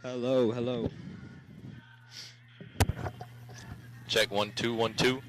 Hello, hello. Check 1 2 1 2.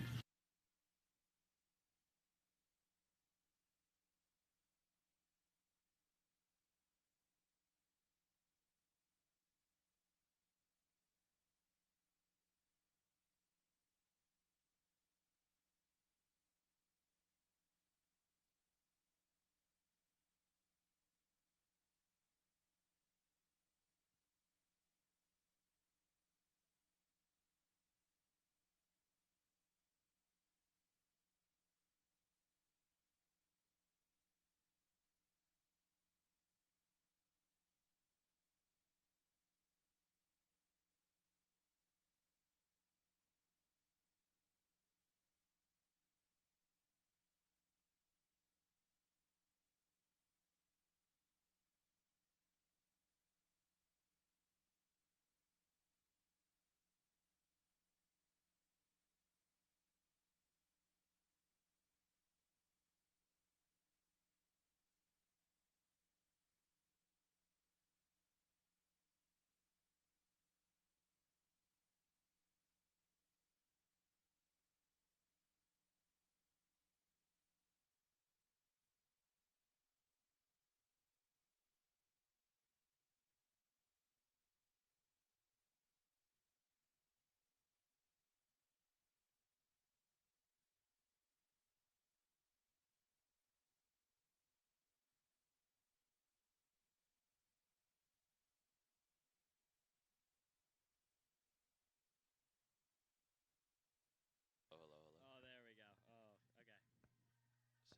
Hello, hello, hello. Oh, there we go. Oh, okay.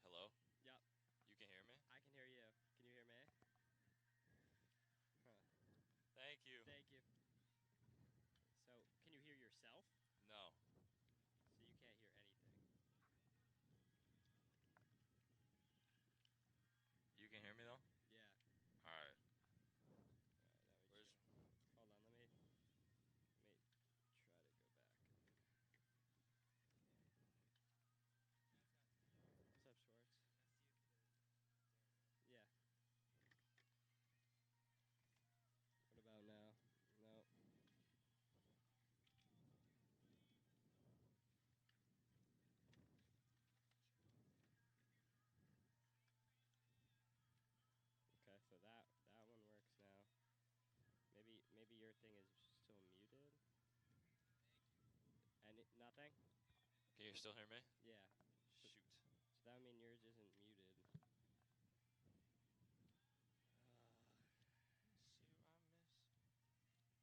Hello? Yep, You can hear me? I can hear you. Can you hear me? Huh. Thank you. Thank you. So, can you hear yourself? No. So you can't hear anything. You can hear me though? Yeah. Alright. All right, let me Where's check. Hold on, let me try to go back. What's up, Schwartz? Yeah. What about now? No. Okay, so that one works now. Maybe your thing is still muted. And nothing? Can you still hear me? Yeah. So, Shoot. so that would mean yours isn't muted. See what I miss?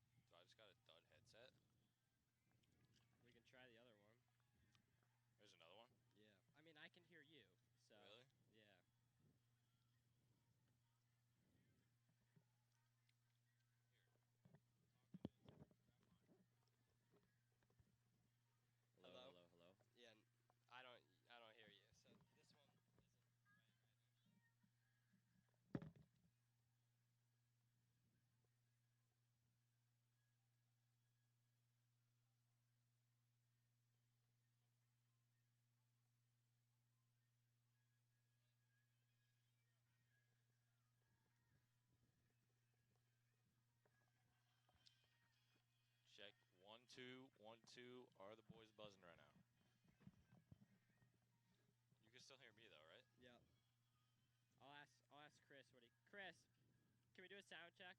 Do I just got a dud headset? We can try the other one. There's another one? Yeah. I mean, I can hear you. So, Really? yeah. Hello, Hello? hello, hello. Yeah, I don't hear you. So this one isn't Check 1 2 1 2. Are the boys buzzing right now? You can still hear me though, right? Yep. I'll ask Chris what he Chris, can we do a sound check?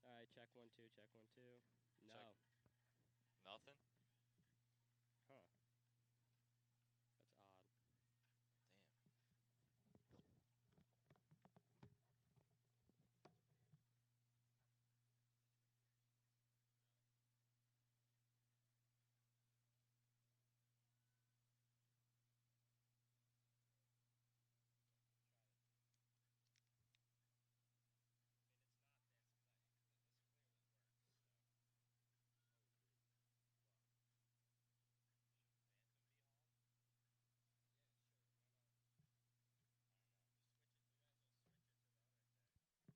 Alright, check 1 2, check 1 2. No. Check. Nothing? Huh. That's odd. Damn.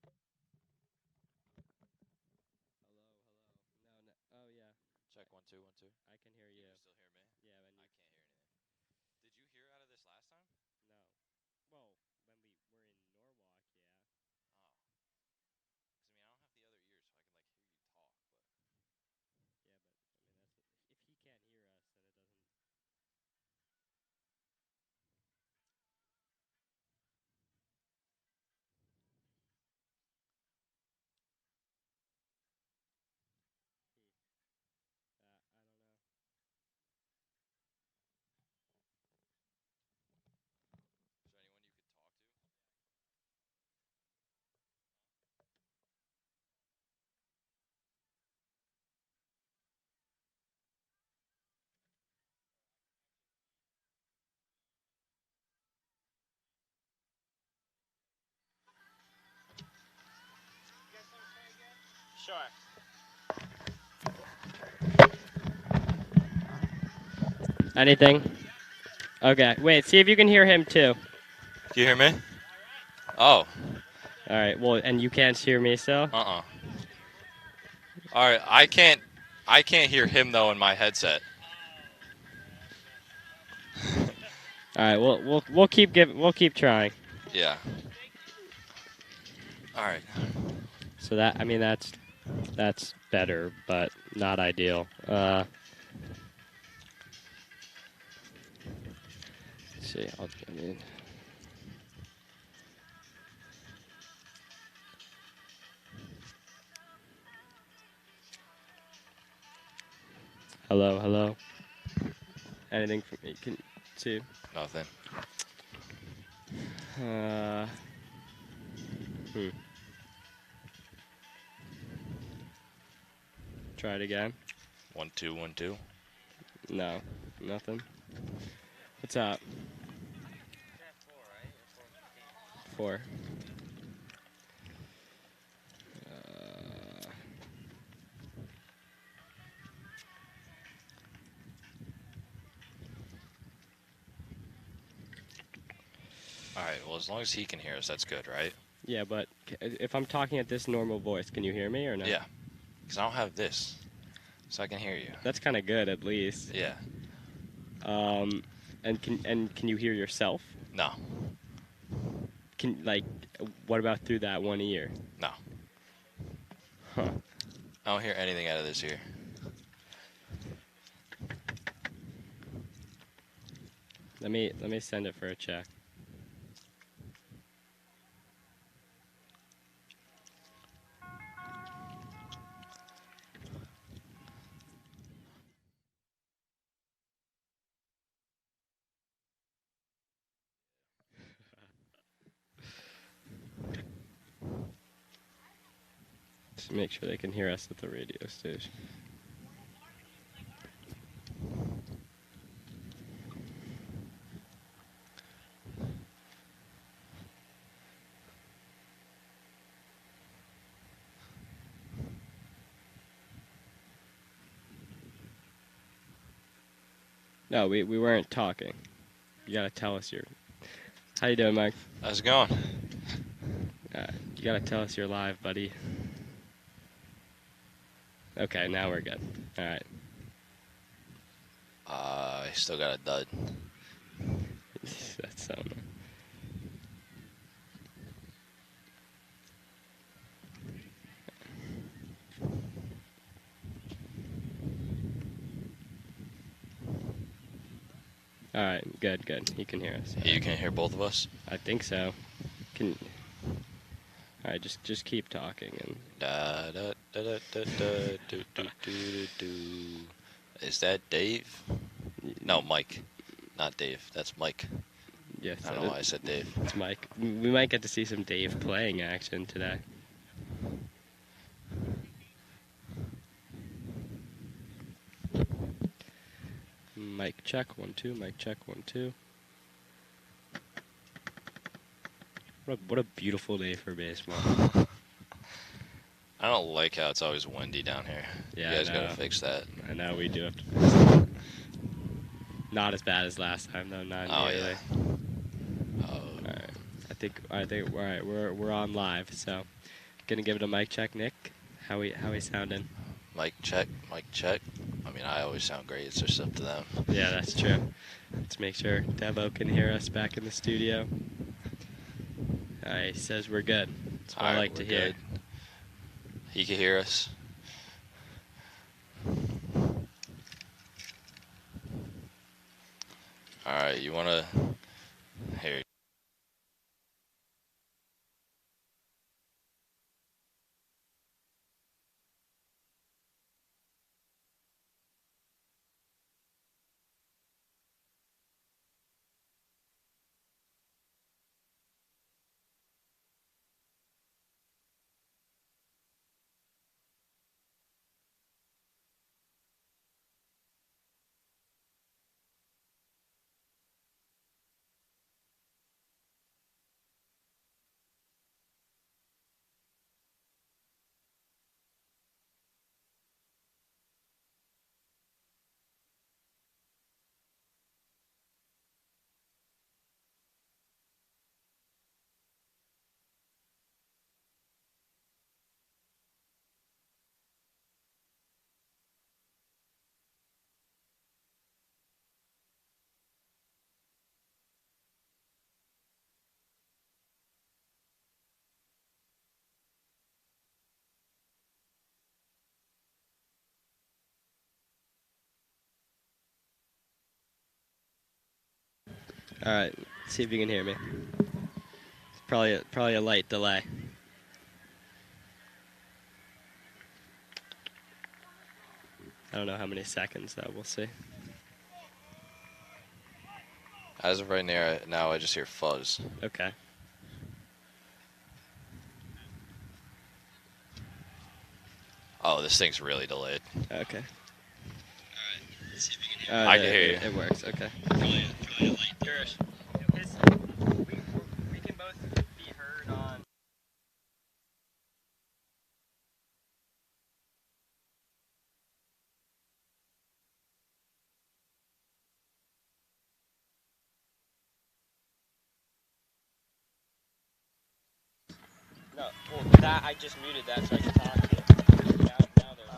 Hello, hello. No, no. Oh yeah. Check 1 2 1 2. I can hear You you. can still hear me? Yeah, and you I can't hear anything. Did you hear out of this last time? Well, when we were in Norwalk, yeah. Oh. 'Cause, I mean, I don't have the other ear, so I can like hear you talk, but. Yeah, but I mean that's if he can't hear us, then it doesn't. I don't know. Is there anyone you could talk to? Sure. Anything? Okay. Wait. See if you can hear him too. Can you hear me? Oh. All right. Well, and you can't hear me still. All right. I can't hear him though in my headset. All right. We'll keep trying. Yeah. All right. So that I mean that's better, but not ideal. Let's see. I mean. Hello, hello. Anything from me? Can see? Nothing. Try it again. 1 2 1 2. No, nothing. What's up? 4, right? Or 4:15. 4. All right. Well, as long as he can hear us, that's good, right? Yeah, but if I'm talking at this normal voice, can you hear me or no? Yeah. Because I don't have this, so I can hear you. That's kind of good, at least. Yeah. And can you hear yourself? No. What about through that one ear? No. Huh. I don't hear anything out of this ear. Let me send it for a check. Just make sure they can hear us at the radio station. No, we weren't talking. You gotta tell us How you doing, Mike? How's it going? You gotta tell us you're live, buddy. Okay, now we're good. All right. I still got a dud. That's so annoying. All right, good. He can hear us. You can hear both of us? I think so. All right, just keep talking and. Da, da, da, da, da, da, do, do, do, do. Is that Dave? No, Mike. Not Dave. That's Mike. Yes, I don't know why I said Dave. It's Mike. We might get to see some Dave playing action today. Mic check 1 2. Mic check 1 2. What a beautiful day for baseball. I don't like how it's always windy down here. Yeah, you guys I gotta know. fix that. I know we do have to fix it. Not as bad as last time though. Not Oh, nearly. yeah. Oh. All right. I think. All right. We're on live. So, gonna give it a mic check, Nick. How we sounding? Mic check. Mic check. I mean, I always sound great. It's just up to them. Yeah, that's true. Let's make sure Devo can hear us back in the studio. All right, he says we're good. That's what I Alright, like to we're hear. good. He can hear us. Alright, you want to... Here. All right, see if you can hear me. It's probably a light delay. I don't know how many seconds though. We'll see. As of right now, I just hear fuzz. Okay. Oh, this thing's really delayed. Okay. I can hear you. It works. Okay. Garish, we can both be heard on. No, well, that I just muted that so I could talk to you. Now there's.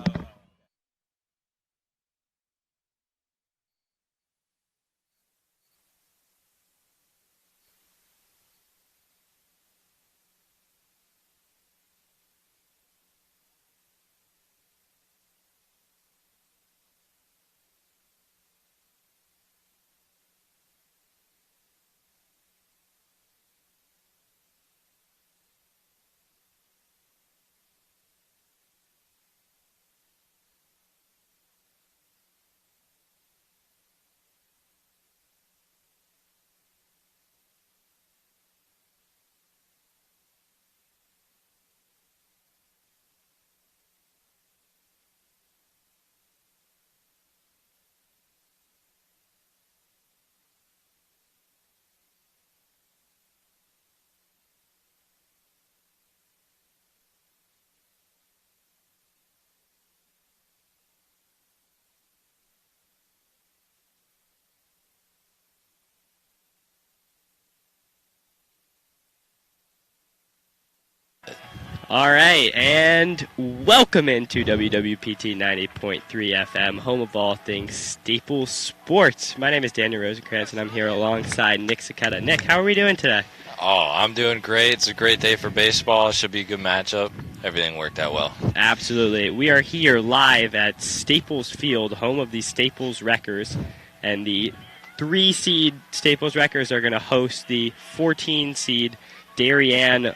All right, and welcome into WWPT 90.3 FM, home of all things Staples Sports. My name is Daniel Rosenkrantz, and I'm here alongside Nick Saketa. Nick, how are we doing today? Oh, I'm doing great. It's a great day for baseball. It should be a good matchup. Everything worked out well. Absolutely. We are here live at Staples Field, home of the Staples Wreckers, and the 3-seed Staples Wreckers are going to host the 14-seed Darien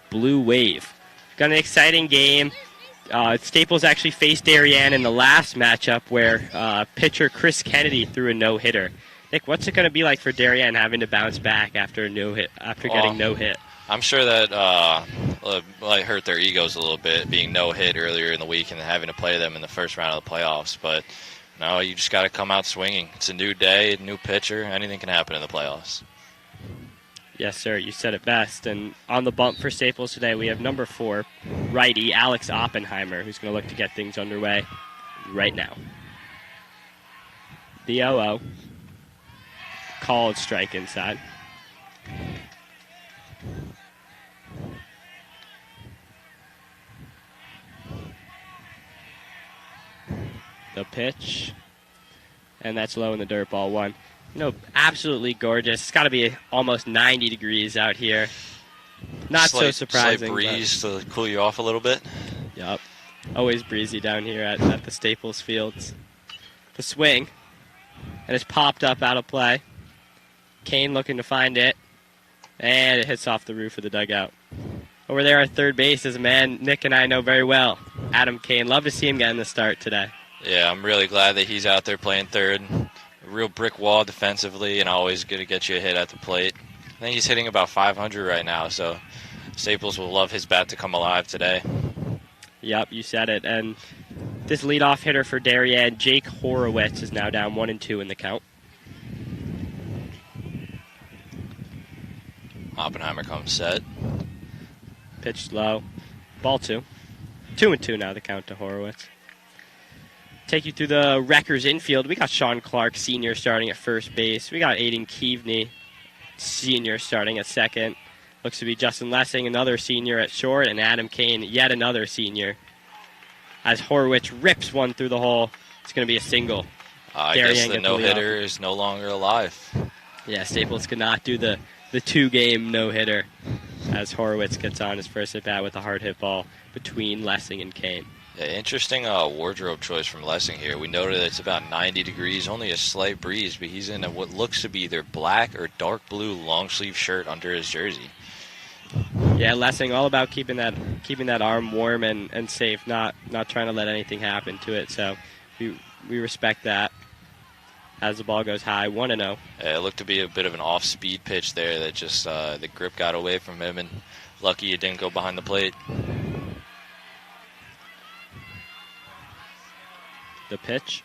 Blue Wave. Got an exciting game. Staples actually faced Darien in the last matchup where pitcher Chris Kennedy threw a no-hitter. Nick, what's it going to be like for Darien having to bounce back after getting no hit? I'm sure that hurt their egos a little bit, being no hit earlier in the week and having to play them in the first round of the playoffs. But no, you just got to come out swinging. It's a new day, new pitcher. Anything can happen in the playoffs. Yes, sir. You said it best. And on the bump for Staples today, we have number 4, righty Alex Oppenheimer, who's going to look to get things underway right now. The 0-0. Called strike inside. The pitch. And that's low in the dirt, ball 1. You know, absolutely gorgeous. It's got to be almost 90 degrees out here. Not so surprising. Slight breeze to cool you off a little bit. Yep. Always breezy down here at the Staples Fields. The swing. And it's popped up out of play. Kane looking to find it. And it hits off the roof of the dugout. Over there at third base is a man Nick and I know very well. Adam Kane. Love to see him getting the start today. Yeah, I'm really glad that he's out there playing third. A real brick wall defensively and always going to get you a hit at the plate. I think he's hitting about 500 right now, so Staples will love his bat to come alive today. Yep, you said it. And this leadoff hitter for Darien, Jake Horowitz, is now down 1-2 in the count. Oppenheimer comes set. Pitched low. Ball 2. 2-2 now the count to Horowitz. Take you through the Wreckers infield. We got Sean Clark, Sr. starting at first base. We got Aiden Keaveney, Sr. starting at second. Looks to be Justin Lessing, another senior at short, and Adam Kane, yet another senior. As Horowitz rips one through the hole, it's going to be a single. I guess the no-hitter is no longer alive. Yeah, Staples could not do the two-game no-hitter as Horowitz gets on his first at-bat with a hard hit ball between Lessing and Kane. Yeah, interesting wardrobe choice from Lessing here. We noted that it's about 90 degrees, only a slight breeze, but he's in what looks to be either black or dark blue long-sleeve shirt under his jersey. Yeah, Lessing all about keeping that arm warm and safe, not trying to let anything happen to it. So we respect that. As the ball goes high, 1-0. It looked to be a bit of an off-speed pitch there that just the grip got away from him, and lucky it didn't go behind the plate. The pitch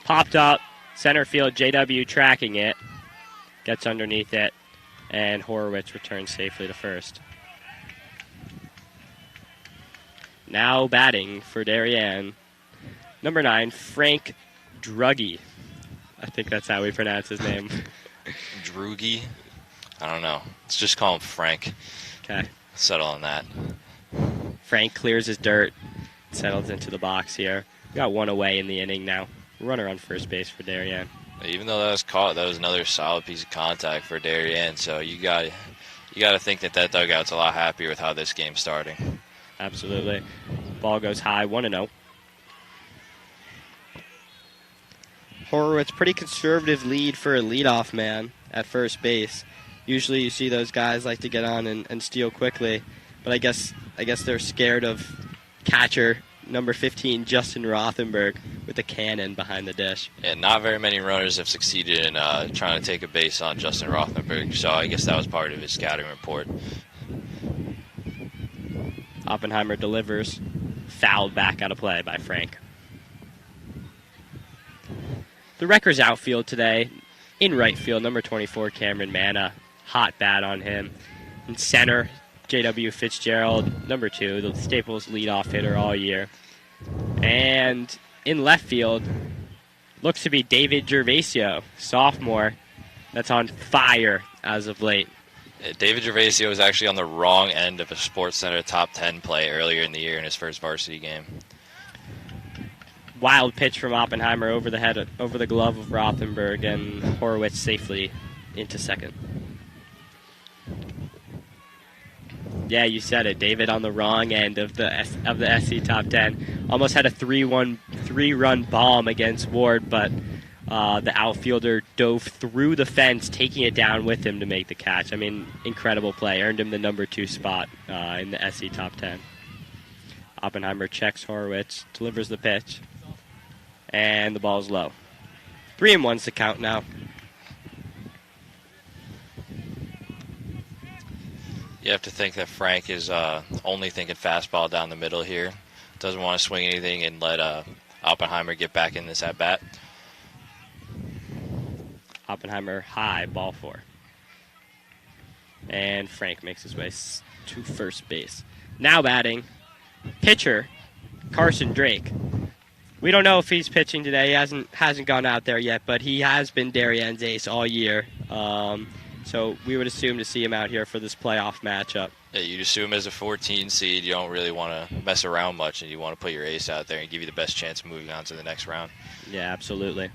popped up, center field. JW tracking it, gets underneath it, and Horowitz returns safely to first. Now batting for Darien, number 9, Frank Druggy. I think that's how we pronounce his name. Drugi? I don't know. Let's just call him Frank. Okay. Settle on that. Frank clears his dirt, settles into the box here. We got one away in the inning now. Runner on first base for Darien. Even though that was caught, that was another solid piece of contact for Darien. So you got to think that dugout's a lot happier with how this game's starting. Absolutely. Ball goes high, 1-0. Horowitz, pretty conservative lead for a leadoff man at first base. Usually you see those guys like to get on and steal quickly, but I guess they're scared of catcher number 15, Justin Rothenberg, with a cannon behind the dish. Yeah, not very many runners have succeeded in trying to take a base on Justin Rothenberg, so I guess that was part of his scouting report. Oppenheimer delivers, fouled back out of play by Frank. The Wreckers outfield today, in right field, number 24, Cameron Manna, hot bat on him. In center, J.W. Fitzgerald, number 2, the Staples leadoff hitter all year. And in left field, looks to be David Gervasio, sophomore, that's on fire as of late. David Gervasio was actually on the wrong end of a SportsCenter top 10 play earlier in the year in his first varsity game. Wild pitch from Oppenheimer over the glove of Rothenberg, and Horowitz safely into second. Yeah, you said it. David on the wrong end of the SC top 10. Almost had a 3-run bomb against Ward, but the outfielder dove through the fence, taking it down with him to make the catch. I mean, incredible play. Earned him the number 2 spot in the SC top 10. Oppenheimer checks Horowitz, delivers the pitch, and the ball's low. 3-1's the count now. You have to think that Frank is only thinking fastball down the middle here. Doesn't want to swing anything and let Oppenheimer get back in this at-bat. Oppenheimer high, ball 4. And Frank makes his way to first base. Now batting, pitcher Carson Drake. We don't know if he's pitching today. He hasn't gone out there yet, but he has been Darien's ace all year. So we would assume to see him out here for this playoff matchup. Yeah, you'd assume as a 14 seed, you don't really want to mess around much, and you want to put your ace out there and give you the best chance of moving on to the next round. Yeah, absolutely.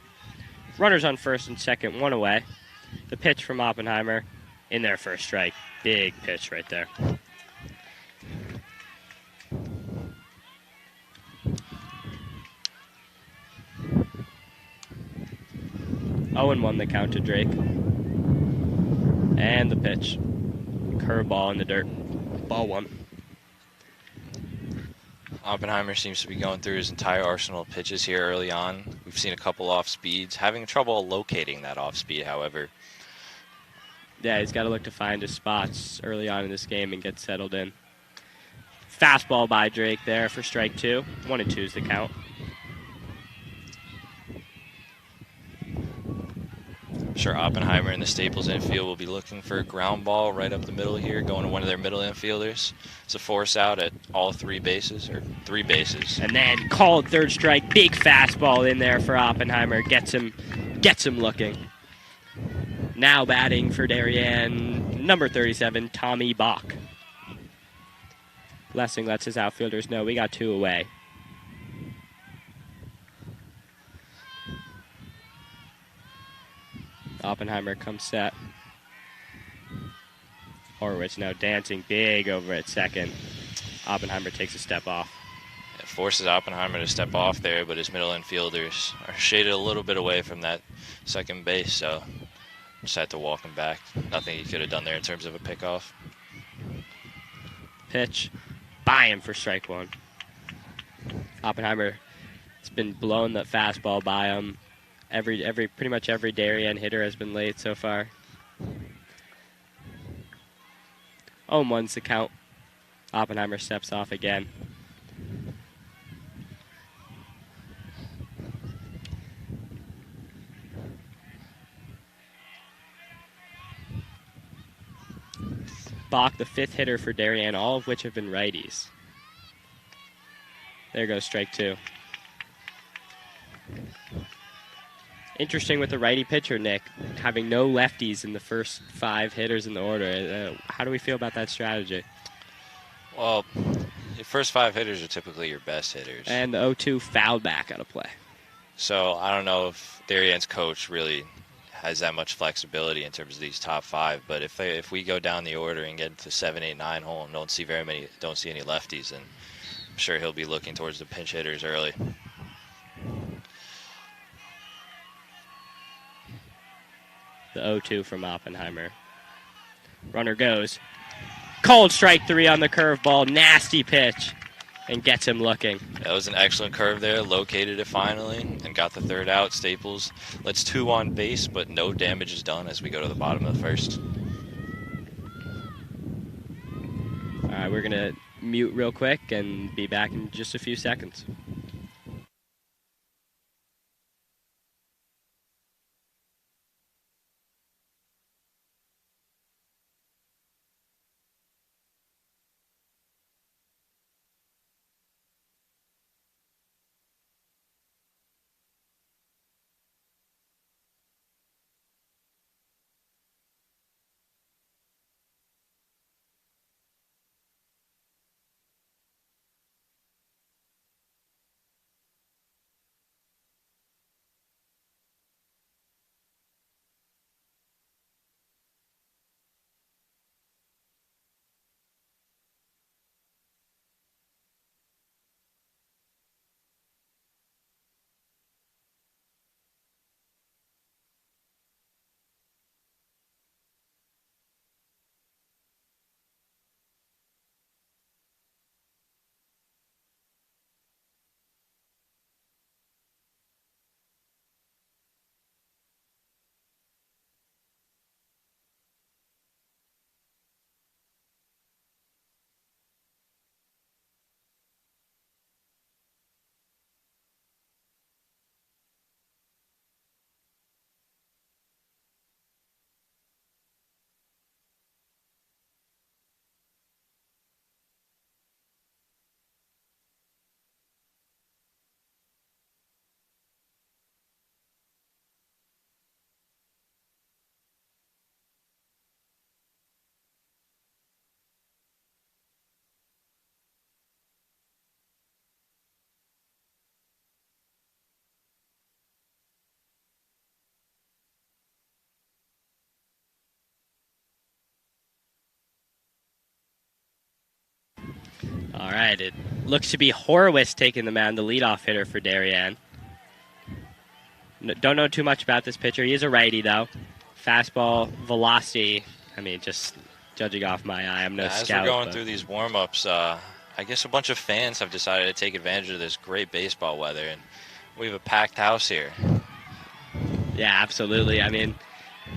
Runners on first and second, one away. The pitch from Oppenheimer In there for a strike. Big pitch right there. 0-1 the count to Drake. And the pitch. Curveball in the dirt. Ball 1. Oppenheimer seems to be going through his entire arsenal of pitches here early on. We've seen a couple off speeds, having trouble locating that off speed, however. Yeah, he's got to look to find his spots early on in this game and get settled in. Fastball by Drake there for strike 2. 1-2 is the count. I'm sure Oppenheimer in the Staples infield will be looking for a ground ball right up the middle here, going to one of their middle infielders. It's a force out at all 3 bases, or 3 bases. And then called third strike. Big fastball in there for Oppenheimer. Gets him looking. Now batting for Darien, number 37, Tommy Bach. Lessing lets his outfielders know we got 2 away. Oppenheimer comes set. Horowitz now dancing big over at second. Oppenheimer takes a step off. It forces Oppenheimer to step off there, but his middle infielders are shaded a little bit away from that second base, so just had to walk him back. Nothing he could have done there in terms of a pickoff. Pitch by him for strike 1. Oppenheimer has been blowing that fastball by him. Pretty much every Darien hitter has been late so far. 0-1's the count. Oppenheimer steps off again. Bach, the 5th hitter for Darien, all of which have been righties. There goes strike 2. Interesting with the righty pitcher, Nick, having no lefties in the first 5 hitters in the order. How do we feel about that strategy? Well, your first 5 hitters are typically your best hitters. And the 0-2 fouled back out of play. So I don't know if Darien's coach really has that much flexibility in terms of these top 5, but if we go down the order and get to 7, 8, 9 hole and don't see any lefties, then I'm sure he'll be looking towards the pinch hitters early. The 0-2 from Oppenheimer. Runner goes. Called strike 3 on the curveball. Nasty pitch. And gets him looking. That was an excellent curve there. Located it finally and got the 3rd out. Staples lets 2 on base, but no damage is done as we go to the bottom of the 1st. All right, we're going to mute real quick and be back in just a few seconds. All right, it looks to be Horowitz taking the mound, the leadoff hitter for Darien. Don't know too much about this pitcher. He is a righty, though. Fastball, velocity. I mean, just judging off my eye, I'm no As scout. we're going through these warm-ups, I guess a bunch of fans have decided to take advantage of this great baseball weather, and we have a packed house here. Yeah, absolutely. I mean,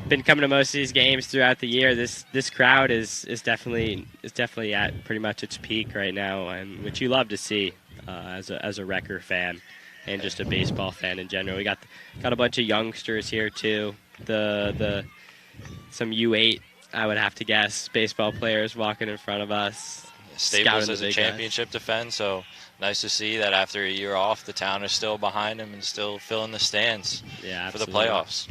been coming to most of these games throughout the year. This crowd is definitely at pretty much its peak right now, and which you love to see as a Wrecker fan and just a baseball fan in general. We got a bunch of youngsters here too. Some U8, I would have to guess, baseball players walking in front of us. Staples has a championship defense, so nice to see that after a year off, the town is still behind him and still filling the stands for the playoffs.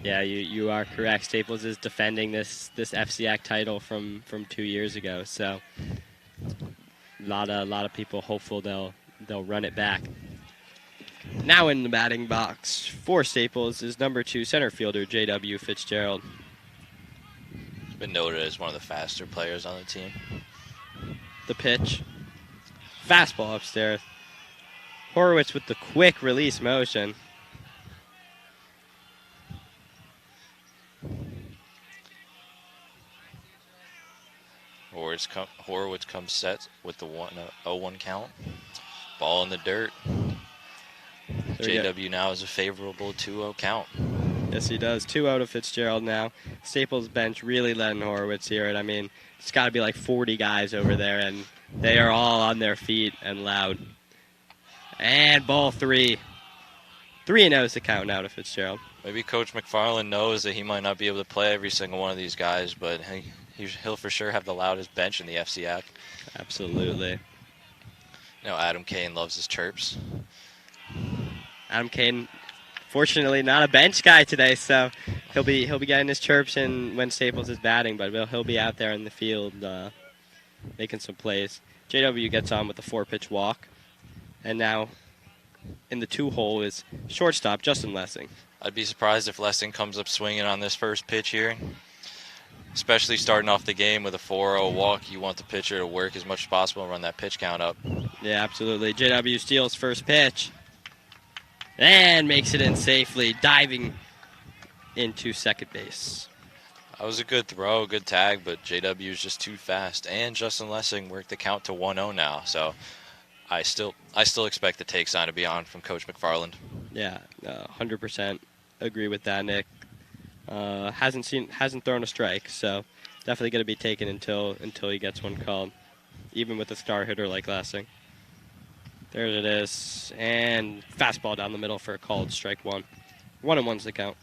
Yeah, you are correct. Staples is defending this FCIAC title from 2 years ago, so a lot of people hopeful they'll run it back. Now in the batting box for Staples is number 2 center fielder J.W. Fitzgerald. Been noted as one of the faster players on the team. The pitch. Fastball upstairs. Horowitz with the quick release motion. Horowitz comes set with the 0-1 count. Ball in the dirt. JW now has a favorable 2-0 count. Yes, he does. 2-0 to Fitzgerald now. Staples bench really letting Horowitz hear it. I mean, it's got to be like 40 guys over there, and they are all on their feet and loud. And ball 3. 3-0 is the count now to Fitzgerald. Maybe Coach McFarland knows that he might not be able to play every single one of these guys, but he'll for sure have the loudest bench in the FCIAC. Absolutely. You know, Adam Kane loves his chirps. Adam Kane, fortunately, not a bench guy today, so he'll be getting his chirps in when Staples is batting, but he'll be out there in the field making some plays. JW gets on with the 4-pitch walk, and now in the 2-hole is shortstop Justin Lessing. I'd be surprised if Lessing comes up swinging on this first pitch here, especially starting off the game with a 4-0 walk. You want the pitcher to work as much as possible and run that pitch count up. Yeah, absolutely. JW steals first pitch and makes it in safely, diving into second base. That was a good throw, good tag, but JW is just too fast. And Justin Lessing worked the count to 1-0 now, so I still expect the take sign to be on from Coach McFarland. Yeah, 100% agree with that, Nick. Hasn't thrown a strike, so definitely going to be taken until he gets one called, even with a star hitter like Lessing. There it is, and fastball down the middle for a called strike 1. 1-1's the count.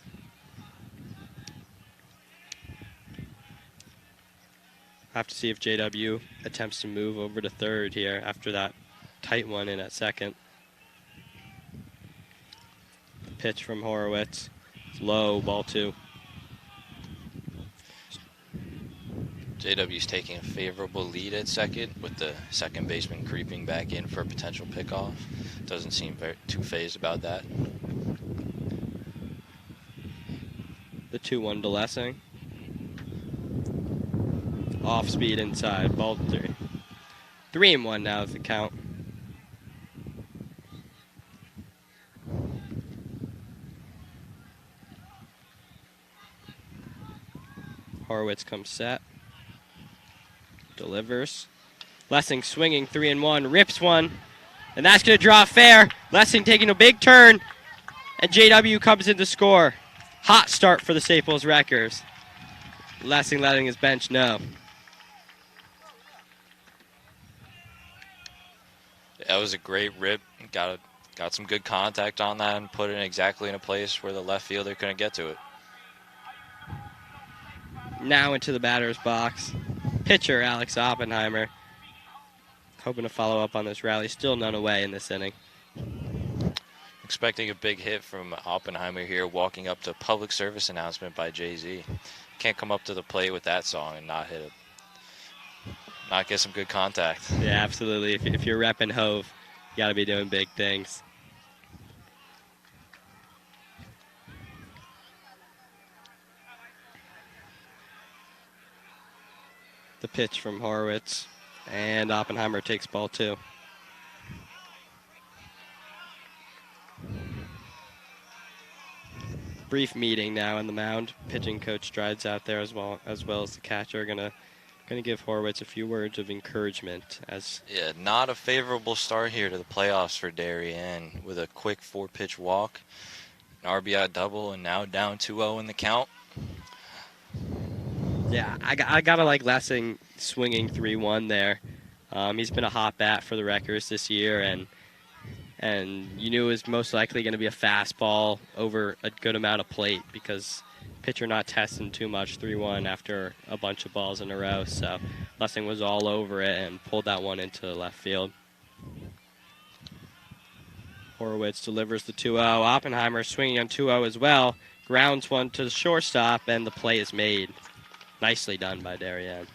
Have to see if JW attempts to move over to third here after that tight one in at second. The pitch from Horowitz. It's low, ball 2. JW's taking a favorable lead at second with the second baseman creeping back in for a potential pickoff. Doesn't seem too phased about that. The 2-1 to Lessing. Off speed inside, ball 3. 3-1 now is the count. Horowitz comes set. Delivers. Lessing swinging 3-1, rips one, and that's going to draw fair. Lessing taking a big turn, and JW comes in to score. Hot start for the Staples Wreckers. Lessing letting his bench know. That was a great rip. Got some good contact on that and put it exactly in a place where the left fielder couldn't get to it. Now into the batter's box. Pitcher Alex Oppenheimer. Hoping to follow up on this rally. Still none away in this inning. Expecting a big hit from Oppenheimer here, walking up to public service announcement by Jay-Z. Can't come up to the plate with that song and not hit it. Not get some good contact. Yeah, absolutely. If you're repping Hove, you got to be doing big things. The pitch from Horowitz. And Oppenheimer takes ball 2. Brief meeting now in the mound. Pitching coach Strides out there as well as the catcher. Gonna give Horowitz a few words of encouragement. Yeah, not a favorable start here to the playoffs for Darien with a quick 4-pitch walk, an RBI double, and now down 2-0 in the count. Yeah, I gotta like Lessing swinging 3-1 there. He's been a hot bat for the Wreckers this year, and you knew it was most likely going to be a fastball over a good amount of plate because pitcher not testing too much. 3-1 after a bunch of balls in a row, so Lessing was all over it and pulled that one into left field. Horowitz delivers the 2-0. Oppenheimer swinging on 2-0 as well. Grounds one to the shortstop, and the play is made. Nicely done by Darien.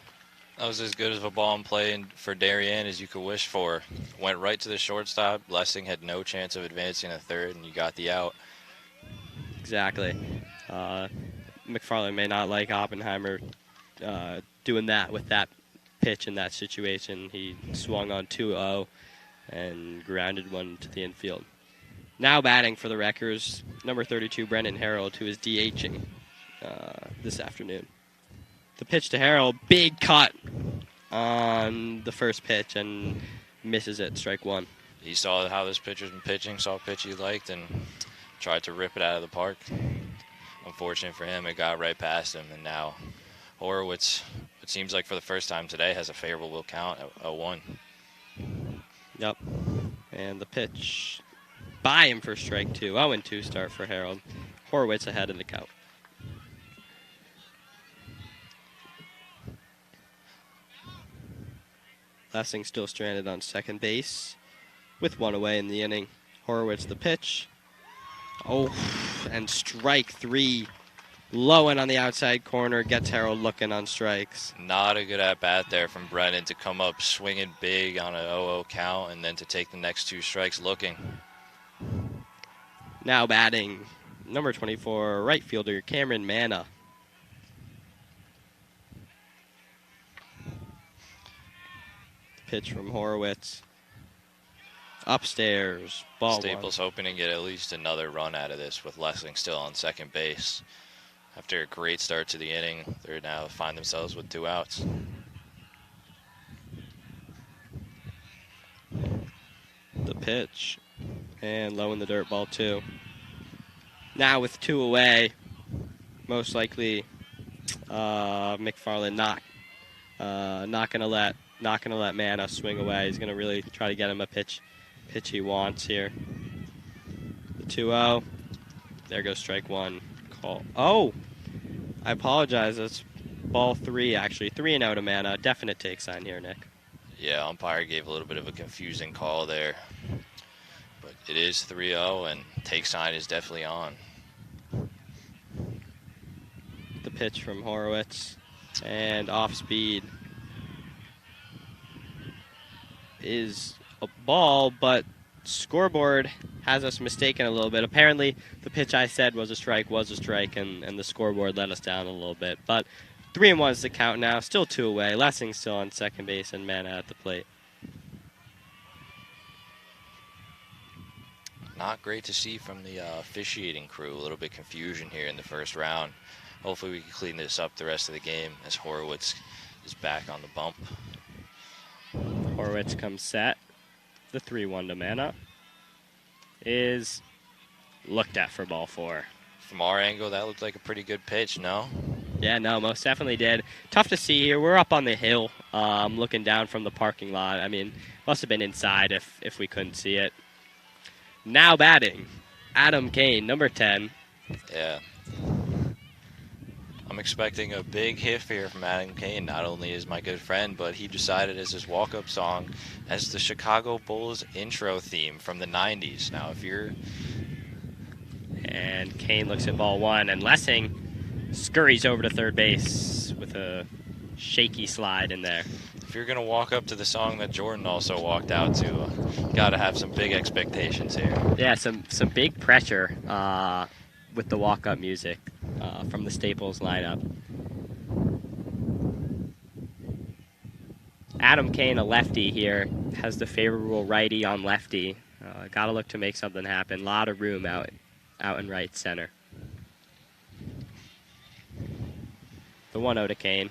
That was as good of a ball in play for Darien as you could wish for. Went right to the shortstop. Lessing had no chance of advancing to third, and you got the out. Exactly. McFarland may not like Oppenheimer doing that with that pitch in that situation. He swung on 2-0 and grounded one to the infield. Now batting for the Wreckers, number 32, Brendan Harold, who is DHing this afternoon. The pitch to Harold, big cut on the first pitch and misses it, strike 1. He saw how this pitcher's been pitching, saw a pitch he liked, and tried to rip it out of the park. Unfortunate for him, it got right past him, and now Horowitz, it seems like for the first time today, has a favorable count at 0-1. Yep. And the pitch by him for strike 2. 0-2 start for Harold. Horowitz ahead in the count. Lessing still stranded on second base with 1 away in the inning. Horowitz the pitch. Oh, and strike 3. Low in on the outside corner. Gets Harold looking on strikes. Not a good at-bat there from Brennan to come up swinging big on a 0-0 count and then to take the next 2 strikes looking. Now batting, number 24, right fielder Cameron Manna. Pitch from Horowitz. Upstairs, ball Staples 1. hoping to get at least another run out of this with Lessing still on second base. After a great start to the inning, they now find themselves with 2 outs. The pitch. And low in the dirt, ball 2. Now with 2 away, most likely McFarland not gonna let Manna swing away. He's gonna really try to get him a pitch he wants here. The 2-0. There goes strike 1. Call. Oh, I apologize. That's ball 3 actually. 3-0 to Manna. Definite take sign here, Nick. Yeah, umpire gave a little bit of a confusing call there. But it is 3-0 and take sign is definitely on. The pitch from Horowitz. And off speed is a ball, but scoreboard has us mistaken a little bit. Apparently, the pitch I said was a strike, and the scoreboard let us down a little bit. But 3-1 is the count now. Still 2 away. Lessing still on second base and Manna at the plate. Not great to see from the officiating crew. A little bit confusion here in the first round. Hopefully we can clean this up the rest of the game as Horowitz is back on the bump. Horowitz comes set. The 3-1 to Manna is looked at for ball 4. From our angle, that looked like a pretty good pitch, no? Yeah, no, most definitely did. Tough to see here. We're up on the hill, looking down from the parking lot. I mean, must have been inside if we couldn't see it. Now batting, Adam Kane, number 10. Yeah. I'm expecting a big hit here from Adam Kane. Not only is my good friend, but he decided as his walk-up song as the Chicago Bulls intro theme from the 90s. Now, if you're... And Kane looks at ball 1, and Lessing scurries over to third base with a shaky slide in there. If you're going to walk up to the song that Jordan also walked out to, got to have some big expectations here. Yeah, some big pressure with the walk-up music from the Staples lineup. Adam Kane, a lefty here, has the favorable righty on lefty. Got to look to make something happen. A lot of room out in right center. The 1-0 to Kane.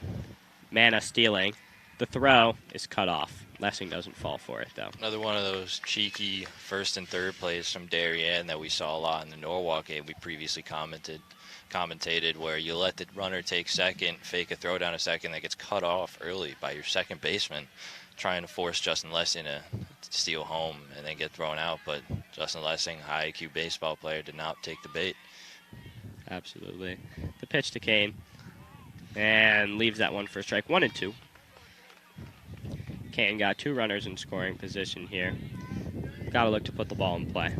Mana stealing. The throw is cut off. Lessing doesn't fall for it, though. Another one of those cheeky first and third plays from Darien that we saw a lot in the Norwalk game we previously commentated, where you let the runner take second, fake a throw down a second that gets cut off early by your second baseman, trying to force Justin Lessing to steal home and then get thrown out. But Justin Lessing, high IQ baseball player, did not take the bait. Absolutely. The pitch to Kane. And leaves that one for a strike. 1-2. Kane got 2 runners in scoring position here. Got to look to put the ball in play.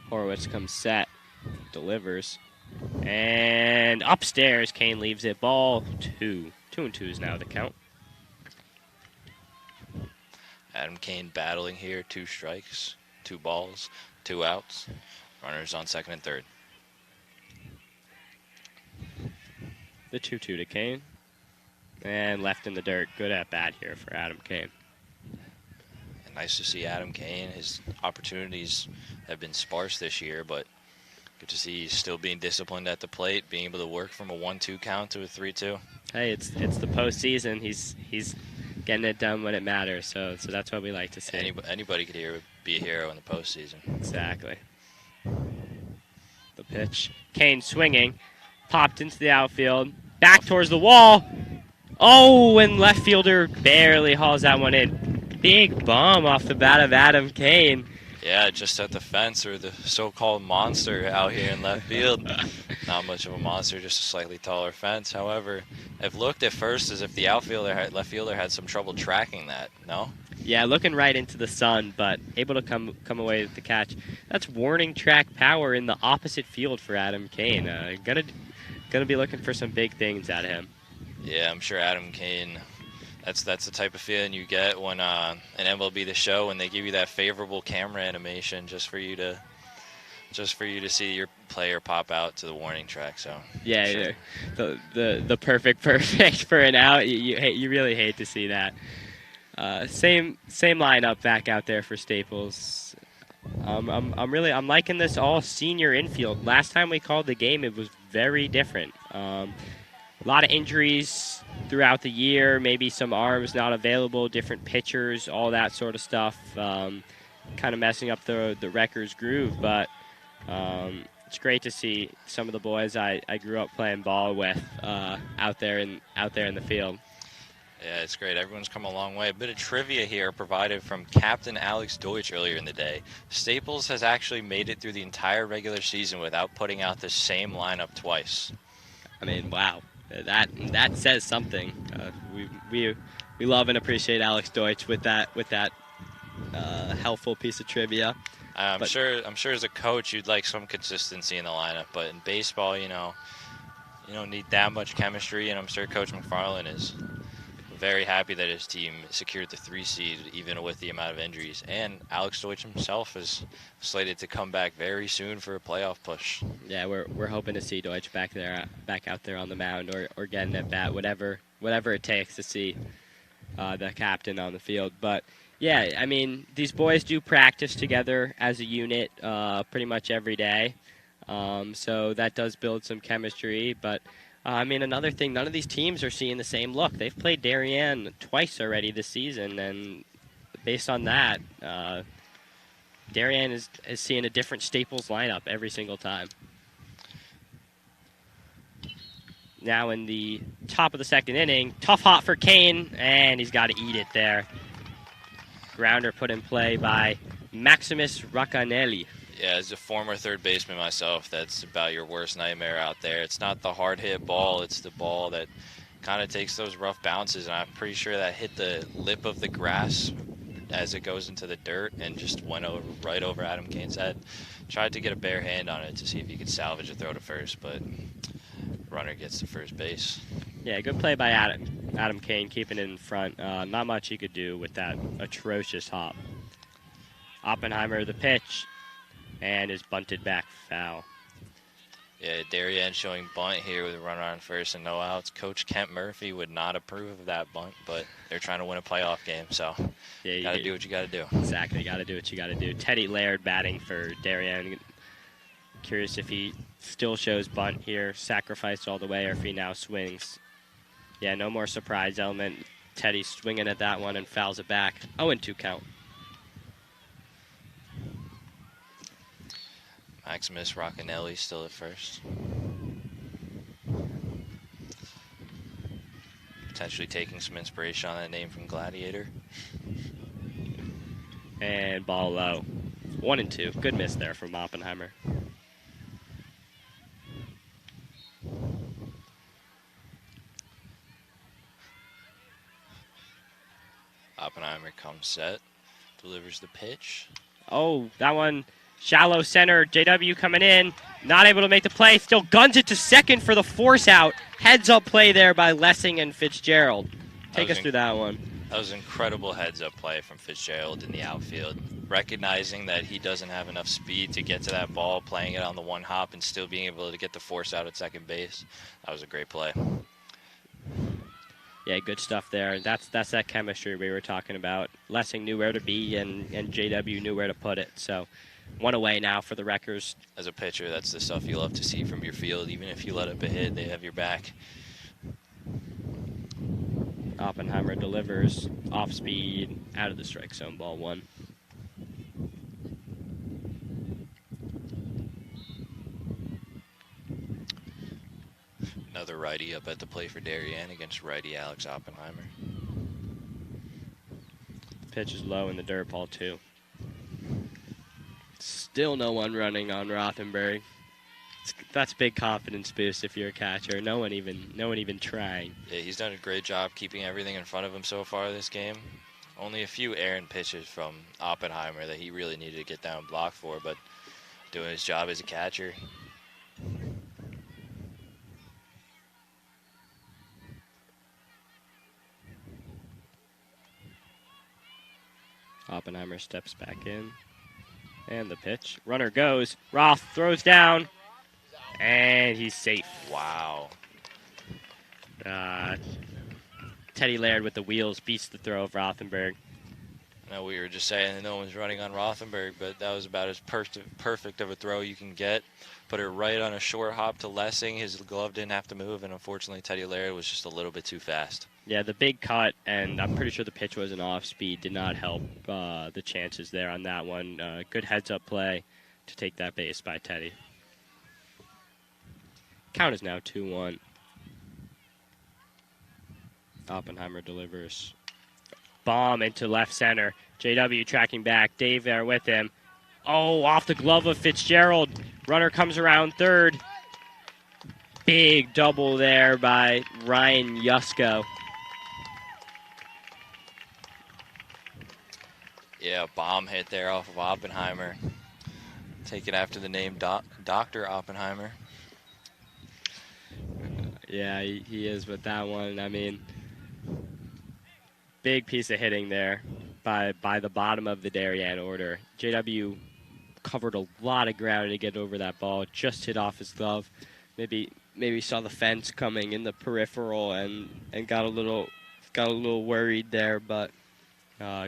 Horowitz comes set, delivers, and upstairs Kane leaves it. Ball 2. 2-2 is now the count. Adam Kane battling here, 2 strikes, 2 balls, 2 outs. Runners on second and third. The 2-2 to Kane. And left in the dirt. Good at bat here for Adam Kane. And nice to see Adam Kane. His opportunities have been sparse this year, but good to see he's still being disciplined at the plate, being able to work from a 1-2 count to a 3-2. Hey, it's the postseason. He's getting it done when it matters. So that's what we like to see. Anybody could be a hero in the postseason. Exactly. The pitch. Kane swinging. Popped into the outfield. Back towards the wall. Oh, and left fielder barely hauls that one in. Big bomb off the bat of Adam Kane. Yeah, just at the fence, or the so-called monster out here in left field. Not much of a monster, just a slightly taller fence. However, it looked at first as if the left fielder had some trouble tracking that. No? Yeah, looking right into the sun, but able to come away with the catch. That's warning track power in the opposite field for Adam Kane. Gonna be looking for some big things out of him. Yeah, I'm sure Adam Kane. That's the type of feeling you get when an MLB The Show, when they give you that favorable camera animation just for you to see your player pop out to the warning track. So yeah, sure. the perfect for an out. You really hate to see that. Same lineup back out there for Staples. I'm liking this all senior infield. Last time we called the game, it was very different. A lot of injuries throughout the year, maybe some arms not available, different pitchers, all that sort of stuff. Kind of messing up the Wreckers' groove, but it's great to see some of the boys I grew up playing ball with out there in the field. Yeah, it's great. Everyone's come a long way. A bit of trivia here provided from Captain Alex Deutsch earlier in the day. Staples has actually made it through the entire regular season without putting out the same lineup twice. I mean, wow. That says something. We love and appreciate Alex Deutsch with that helpful piece of trivia. I'm sure as a coach you'd like some consistency in the lineup, but in baseball, you don't need that much chemistry, and I'm sure Coach McFarland is very happy that his team secured the 3 seed even with the amount of injuries. And Alex Deutsch himself is slated to come back very soon for a playoff push. Yeah, we're hoping to see Deutsch back out there on the mound or getting at bat, whatever it takes to see the captain on the field. But yeah, I mean, these boys do practice together as a unit pretty much every day. So that does build some chemistry, but I mean, another thing, none of these teams are seeing the same look. They've played Darien twice already this season, and based on that, Darien is seeing a different Staples lineup every single time. Now in the top of the second inning, tough hot for Kane, and he's got to eat it there. Grounder put in play by Maximus Raccanelli. Yeah, as a former third baseman myself, that's about your worst nightmare out there. It's not the hard hit ball, it's the ball that kind of takes those rough bounces, and I'm pretty sure that hit the lip of the grass as it goes into the dirt and just went right over Adam Kane's head. Tried to get a bare hand on it to see if he could salvage a throw to first, but runner gets to first base. Yeah, good play by Adam Kane, keeping it in front. Not much he could do with that atrocious hop. Oppenheimer, the pitch. and is bunted back foul. Yeah, Darien showing bunt here with a runner on first and no outs. Coach Kent Murphy would not approve of that bunt, but they're trying to win a playoff game, so Yeah, got to do what you got to do. Exactly, got to do what you got to do. Teddy Laird batting for Darien. Curious if he still shows bunt here, sacrificed all the way, or if he now swings. Yeah, no more surprise element. Teddy swinging at that one and fouls it back. 0-2 count. Maximus Roccanelli still at first. Potentially taking some inspiration on that name from Gladiator. And ball low. 1-2. Good miss there from Oppenheimer. Oppenheimer comes set, delivers the pitch. Oh, that one shallow center. JW coming in, not able to make the play. Still guns it to second for the force out. Heads up play there by Lessing and Fitzgerald. Take us through that one. That was an incredible heads up play from Fitzgerald in the outfield. Recognizing that he doesn't have enough speed to get to that ball, playing it on the one hop and still being able to get the force out at second base. That was a great play. Yeah, good stuff there. That's that chemistry we were talking about. Lessing knew where to be, and JW knew where to put it. So, one away now for the Wreckers. As a pitcher, that's the stuff you love to see from your field. Even if you let up a hit, they have your back. Oppenheimer delivers off speed, out of the strike zone, ball one. Another righty up at the plate for Darien against righty Alex Oppenheimer. Pitch is low in the dirt, ball two. Still no one running on Rothenberg. That's big confidence boost if you're a catcher. No one even trying. Yeah, he's done a great job keeping everything in front of him so far this game. Only a few errant pitches from Oppenheimer that he really needed to get down block for, but doing his job as a catcher. Oppenheimer steps back in. And the pitch. Runner goes. Roth throws down. And he's safe. Wow. Teddy Laird with the wheels beats the throw of Rothenberg. I know we were just saying that no one's running on Rothenberg, but that was about as perfect of a throw you can get. Put it right on a short hop to Lessing. His glove didn't have to move, and unfortunately Teddy Laird was just a little bit too fast. Yeah, the big cut, and I'm pretty sure the pitch was an off speed, did not help the chances there on that one. Good heads-up play to take that base by Teddy. Count is now 2-1. Oppenheimer delivers. Bomb into left center. JW tracking back. Dave there with him. Oh, off the glove of Fitzgerald. Runner comes around third. Big double there by Ryan Yusko. Yeah, bomb hit there off of Oppenheimer. Taken after the name Dr. Oppenheimer. Yeah, he is with that one. I mean, big piece of hitting there by the bottom of the Darien order. JW covered a lot of ground to get over that ball. Just hit off his glove. Maybe saw the fence coming in the peripheral and got a little worried there, but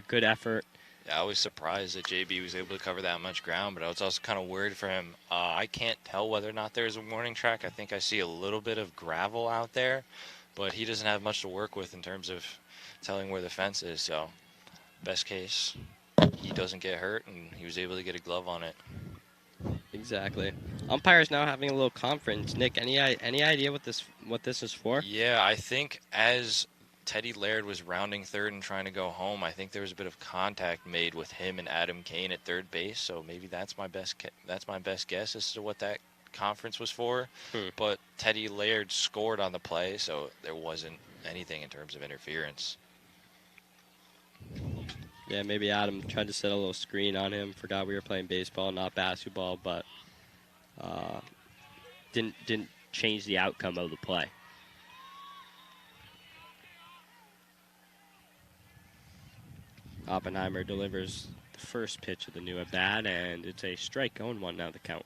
good effort. Yeah, I was surprised that JB was able to cover that much ground, but I was also kind of worried for him. I can't tell whether or not there's a warning track. I think I see a little bit of gravel out there, but he doesn't have much to work with in terms of telling where the fence is. So, best case, he doesn't get hurt, and he was able to get a glove on it. Exactly. Umpires now having a little conference. Nick, any idea what this is for? Yeah, I think as Teddy Laird was rounding third and trying to go home, I think there was a bit of contact made with him and Adam Kane at third base. So maybe that's my best guess as to what that conference was for. But Teddy Laird scored on the play, so there wasn't anything in terms of interference. Yeah, maybe Adam tried to set a little screen on him. Forgot we were playing baseball, not basketball, but didn't change the outcome of the play. Oppenheimer delivers first pitch of the new at bat, and it's a strike. 0-1 now the count.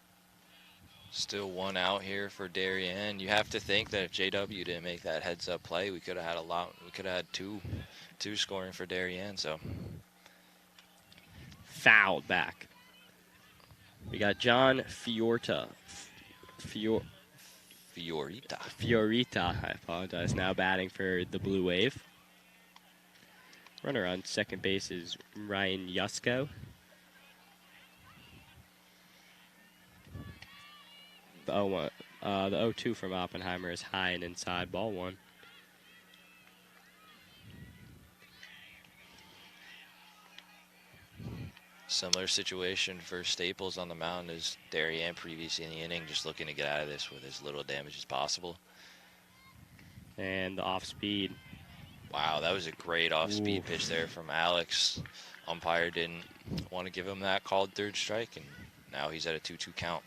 Still one out here for Darien. You have to think that if JW didn't make that heads-up play, we could have had a lot. We could have had two scoring for Darien. So Fouled back. We got John Fiorita. Fiorita, I apologize, now batting for the Blue Wave. Runner on second base is Ryan Yusko. The 0-2 from Oppenheimer is high and inside, ball one. Similar situation for Staples on the mound as Darien previously in the inning, just looking to get out of this with as little damage as possible. And the off-speed. Wow, that was a great off-speed pitch there from Alex. Umpire didn't want to give him that called third strike, and now he's at a 2-2 count.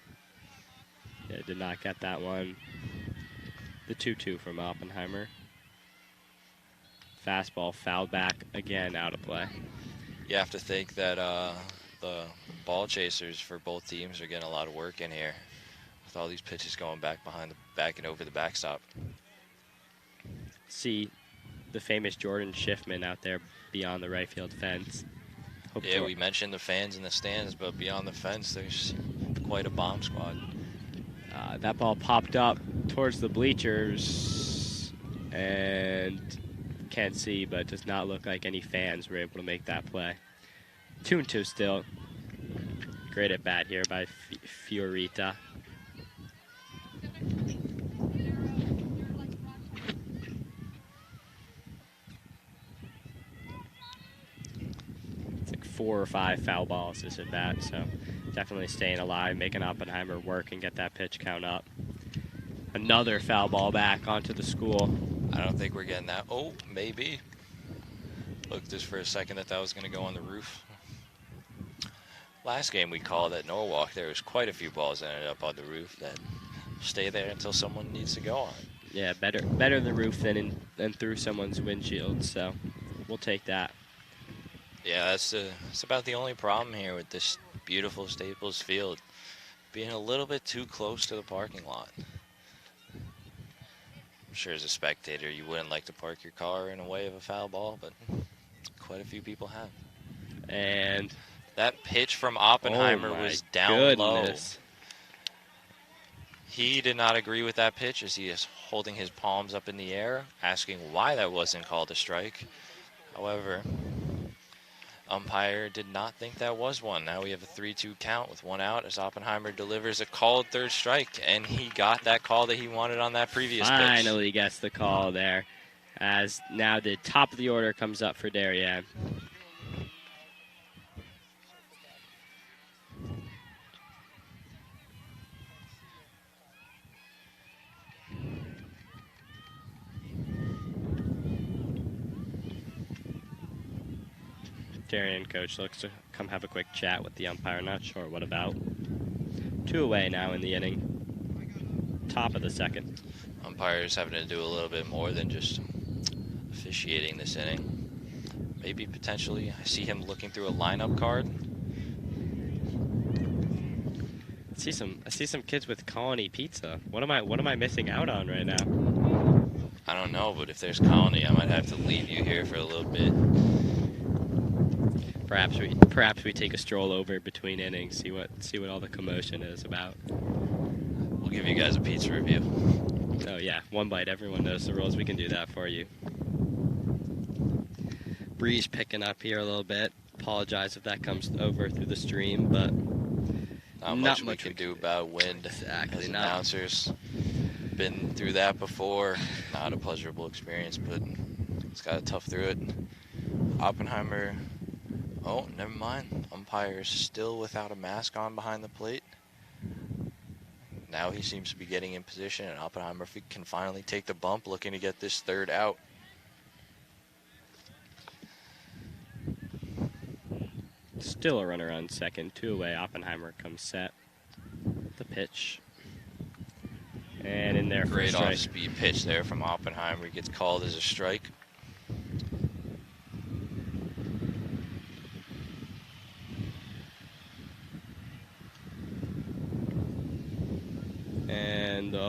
Yeah, did not get that one. The 2-2 from Oppenheimer. Fastball fouled back again, out of play. You have to think that the ball chasers for both teams are getting a lot of work in here with all these pitches going back and over the backstop. See the famous Jordan Schiffman out there beyond the right field fence. Yeah, we mentioned the fans in the stands, but beyond the fence, there's quite a bomb squad. That ball popped up towards the bleachers, and can't see, but does not look like any fans were able to make that play. 2-2 still. Great at bat here by Fiorita. It's like 4 or 5 foul balls this at bat, so definitely staying alive, making Oppenheimer work and get that pitch count up. Another foul ball back onto the school. I don't think we're getting that. Oh, maybe. Looked just for a second that was going to go on the roof. Last game we called at Norwalk, there was quite a few balls that ended up on the roof that stay there until someone needs to go on. Yeah, better the roof than through someone's windshield, so we'll take that. Yeah, that's about the only problem here with this beautiful Staples Field, being a little bit too close to the parking lot. I'm sure as a spectator you wouldn't like to park your car in a way of a foul ball, but quite a few people have. And that pitch from Oppenheimer was down low. He did not agree with that pitch as he is holding his palms up in the air, asking why that wasn't called a strike. However, umpire did not think that was one. Now we have a 3-2 count with one out as Oppenheimer delivers a called third strike, and he got that call that he wanted on that previous pitch. Finally gets the call there, as now the top of the order comes up for Darien. Darien coach looks to come have a quick chat with the umpire. Not sure what about. 2 away now in the inning. Top of the second. Umpires having to do a little bit more than just officiating this inning. Maybe potentially, I see him looking through a lineup card. I see some kids with Colony Pizza. What am I missing out on right now? I don't know, but if there's Colony, I might have to leave you here for a little bit. Perhaps we take a stroll over between innings, see what all the commotion is about. We'll give you guys a pizza review. Oh yeah, one bite. Everyone knows the rules. We can do that for you. Breeze picking up here a little bit. Apologize if that comes over through the stream, but not much we can do about wind. Exactly. As announcers, been through that before. Not a pleasurable experience, but it's got to tough through it. Oppenheimer. Oh, never mind. Umpire is still without a mask on behind the plate. Now he seems to be getting in position, and Oppenheimer can finally take the bump, looking to get this third out. Still a runner on second, 2 away. Oppenheimer comes set. The pitch. And in there for a strike. Great off-speed pitch there from Oppenheimer. He gets called as a strike.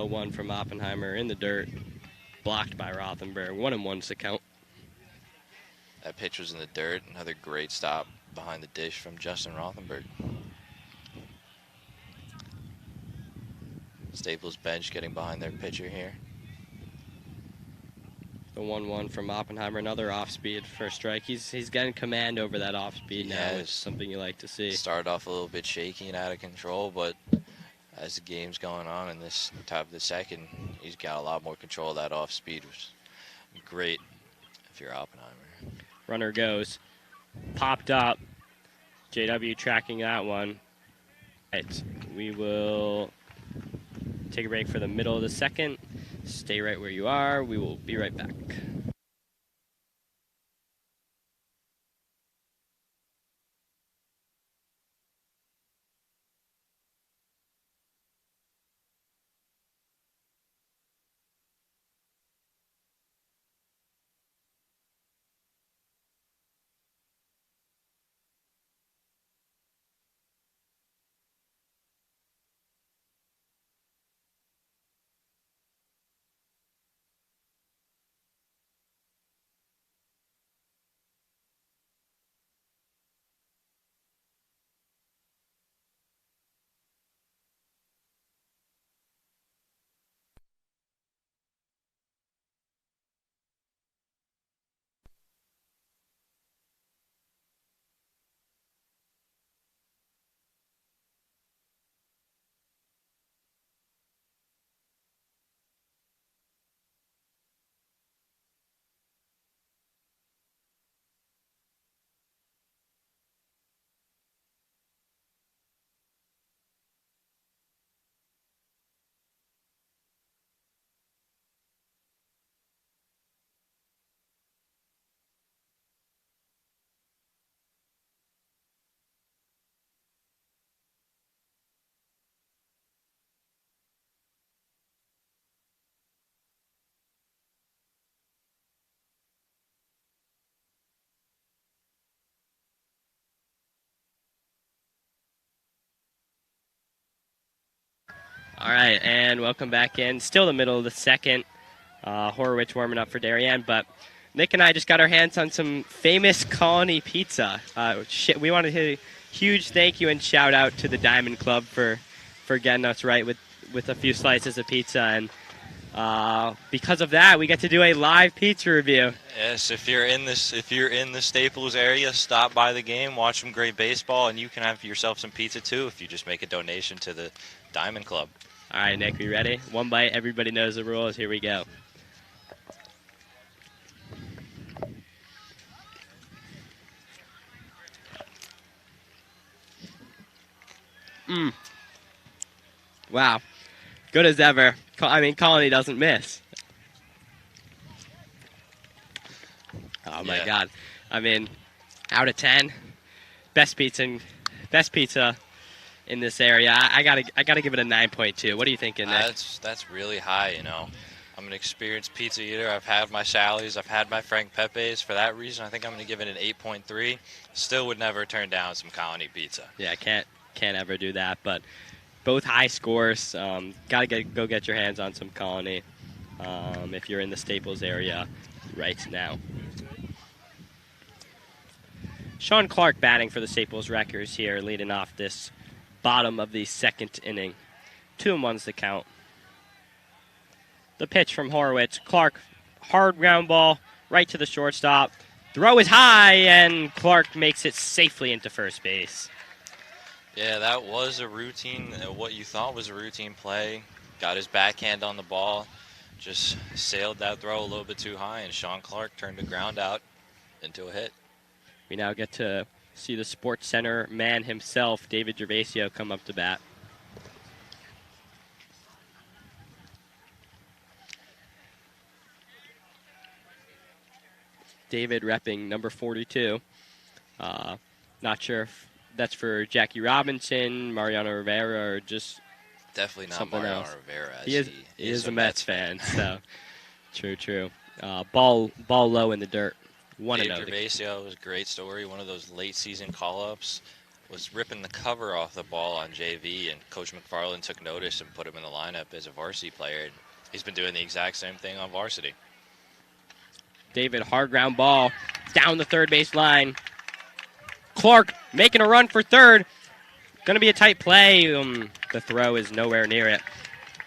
0-1 from Oppenheimer in the dirt. Blocked by Rothenberg. 1-1's the count. That pitch was in the dirt. Another great stop behind the dish from Justin Rothenberg. Staples bench getting behind their pitcher here. The 1-1 from Oppenheimer. Another off-speed for a strike. He's getting command over that off-speed now, which is something you like to see. Started off a little bit shaky and out of control, but as the game's going on in this top of the second, he's got a lot more control of that off-speed, which is great if you're Oppenheimer. Runner goes. Popped up. JW tracking that one. Right. We will take a break for the middle of the second. Stay right where you are. We will be right back. All right, and welcome back in. Still the middle of the second. Horowitz warming up for Darien, but Nick and I just got our hands on some famous Colony pizza. We want to say a huge thank you and shout out to the Diamond Club for getting us right with a few slices of pizza, and because of that, we get to do a live pizza review. Yes, if you're in the Staples area, stop by the game, watch some great baseball, and you can have yourself some pizza too if you just make a donation to the Diamond Club. All right, Nick, we ready? One bite. Everybody knows the rules. Here we go. Wow. Good as ever. Colony doesn't miss. Oh, my God. Out of 10, best pizza in this area. I gotta give it a 9.2. What are you thinking, Nick? That's really high, you know. I'm an experienced pizza eater. I've had my Sally's. I've had my Frank Pepe's. For that reason, I think I'm going to give it an 8.3. Still would never turn down some Colony pizza. Yeah, can't ever do that. But both high scores. Gotta go get your hands on some Colony if you're in the Staples area right now. Sean Clark batting for the Staples Wreckers here, leading off this bottom of the second inning. 2-1's the count. The pitch from Horowitz. Clark, hard ground ball, right to the shortstop. Throw is high, and Clark makes it safely into first base. Yeah, that was a routine, what you thought was a routine play. Got his backhand on the ball, just sailed that throw a little bit too high, and Sean Clark turned the ground out into a hit. We now get to see the Sports Center man himself, David Gervasio, come up to bat. David repping number 42. Not sure if that's for Jackie Robinson, Mariano Rivera, or just definitely not something Mariano else. Rivera. He is a Mets fan, so true. Ball low in the dirt. 1-0. Dave Gervasio was a great story. One of those late season call-ups. was ripping the cover off the ball on JV, and Coach McFarland took notice and put him in the lineup as a varsity player. And he's been doing the exact same thing on varsity. David, hard ground ball down the third base line. Clark making a run for third. Going to be a tight play. The throw is nowhere near it.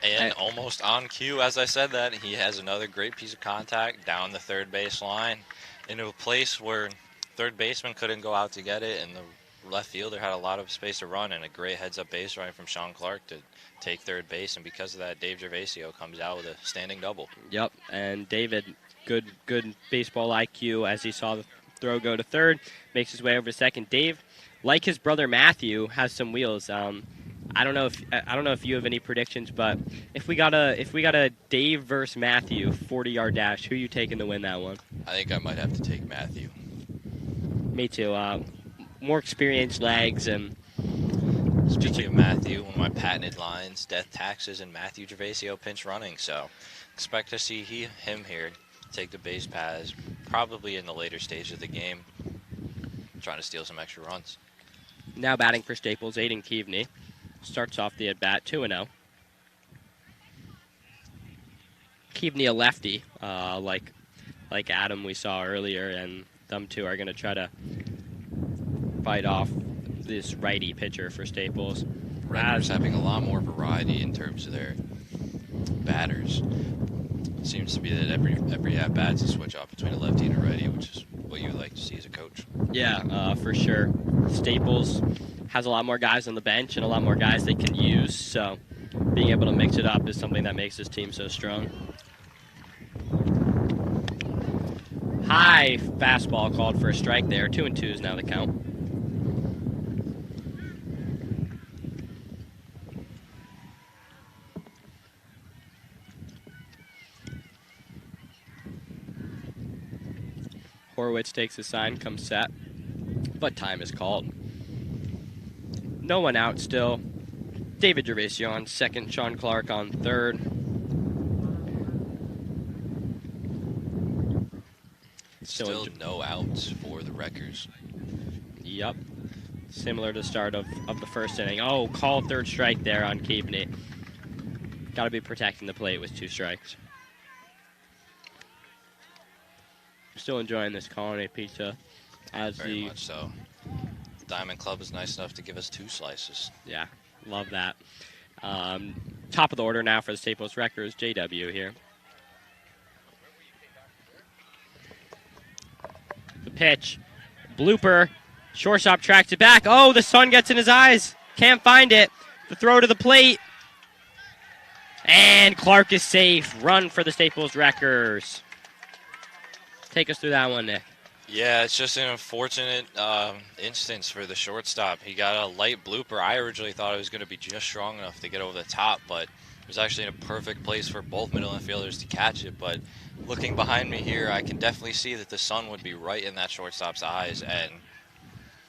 And almost on cue, as I said that, he has another great piece of contact down the third base line into a place where third baseman couldn't go out to get it, and the left fielder had a lot of space to run, and a great heads-up base run from Sean Clark to take third base, and because of that, Dave Gervasio comes out with a standing double. Yep, and David, good baseball IQ as he saw the throw go to third, makes his way over to second. Dave, like his brother Matthew, has some wheels. I don't know if you have any predictions, but if we got a Dave versus Matthew 40-yard dash, who are you taking to win that one? I think I might have to take Matthew. Me too. More experienced legs and. Speaking of Matthew, one of my patented lines: death, taxes, and Matthew Gervasio pinch running. So expect to see him here take the base paths, probably in the later stage of the game, trying to steal some extra runs. Now batting for Staples, Aiden Keaveney. Starts off the at-bat 2-0. Keaveney a lefty, like Adam we saw earlier, and them two are going to try to fight off this righty pitcher for Staples. Rangers having a lot more variety in terms of their batters. It seems to be that every at-bat's a switch off between a lefty and a righty, which is what you like to see as a coach. Yeah, for sure. Staples has a lot more guys on the bench and a lot more guys they can use, so being able to mix it up is something that makes this team so strong. High fastball called for a strike there. 2-2 is now the count. Horowitz takes a sign, comes set, but time is called. No one out still. David Gervasio on second, Sean Clark on third. Still no outs for the Wreckers. Yep. Similar to the start of the first inning. Oh, called third strike there on Keaveney. Got to be protecting the plate with 2 strikes. Still enjoying this Colony pizza. Very much so. Diamond Club is nice enough to give us 2 slices. Yeah, love that. Top of the order now for the Staples Wreckers, JW here. The pitch. Blooper. Shortstop tracks it back. Oh, the sun gets in his eyes. Can't find it. The throw to the plate. And Clark is safe. Run for the Staples Wreckers. Take us through that one, Nick. Yeah, it's just an unfortunate instance for the shortstop. He got a light blooper. I originally thought it was going to be just strong enough to get over the top, but it was actually in a perfect place for both middle infielders to catch it. But looking behind me here, I can definitely see that the sun would be right in that shortstop's eyes and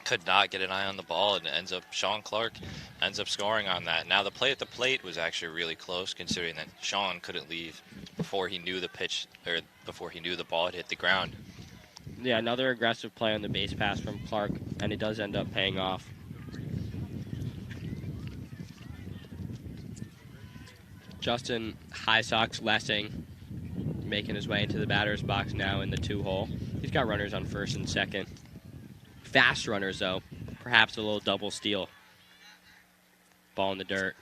could not get an eye on the ball, and Sean Clark ends up scoring on that. Now, the play at the plate was actually really close, considering that Sean couldn't leave before he knew the pitch, or before he knew the ball had hit the ground. Yeah, another aggressive play on the base pass from Clark, and it does end up paying off. Justin High Sox Lessing making his way into the batter's box now in the 2-hole. He's got runners on first and second. Fast runners, though. Perhaps a little double steal. Ball in the dirt.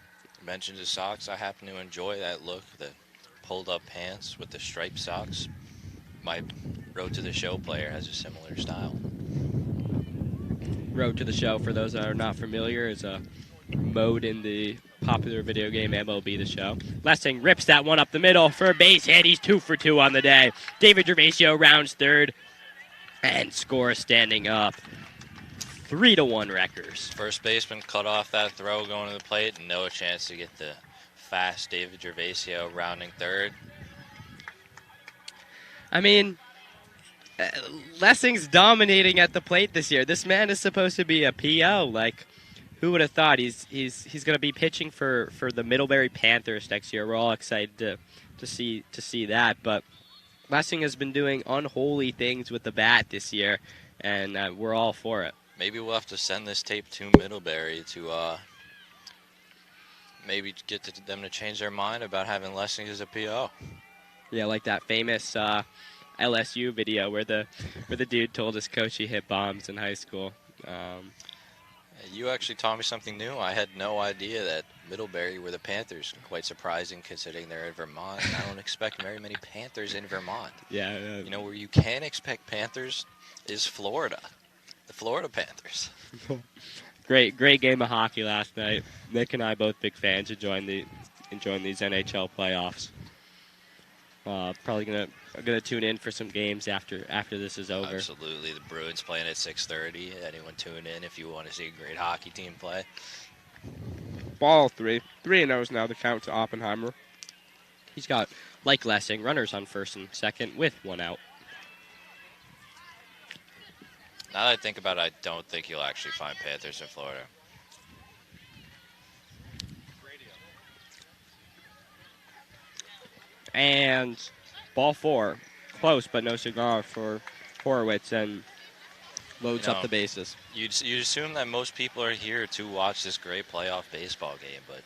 Mentioned his socks. I happen to enjoy that look, the pulled-up pants with the striped socks. My Road to the Show player has a similar style. Road to the Show, for those that are not familiar, is a mode in the popular video game MLB The Show. Lessing rips that one up the middle for a base hit. He's 2 for 2 on the day. David Gervasio rounds third and scores standing up. 3-1 Wreckers. First baseman cut off that throw going to the plate. No chance to get the fast David Gervasio rounding third. I mean, Lessing's dominating at the plate this year. This man is supposed to be a PO. Like, who would have thought? He's going to be pitching for the Middlebury Panthers next year. We're all excited to see that. But Lessing has been doing unholy things with the bat this year, and we're all for it. Maybe we'll have to send this tape to Middlebury to maybe get them to change their mind about having Lessing as a PO. Yeah, like that famous LSU video where the dude told his coach he hit bombs in high school. You actually taught me something new. I had no idea that Middlebury were the Panthers. Quite surprising considering they're in Vermont. I don't expect very many Panthers in Vermont. Yeah. You know, where you can expect Panthers is Florida. The Florida Panthers. Great game of hockey last night. Nick and I both big fans enjoying these NHL playoffs. Probably gonna tune in for some games after this is over. Absolutely, the Bruins playing at 6:30. Anyone tune in if you want to see a great hockey team play. Ball 3-0 is now the count to Oppenheimer. He's got, like Lessing, runners on first and second with one out. Now that I think about it, I don't think you'll actually find Panthers in Florida. And ball 4, close but no cigar for Horowitz, and loads up the bases. You'd assume that most people are here to watch this great playoff baseball game, but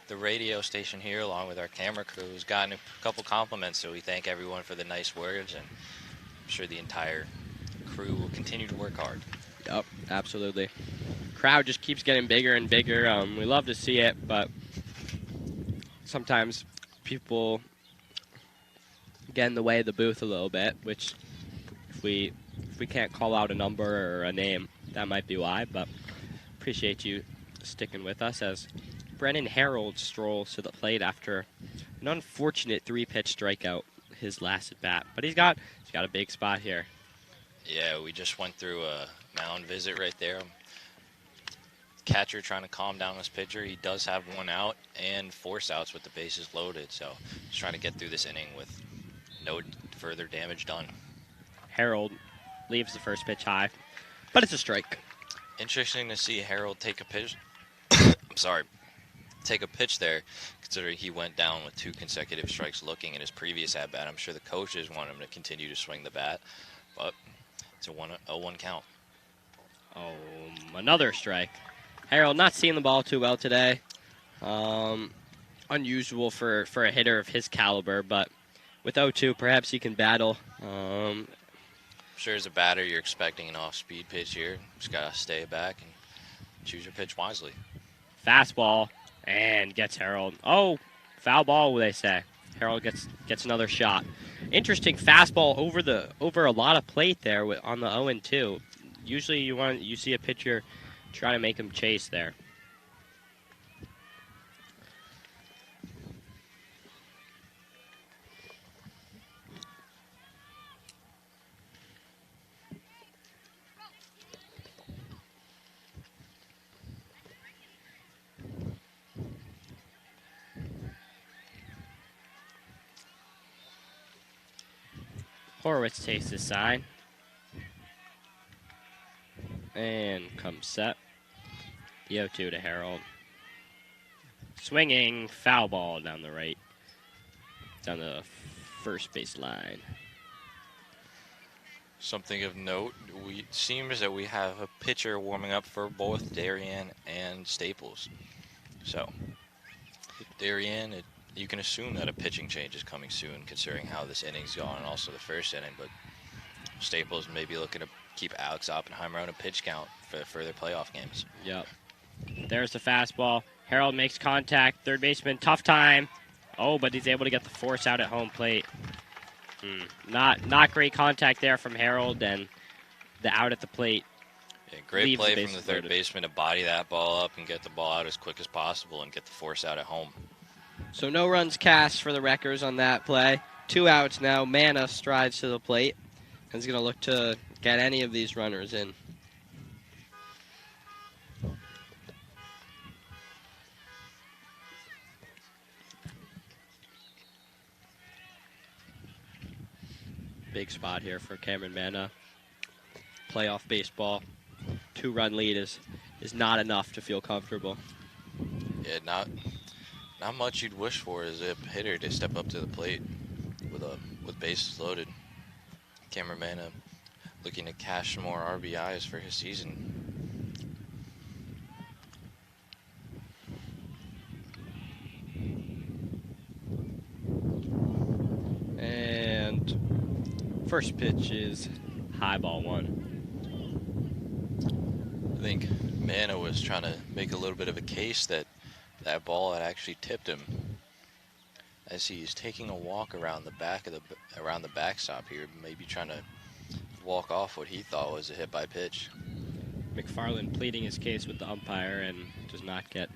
the radio station here, along with our camera crew, has gotten a couple compliments, so we thank everyone for the nice words, and I'm sure the entire crew will continue to work hard. Yep, absolutely. Crowd just keeps getting bigger and bigger. We love to see it, but sometimes people get in the way of the booth a little bit, which if we can't call out a number or a name, that might be why, but appreciate you sticking with us as Brennan Harold strolls to the plate after an unfortunate 3-pitch strikeout his last at bat, but he's got a big spot here. Yeah, we just went through a mound visit right there. Catcher trying to calm down his pitcher. He does have one out and force outs with the bases loaded, so he's trying to get through this inning with no further damage done. Harold leaves the first pitch high, but it's a strike. Interesting to see Harold take a pitch. Take a pitch there, considering he went down with 2 consecutive strikes looking at his previous at-bat. I'm sure the coaches want him to continue to swing the bat, but it's a 1-0-1 count. Oh, another strike. Harold not seeing the ball too well today. Unusual for a hitter of his caliber, but with 0-2, perhaps he can battle. I'm sure as a batter, you're expecting an off-speed pitch here. Just got to stay back and choose your pitch wisely. Fastball, and gets Harold. Oh, foul ball, they say. Harold gets another shot. Interesting fastball over a lot of plate there on the 0-2. Usually you see a pitcher try to make him chase there. Horowitz takes his sign. And comes set. The 0-2 to Harold. Swinging foul ball down the right. Down the first base line. Something of note, it seems that we have a pitcher warming up for both Darien and Staples. So, Darien, you can assume that a pitching change is coming soon, considering how this inning's gone and also the first inning. But Staples may be looking to keep Alex Oppenheimer on a pitch count for the further playoff games. Yep. There's the fastball. Harold makes contact. Third baseman, tough time. Oh, but he's able to get the force out at home plate. Not great contact there from Harold, and the out at the plate. Yeah, great play from the third baseman to body that ball up and get the ball out as quick as possible and get the force out at home. So no runs cast for the Wreckers on that play. 2 outs now. Manna strides to the plate and is going to look to get any of these runners in. Big spot here for Cameron Manna. Playoff baseball. 2-run lead is not enough to feel comfortable. Yeah, not much you'd wish for as a hitter to step up to the plate with bases loaded. Cameron Manna looking to cash some more RBIs for his season. First pitch is high ball 1. I think Mana was trying to make a little bit of a case that that ball had actually tipped him as he's taking a walk around the backstop here, maybe trying to walk off what he thought was a hit by pitch. McFarland pleading his case with the umpire and does not get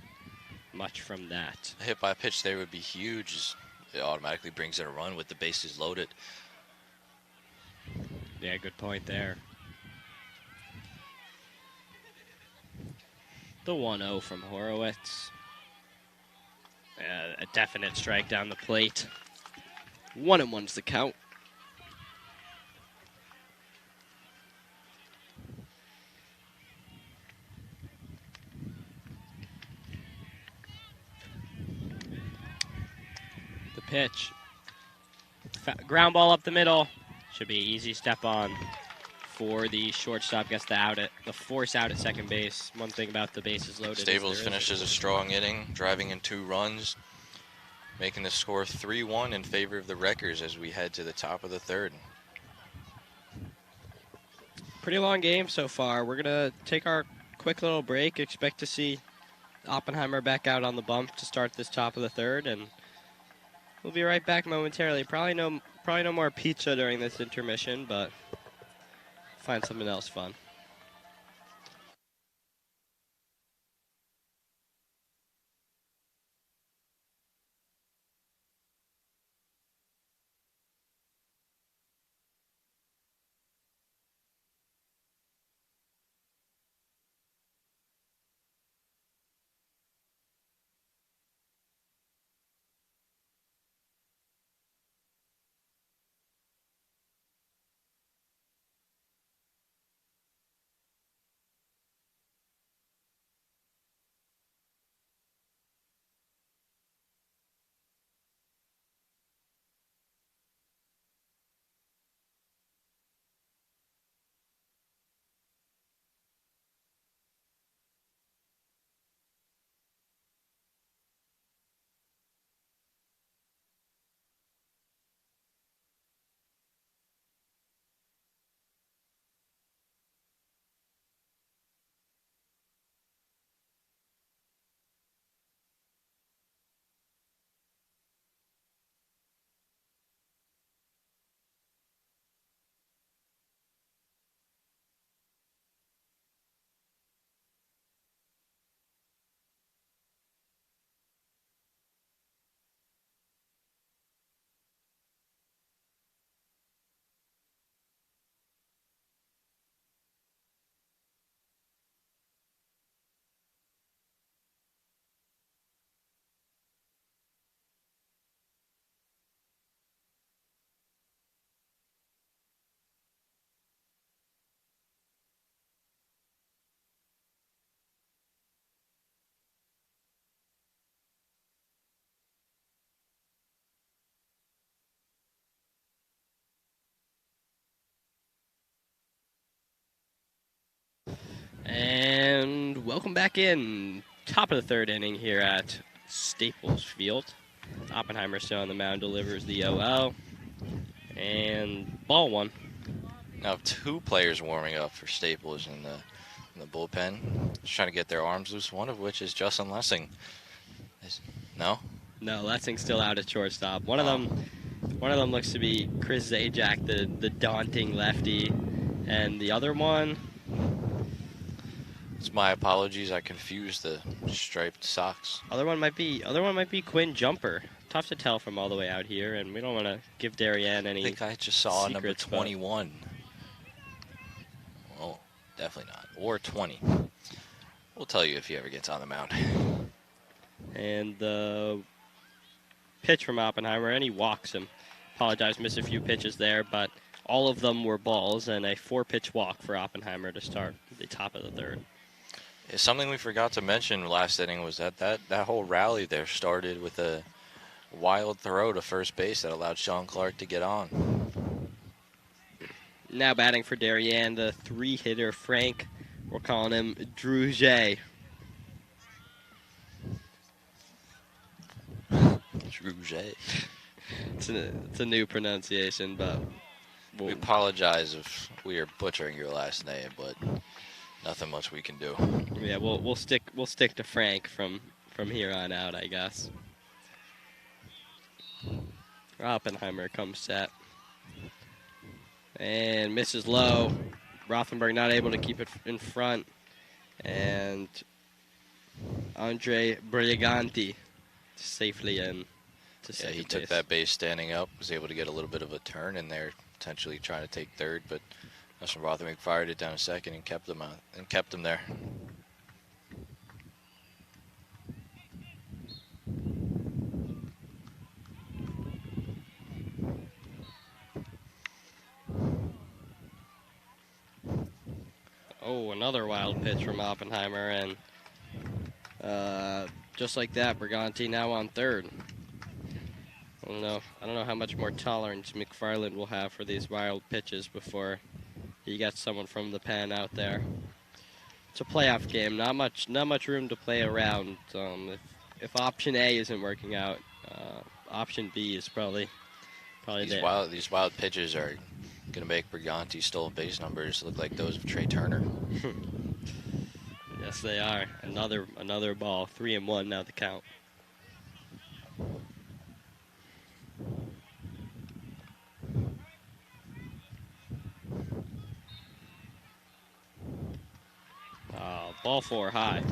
much from that. A hit by pitch there would be huge, as it automatically brings in a run with the bases loaded. Yeah, good point there. The 1-0 from Horowitz. A definite strike down the plate. 1-1's the count. The pitch. Ground ball up the middle. Should be an easy step on for the shortstop. Gets the force out at second base. One thing about the bases loaded. Staples finishes a strong inning, driving in 2 runs, making the score 3-1 in favor of the Wreckers as we head to the top of the 3rd. Pretty long game so far. We're going to take our quick little break. Expect to see Oppenheimer back out on the bump to start this top of the 3rd, and we'll be right back momentarily. Probably no more pizza during this intermission, but find something else fun. And welcome back in. Top of the 3rd inning here at Staples Field. Oppenheimer still on the mound, delivers the 0-0. And ball 1. Now 2 players warming up for Staples in the bullpen, just trying to get their arms loose, one of which is Justin Lessing. No? No, Lessing's still out at shortstop. One of them looks to be Chris Zajac, the daunting lefty. And the other one, It's my apologies. I confused the striped socks. Other one might be Quinn Jumper. Tough to tell from all the way out here, and we don't want to give Darien any. I think I just saw number secrets, 21. Well, definitely not. Or 20. We'll tell you if he ever gets on the mound. And the pitch from Oppenheimer, and he walks him. Apologize, missed a few pitches there, but all of them were balls, and a 4-pitch walk for Oppenheimer to start the top of the 3rd. Something we forgot to mention last inning was that whole rally there started with a wild throw to first base that allowed Sean Clark to get on. Now batting for Darien, the 3-hitter Frank. We're calling him Druget. Druget. It's a new pronunciation, but We apologize if we are butchering your last name, but nothing much we can do. Yeah, we'll stick to Frank from here on out, I guess. Oppenheimer comes set. And misses low. Rothenberg not able to keep it in front. And Andre Briganti safely in to second He took base. that base standing up, was able to get a little bit of a turn in there, potentially trying to take third, but Justin Rothenberg fired it down to second and kept them out and kept them there. Oh, another wild pitch from Oppenheimer, and just like that, Briganti now on third. I don't know how much more tolerance McFarland will have for these wild pitches before he gets someone from the pen out there. It's a playoff game, not much room to play around. If option A isn't working out, option B is probably there. These wild pitches are going to make Briganti's stolen base numbers look like those of Trey Turner. Yes, they are. Another ball. 3-1 now the count. Ball 4 high.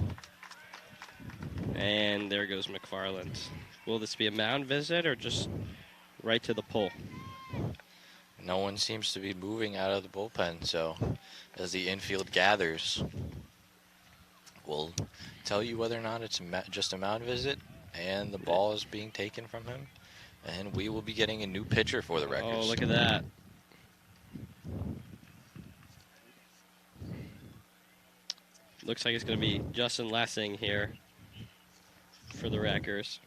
And there goes McFarland. Will this be a mound visit or just right to the pole? No one seems to be moving out of the bullpen, so as the infield gathers, we'll tell you whether or not it's just a mound visit and the ball is being taken from him, and we will be getting a new pitcher for the Wreckers. Oh, look at that. Looks like it's going to be Justin Lessing here for the Wreckers.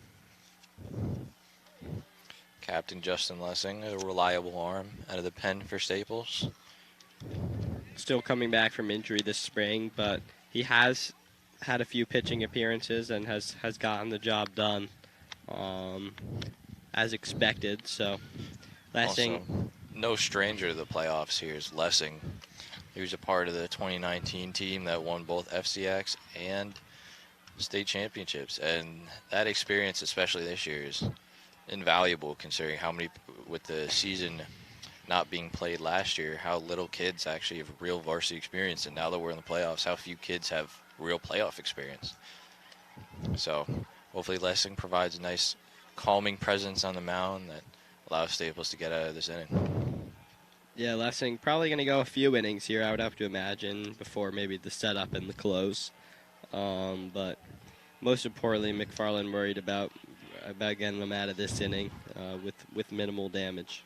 Captain Justin Lessing, a reliable arm out of the pen for Staples. Still coming back from injury this spring, but he has had a few pitching appearances and has gotten the job done as expected. So Lessing, Also, no stranger to the playoffs here is Lessing. He was a part of the 2019 team that won both FCIACs and state championships, and that experience, especially this year, is invaluable considering how many, with the season not being played last year, how little kids actually have real varsity experience, and now that we're in the playoffs, how few kids have real playoff experience. So hopefully Lessing provides a nice calming presence on the mound that allows Staples to get out of this inning. yeah, Lessing probably going to go a few innings here, I would have to imagine, before maybe the setup and the close. But most importantly, McFarland worried about getting them out of this inning with minimal damage.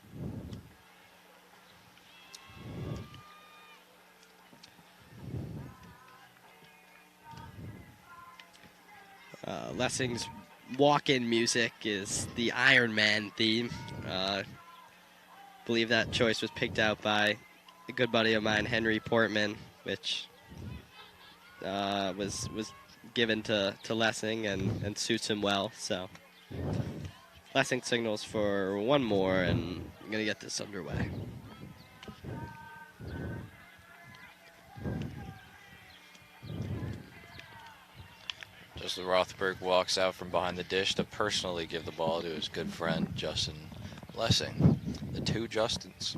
Lessing's walk-in music is the Iron Man theme. Believe that choice was picked out by a good buddy of mine, Henry Portman, which was given to Lessing and suits him well. So Lessing signals for one more, and I'm gonna get this underway. Justin Rothberg walks out from behind the dish to personally give the ball to his good friend Justin Lessing. The two Justins.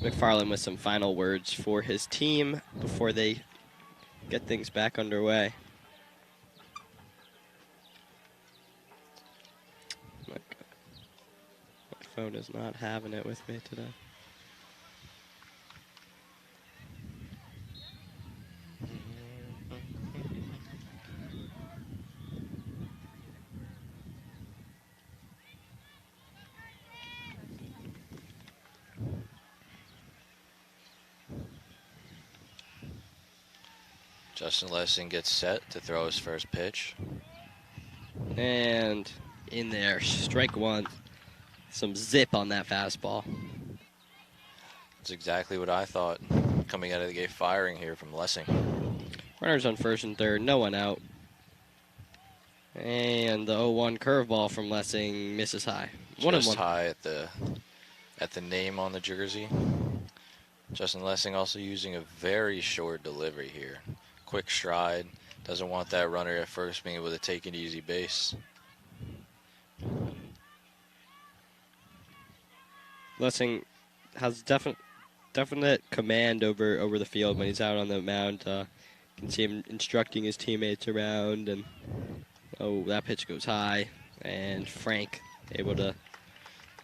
McFarland with some final words for his team before they get things back underway. My phone is not having it with me today. Justin Lessing gets set to throw his first pitch. And in there, strike one. Some zip on that fastball. That's exactly what I thought coming out of the gate, firing here from Lessing. Runners on first and third, no one out. And the 0-1 curveball from Lessing misses high. Just 1-1. high at the name on the jersey. Justin Lessing also using a very short delivery here. Quick stride. Doesn't want that runner at first being able to take an easy base. Lessing has definite command over the field when he's out on the mound. You can see him instructing his teammates around, and that pitch goes high, and Frank able to.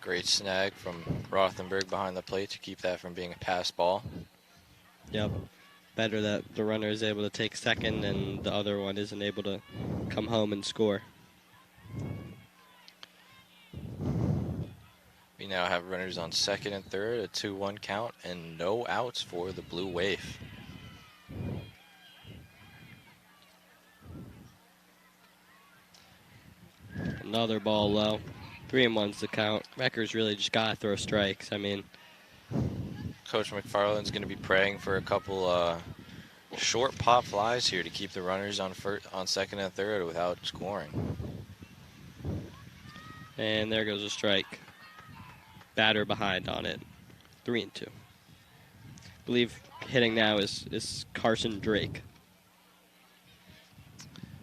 Great snag from Rothenberg behind the plate to keep that from being a pass ball. Yep. Better that the runner is able to take second and the other one isn't able to come home and score. We now have runners on second and third, a 2-1 count, and no outs for the Blue Wave. Another ball low. 3-1's the count. Wreckers really just gotta throw strikes. I mean, Coach McFarland's going to be praying for a couple short pop flies here to keep the runners on second and third without scoring. and there goes a strike. Batter behind on it. 3-2. I believe hitting now is Carson Drake.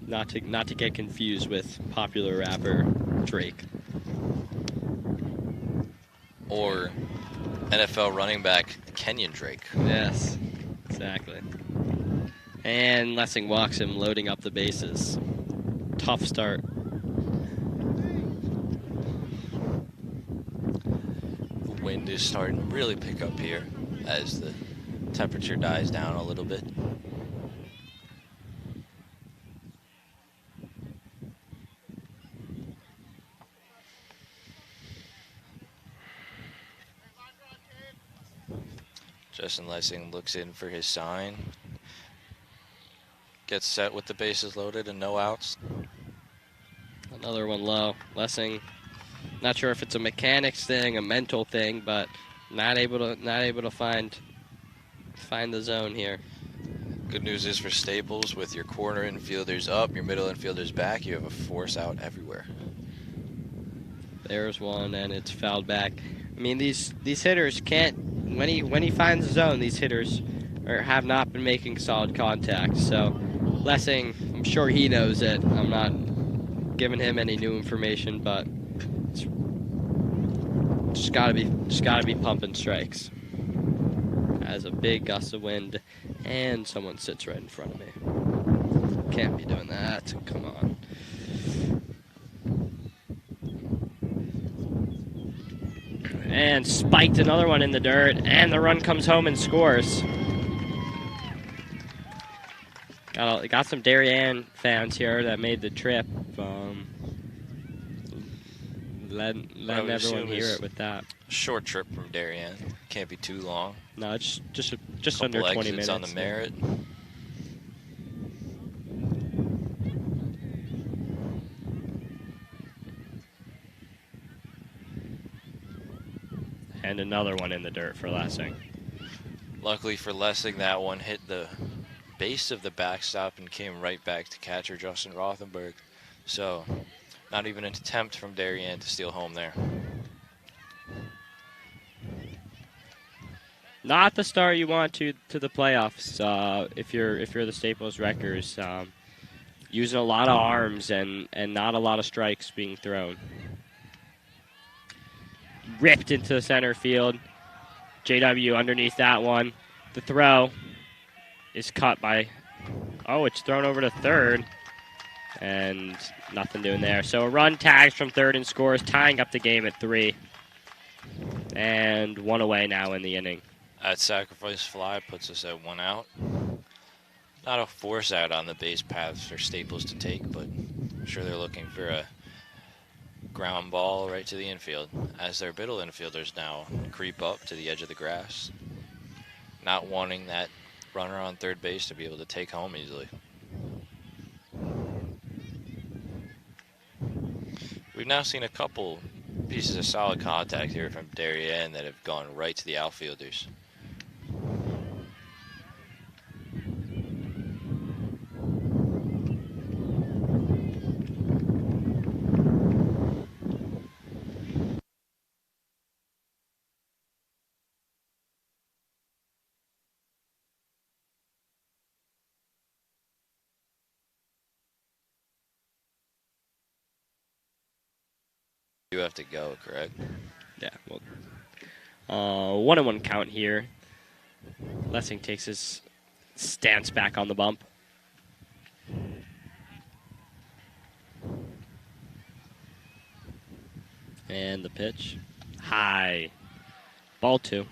Not to get confused with popular rapper Drake. Or NFL running back Kenyon Drake. Yes, exactly. And Lessing walks him, loading up the bases. Tough start. The wind is starting to really pick up here as the temperature dies down a little bit. Justin Lessing looks in for his sign. Gets set with the bases loaded and no outs. Another one low. Lessing, not sure if it's a mechanics thing, a mental thing, but not able to find the zone here. Good news is for Staples, with your corner infielders up, your middle infielders back, you have a force out everywhere. There's one, and it's fouled back. I mean, these hitters can't. When he finds the zone, these hitters have not been making solid contact. So Lessing, I'm sure he knows it. I'm not giving him any new information, but it's just gotta be pumping strikes. As a big gust of wind, and someone sits right in front of me. Can't be doing that. Come on. And spiked another one in the dirt, and the run comes home and scores. Got some Darien fans here that made the trip. Letting everyone hear it with that. Short trip from Darien. Can't be too long. No, it's just Couple under 20 minutes. on the Merit. And another one in the dirt for Lessing. Luckily for Lessing, that one hit the base of the backstop and came right back to catcher Justin Rothenberg. So, not even an attempt from Darien to steal home there. Not the start you want to the playoffs. If you're the Staples Wreckers, using a lot of arms and not a lot of strikes being thrown. Ripped into the center field. JW underneath that one. The throw is caught by. Oh, it's thrown over to third. And nothing doing there. So a run tags from third and scores, tying up the game at 3. And one away now in the inning. That sacrifice fly puts us at 1 out. Not a force out on the base paths for Staples to take, but I'm sure they're looking for a ground ball right to the infield, as their middle infielders now creep up to the edge of the grass, not wanting that runner on third base to be able to take home easily. We've now seen a couple pieces of solid contact here from Darien that have gone right to the outfielders. You have to go, correct? Yeah, well, 1-1 count here. Lessing takes his stance back on the bump. And the pitch. High. Ball 2.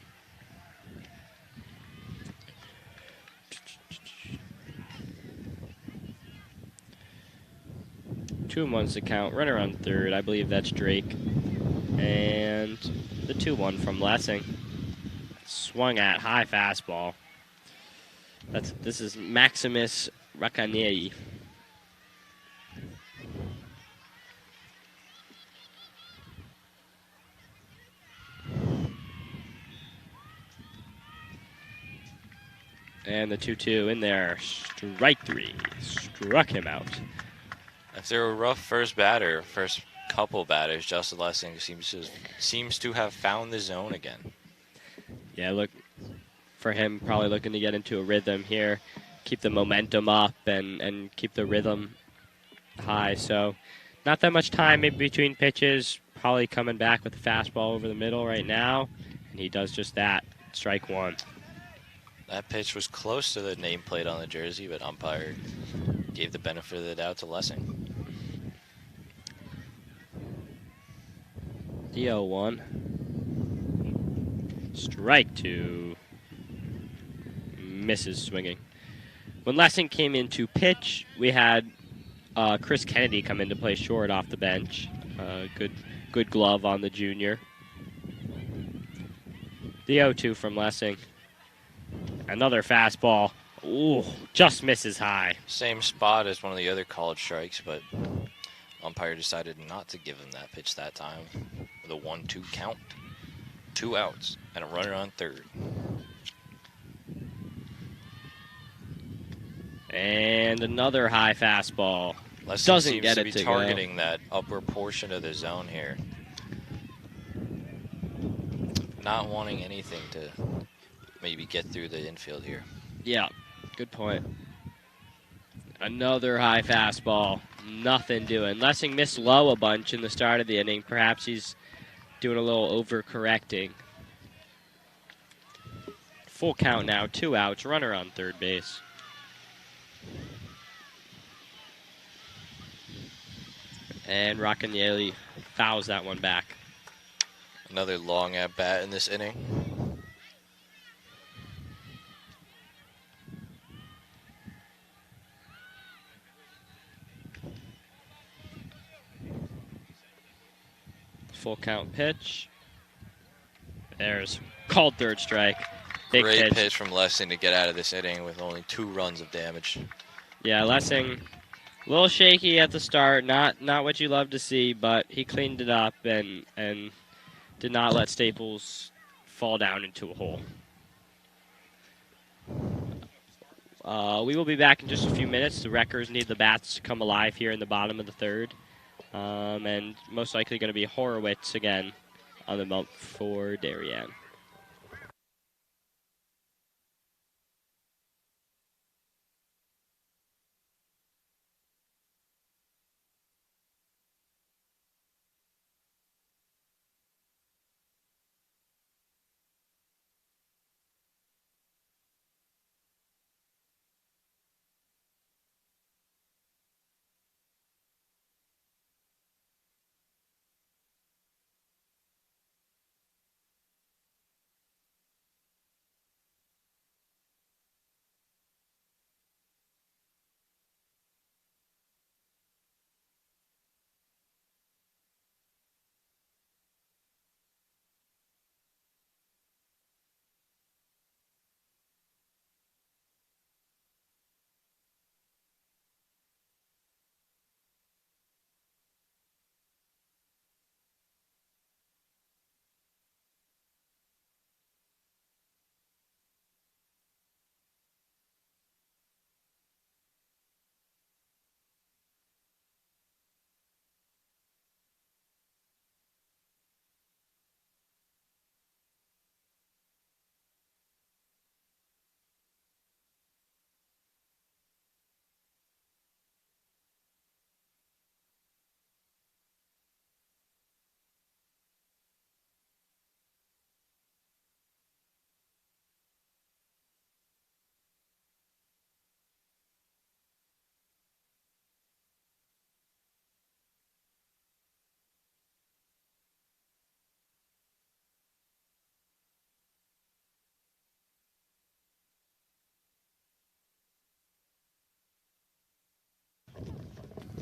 Two and one's the count. Runner on third. I believe that's Drake. And the 2-1 from Lessing. Swung at high fastball. This is Maximus Racanelli. And the 2-2 in there. Strike 3. Struck him out. After a rough first couple batters, Justin Lessing seems to have found the zone again. Yeah, look, for him, probably looking to get into a rhythm here, keep the momentum up and keep the rhythm high. So not that much time in between pitches. Probably coming back with the fastball over the middle right now. And he does just that. Strike 1. That pitch was close to the nameplate on the jersey, but umpire gave the benefit of the doubt to Lessing. The 0-1. Strike 2. Misses swinging. When Lessing came in to pitch, we had Chris Kennedy come in to play short off the bench. Good glove on the junior. The 0-2 from Lessing. Another fastball. Ooh, just misses high. Same spot as one of the other called strikes, but umpire decided not to give him that pitch that time with a 1-2 count. 2 outs and a runner on third. And another high fastball. Lessing Doesn't seems get to it be to targeting that upper portion of the zone here. Not wanting anything to maybe get through the infield here. Yeah, good point. Another high fastball. Nothing doing. Lessing missed low a bunch in the start of the inning. Perhaps he's doing a little overcorrecting. Full count now. 2 outs. Runner on third base. And Racanelli fouls that one back. Another long at bat in this inning. Full count pitch. There's called third strike. Big Great pitch from Lessing to get out of this inning with only 2 runs of damage. Yeah, Lessing, a little shaky at the start. Not what you love to see, but he cleaned it up and did not let Staples fall down into a hole. We will be back in just a few minutes. The Wreckers need the bats to come alive here in the bottom of the third. And most likely going to be Horowitz again on the bump for Darien.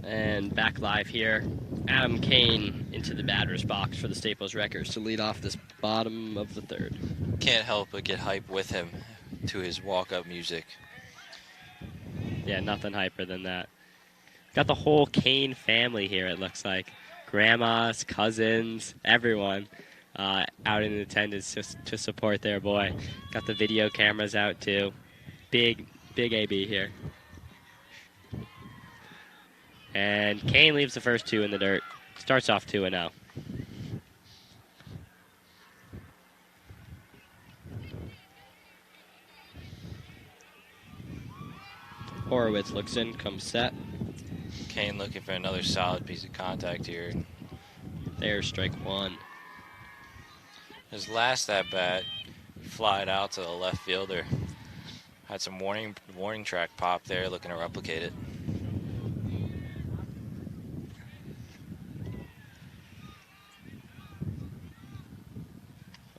And back live here, Adam Kane into the batter's box for the Staples Wreckers to lead off this bottom of the third. Can't help but get hype with him to his walk-up music. Yeah, nothing hyper than that. Got the whole Kane family here, it looks like. Grandmas, cousins, everyone out in attendance just to support their boy. Got the video cameras out too. Big AB here. And Kane leaves the first two in the dirt. Starts off 2-0. Horowitz looks in, comes set. Kane looking for another solid piece of contact here. There's strike one. His last at-bat, flied out to the left fielder. Had some warning track pop there, looking to replicate it.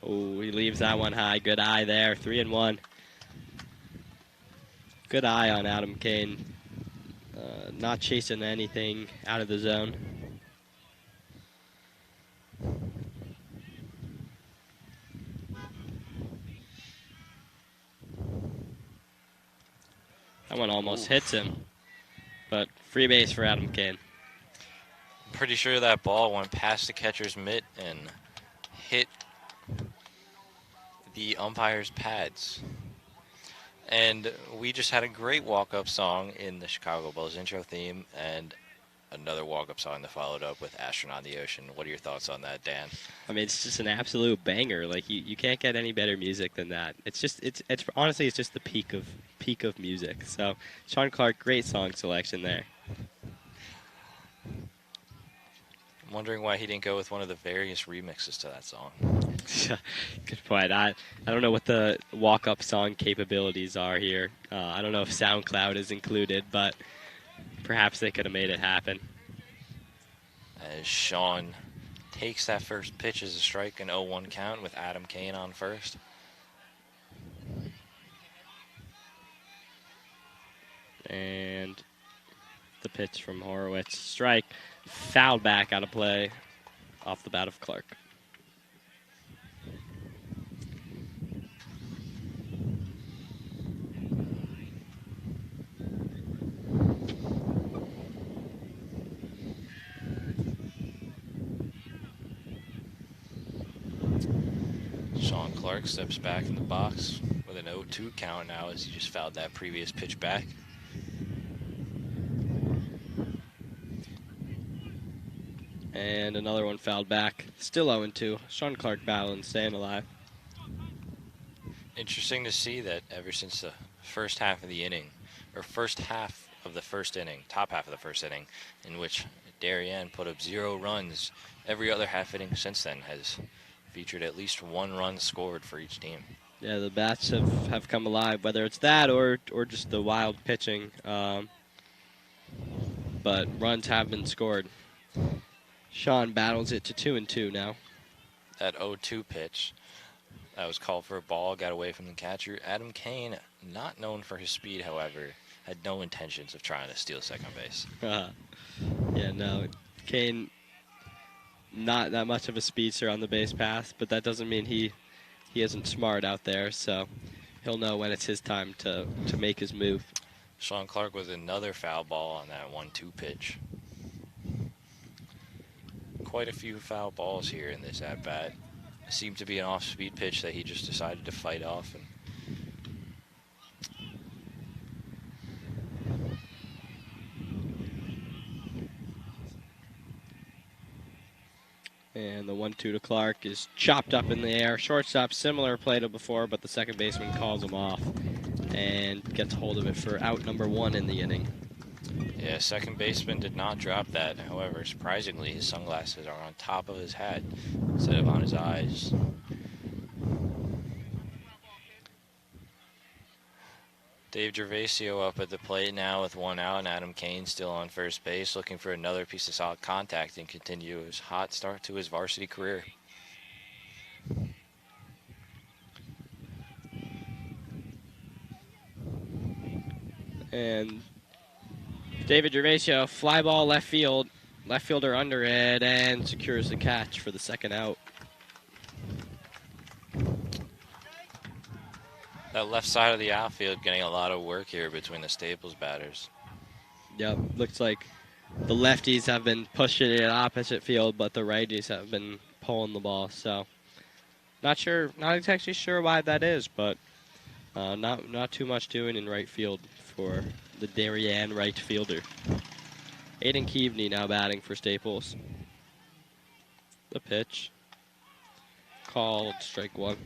Oh, he leaves that one high. Good eye there. 3-1. Good eye on Adam Kane. Not chasing anything out of the zone. That one almost hits him. But free base for Adam Kane. I'm pretty sure that ball went past the catcher's mitt and hit the umpire's pads. And we just had a great walk-up song in the Chicago Bulls intro theme and another walk-up song that followed up with Astronaut in the Ocean. What are your thoughts on that, Dan? I mean, it's just an absolute banger. Like you can't get any better music than that. It's honestly it's just the peak of music. So Sean Clark, great song selection there. I'm wondering why he didn't go with one of the various remixes to that song. Good point. I don't know what the walk-up song capabilities are here. I don't know if SoundCloud is included, but perhaps they could have made it happen. As Sean takes that first pitch as a strike, an 0-1 count with Adam Kane on first. And the pitch from Horowitz. Strike. Fouled back out of play off the bat of Clark. Sean Clark steps back in the box with an 0-2 count now as he just fouled that previous pitch back. And another one fouled back. Still 0-2. Sean Clark battling, staying alive. Interesting to see that ever since the first half of the inning, or first half of the first inning, top half of the first inning, in which Darien put up 0 runs, every other half inning since then has featured at least 1 run scored for each team. Yeah, the bats have come alive, whether it's that or just the wild pitching. But runs have been scored. Sean battles it to 2-2 now. That 0-2 pitch that was called for a ball, got away from the catcher. Adam Kane, not known for his speed, however, had no intentions of trying to steal second base. Yeah, no. Kane, not that much of a speedster on the base path, but that doesn't mean he isn't smart out there, so he'll know when it's his time to make his move. Sean Clark with another foul ball on that 1-2 pitch. Quite a few foul balls here in this at-bat. Seemed to be an off-speed pitch that he just decided to fight off. And the 1-2 to Clark is chopped up in the air. Shortstop, similar play to before, but the second baseman calls him off and gets hold of it for out number 1 in the inning. Yeah, second baseman did not drop that. However, surprisingly, his sunglasses are on top of his hat instead of on his eyes. Dave Gervasio up at the plate now with 1 out, and Adam Kane still on first base, looking for another piece of solid contact and continue his hot start to his varsity career. And David Gervasio, fly ball left field. Left fielder under it and secures the catch for the second out. That left side of the outfield getting a lot of work here between the Staples batters. Yep, looks like the lefties have been pushing it opposite field, but the righties have been pulling the ball. So, not exactly sure why that is, but not too much doing in right field for the Darien right fielder. Aiden Keaveney now batting for Staples. The pitch. Called strike one.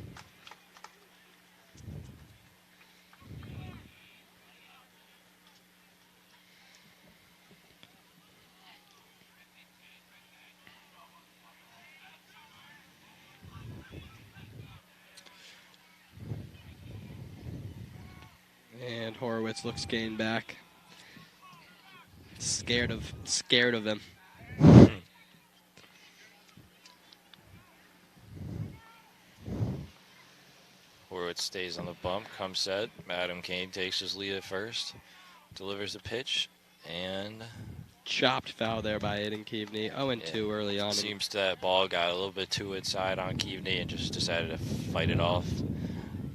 And Horowitz looks getting back. Scared of him. Horowitz stays on the bump, comes set. Adam Kane takes his lead at first, delivers the pitch, and Chopped foul there by Aiden Keaveney. 0-2 early on. Seems that ball got a little bit too inside on Keaveney and just decided to fight it off.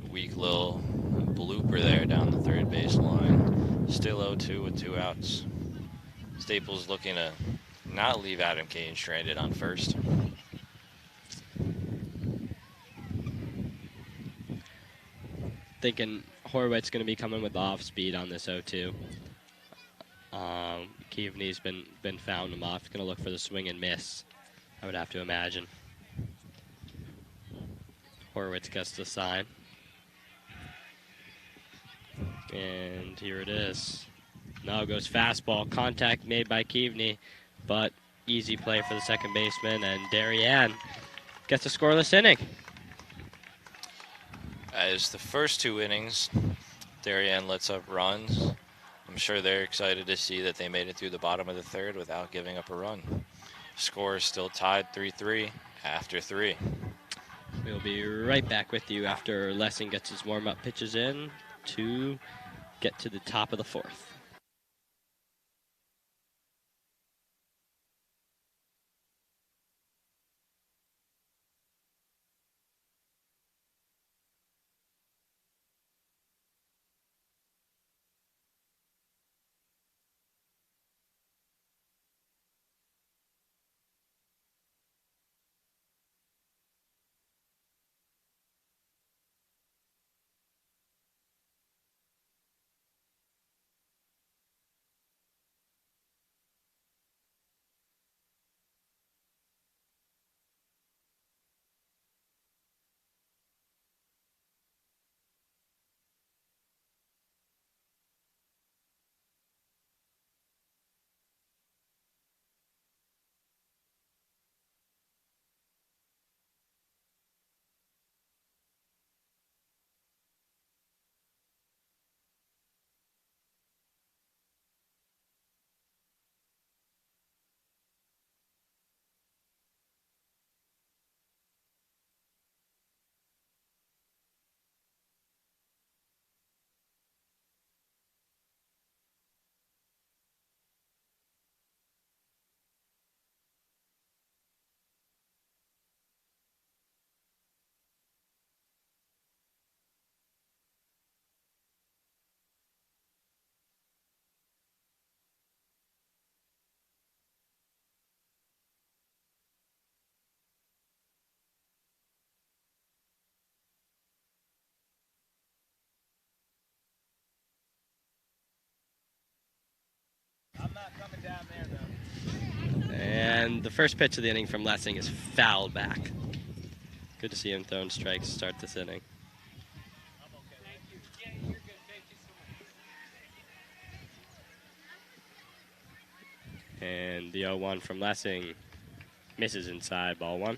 Weak little blooper there down the third base line. Still 0-2 with 2 outs. Staples looking to not leave Adam Kane stranded on first. Thinking Horowitz going to be coming with off speed on this 0-2. Keaveney's been found him off. He's going to look for the swing and miss, I would have to imagine. Horowitz gets the sign. And here it is. Now goes fastball. Contact made by Keaveney, but easy play for the second baseman, and Darien gets a scoreless inning. As the first 2 innings, Darien lets up runs. I'm sure they're excited to see that they made it through the bottom of the third without giving up a run. Score is still tied 3-3 after 3. We'll be right back with you after Lessing gets his warm-up pitches in to get to the top of the fourth. I'm not coming down there, though. And the first pitch of the inning from Lessing is fouled back. Good to see him throwing strikes to start this inning. I'm okay. Thank you. Yeah, you're good. Thank you so much. And the 0-1 from Lessing misses inside, ball 1.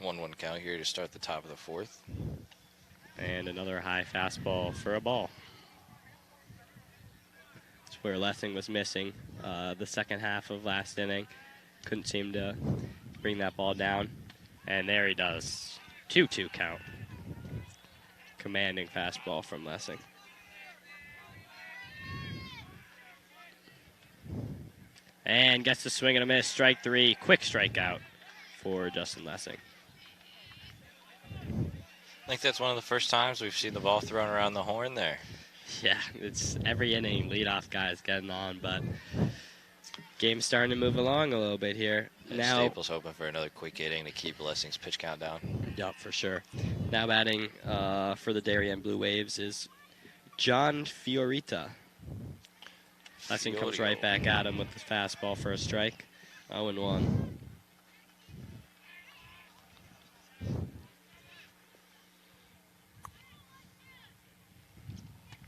1-1 count here to start the top of the fourth. And another high fastball for a ball. That's where Lessing was missing the second half of last inning. Couldn't seem to bring that ball down. And there he does. 2-2 count. Commanding fastball from Lessing. And gets the swing and a miss. Strike 3. Quick strikeout for Justin Lessing. I think that's one of the first times we've seen the ball thrown around the horn there. Yeah, it's every inning leadoff guys getting on, but game's starting to move along a little bit here. And Now Staples hoping for another quick inning to keep Lessing's pitch count down. Yep, for sure. Now batting for the Darien Blue Waves is John Fiorita. Lessing comes right back at him with the fastball for a strike. 0-1.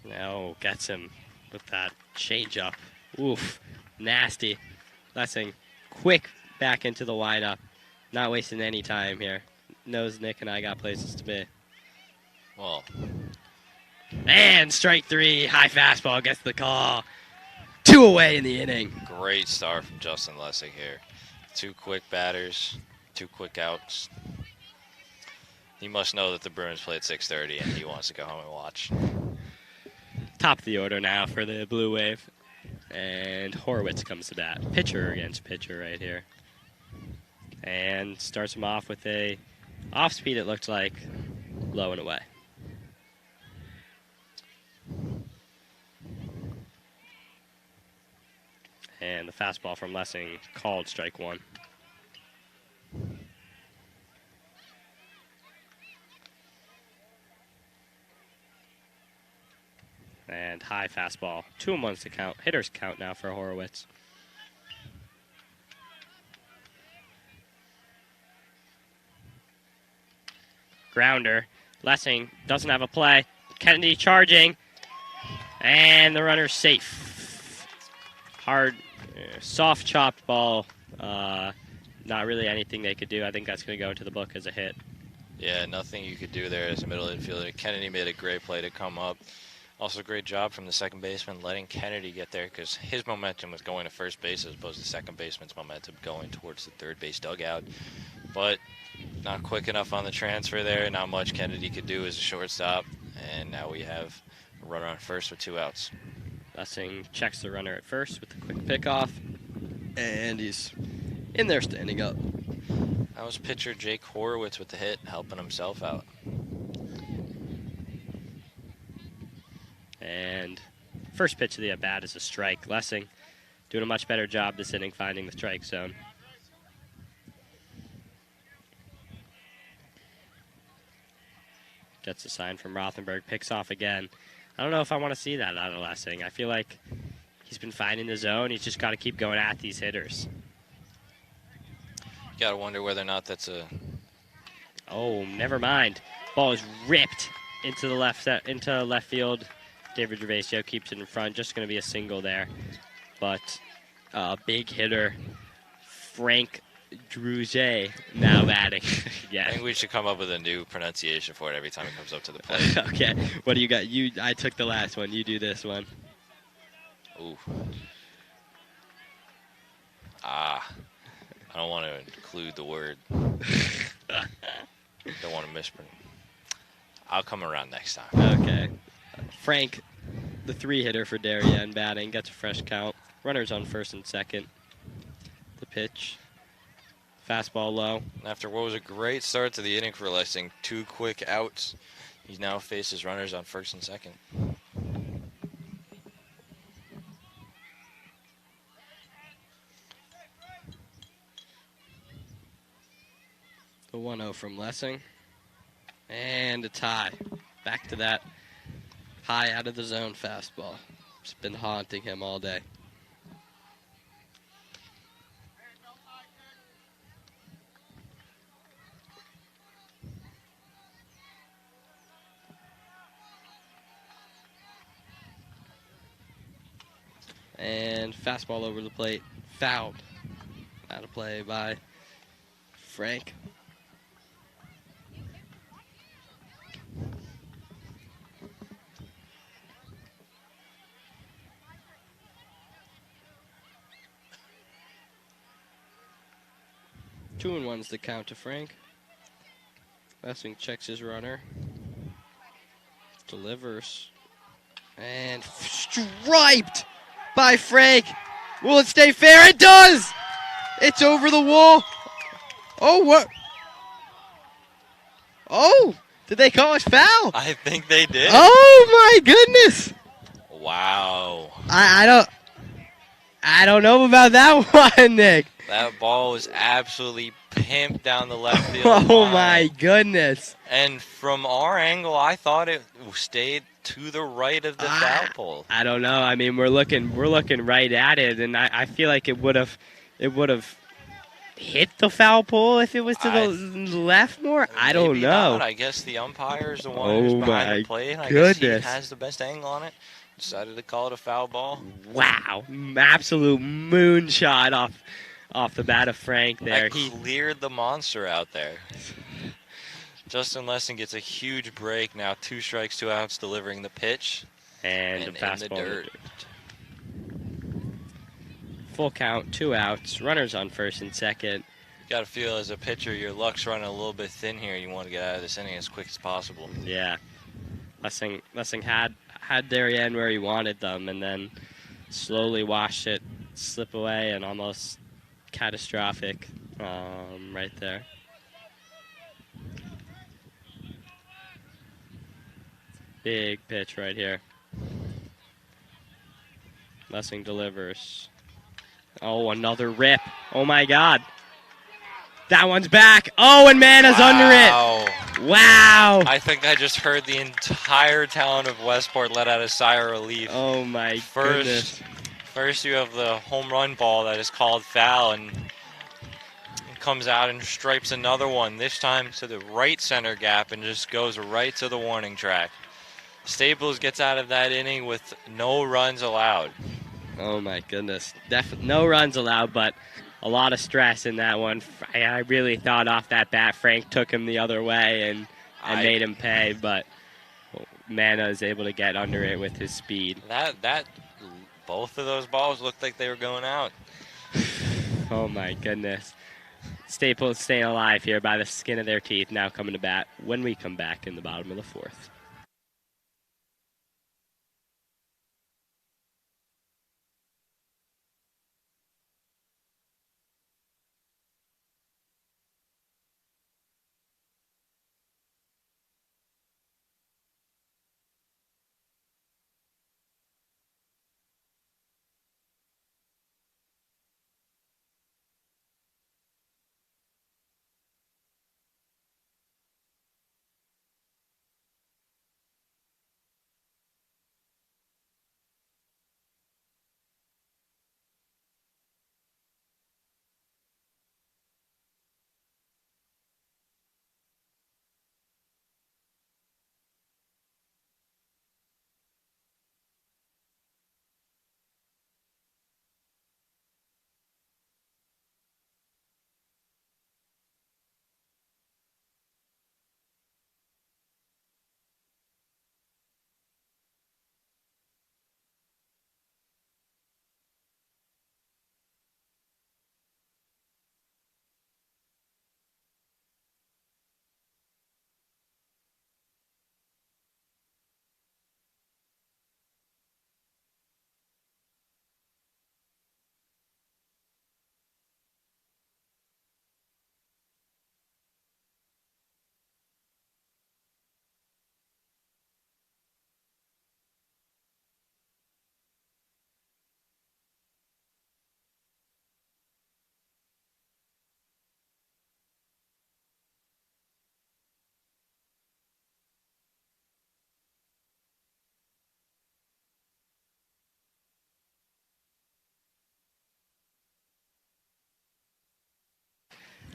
Now gets him with that changeup. Oof, nasty. Lessing quick back into the lineup. Not wasting any time here. Knows Nick and I got places to be. Well, And strike 3, high fastball gets the call. 2 away in the inning. great start from Justin Lessing here. 2 quick batters, 2 quick outs. He must know that the Bruins play at 6:30 and he wants to go home and watch. Top of the order now for the Blue Wave. And Horowitz comes to bat. Pitcher against pitcher right here. And starts him off with a off speed, it looks like, low and away. And the fastball from Lessing called strike 1. And high fastball. 2-1's to count. Hitters count now for Horowitz. Grounder. Lessing doesn't have a play. Kennedy charging. And the runner's safe. Hard, soft chopped ball. Not really anything they could do. I think that's going to go into the book as a hit. Yeah, nothing you could do there as a middle infielder. Kennedy made a great play to come up. Also, great job from the second baseman letting Kennedy get there because his momentum was going to first base as opposed to second baseman's momentum going towards the third base dugout. But not quick enough on the transfer there. Not much Kennedy could do as a shortstop. And now we have a runner on first with 2 outs. Lessing checks the runner at first with a quick pickoff. And he's in there standing up. That was pitcher Jake Horowitz with the hit, helping himself out. And first pitch of the at-bat is a strike. Lessing doing a much better job this inning finding the strike zone. Gets a sign from Rothenberg, picks off again. I don't know if I want to see that out of Lessing. I feel like he's been finding the zone. He's just got to keep going at these hitters. You gotta wonder whether or not that's a... Oh, never mind. Ball is ripped into the left field. David Gervasio keeps it in front. Just going to be a single there. But big hitter, Frank Druget, now batting. Yeah. I think we should come up with a new pronunciation for it every time it comes up to the plate. Okay. What do you got? I took the last one. You do this one. Ooh. I don't want to include the word. Don't want to mispronounce. I'll come around next time. Okay. Frank, the 3-hitter for Darien, batting, gets a fresh count. Runners on first and second. The pitch. Fastball low. After what was a great start to the inning for Lessing, 2 quick outs, he now faces runners on first and second. The 1-0 from Lessing. And a tie. Back to that high out of the zone fastball. It's been haunting him all day. And fastball over the plate. Fouled. Out of play by Frank. Two and one's the count to Frank. Lessing checks his runner. Delivers. And striped by Frank. Will it stay fair? It does! It's over the wall. Oh, what? Oh, did they call a foul? I think they did. Oh, my goodness. Wow. I don't know about that one, Nick. That ball was absolutely pimped down the left field Oh, line. my goodness. And from our angle, I thought it stayed to the right of the foul pole. I don't know. I mean, we're looking right at it, and I feel like it would have hit the foul pole if it was to the left more. I don't Maybe know. Not. I guess the umpire is the one who's behind the plate. I goodness. guess he has the best angle on it. Decided to call it a foul ball. Wow, absolute moonshot off the bat of Frank there. He cleared the monster out there. Justin Lesson gets a huge break now. 2 strikes, 2 outs, delivering the pitch. And a fastball in the dirt. Full count, 2 outs. Runners on first and second. You got to feel as a pitcher, your luck's running a little bit thin here. You want to get out of this inning as quick as possible. Yeah. Lessing had Darien where he wanted them, and then slowly watched it slip away, and almost catastrophic right there. Big pitch right here. Lessing delivers. Oh, another rip. Oh, my God. That one's back. Oh, and Mana's under it. Wow. I think I just heard the entire town of Westport let out a sigh of relief. Oh, my goodness. First you have the home run ball that is called foul, and it comes out and stripes another one, this time to the right center gap, and just goes right to the warning track. Staples gets out of that inning with no runs allowed. Oh, my goodness. No runs allowed, but a lot of stress in that one. I really thought off that bat Frank took him the other way and made him pay, but Mana is able to get under it with his speed. Both of those balls looked like they were going out. Oh, my goodness. Staples staying alive here by the skin of their teeth, now coming to bat when we come back in the bottom of the 4th.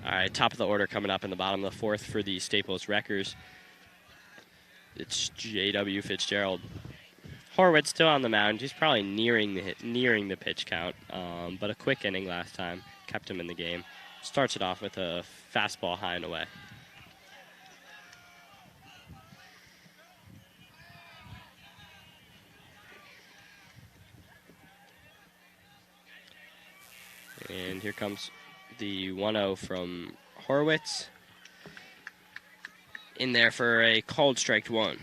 All right, top of the order coming up in the bottom of the 4th for the Staples Wreckers. It's J.W. Fitzgerald. Horwitz still on the mound. He's probably nearing the pitch count, but a quick inning last time kept him in the game. Starts it off with a fastball high and away. And here comes the 1-0 from Horwitz. In there for a called strike 1.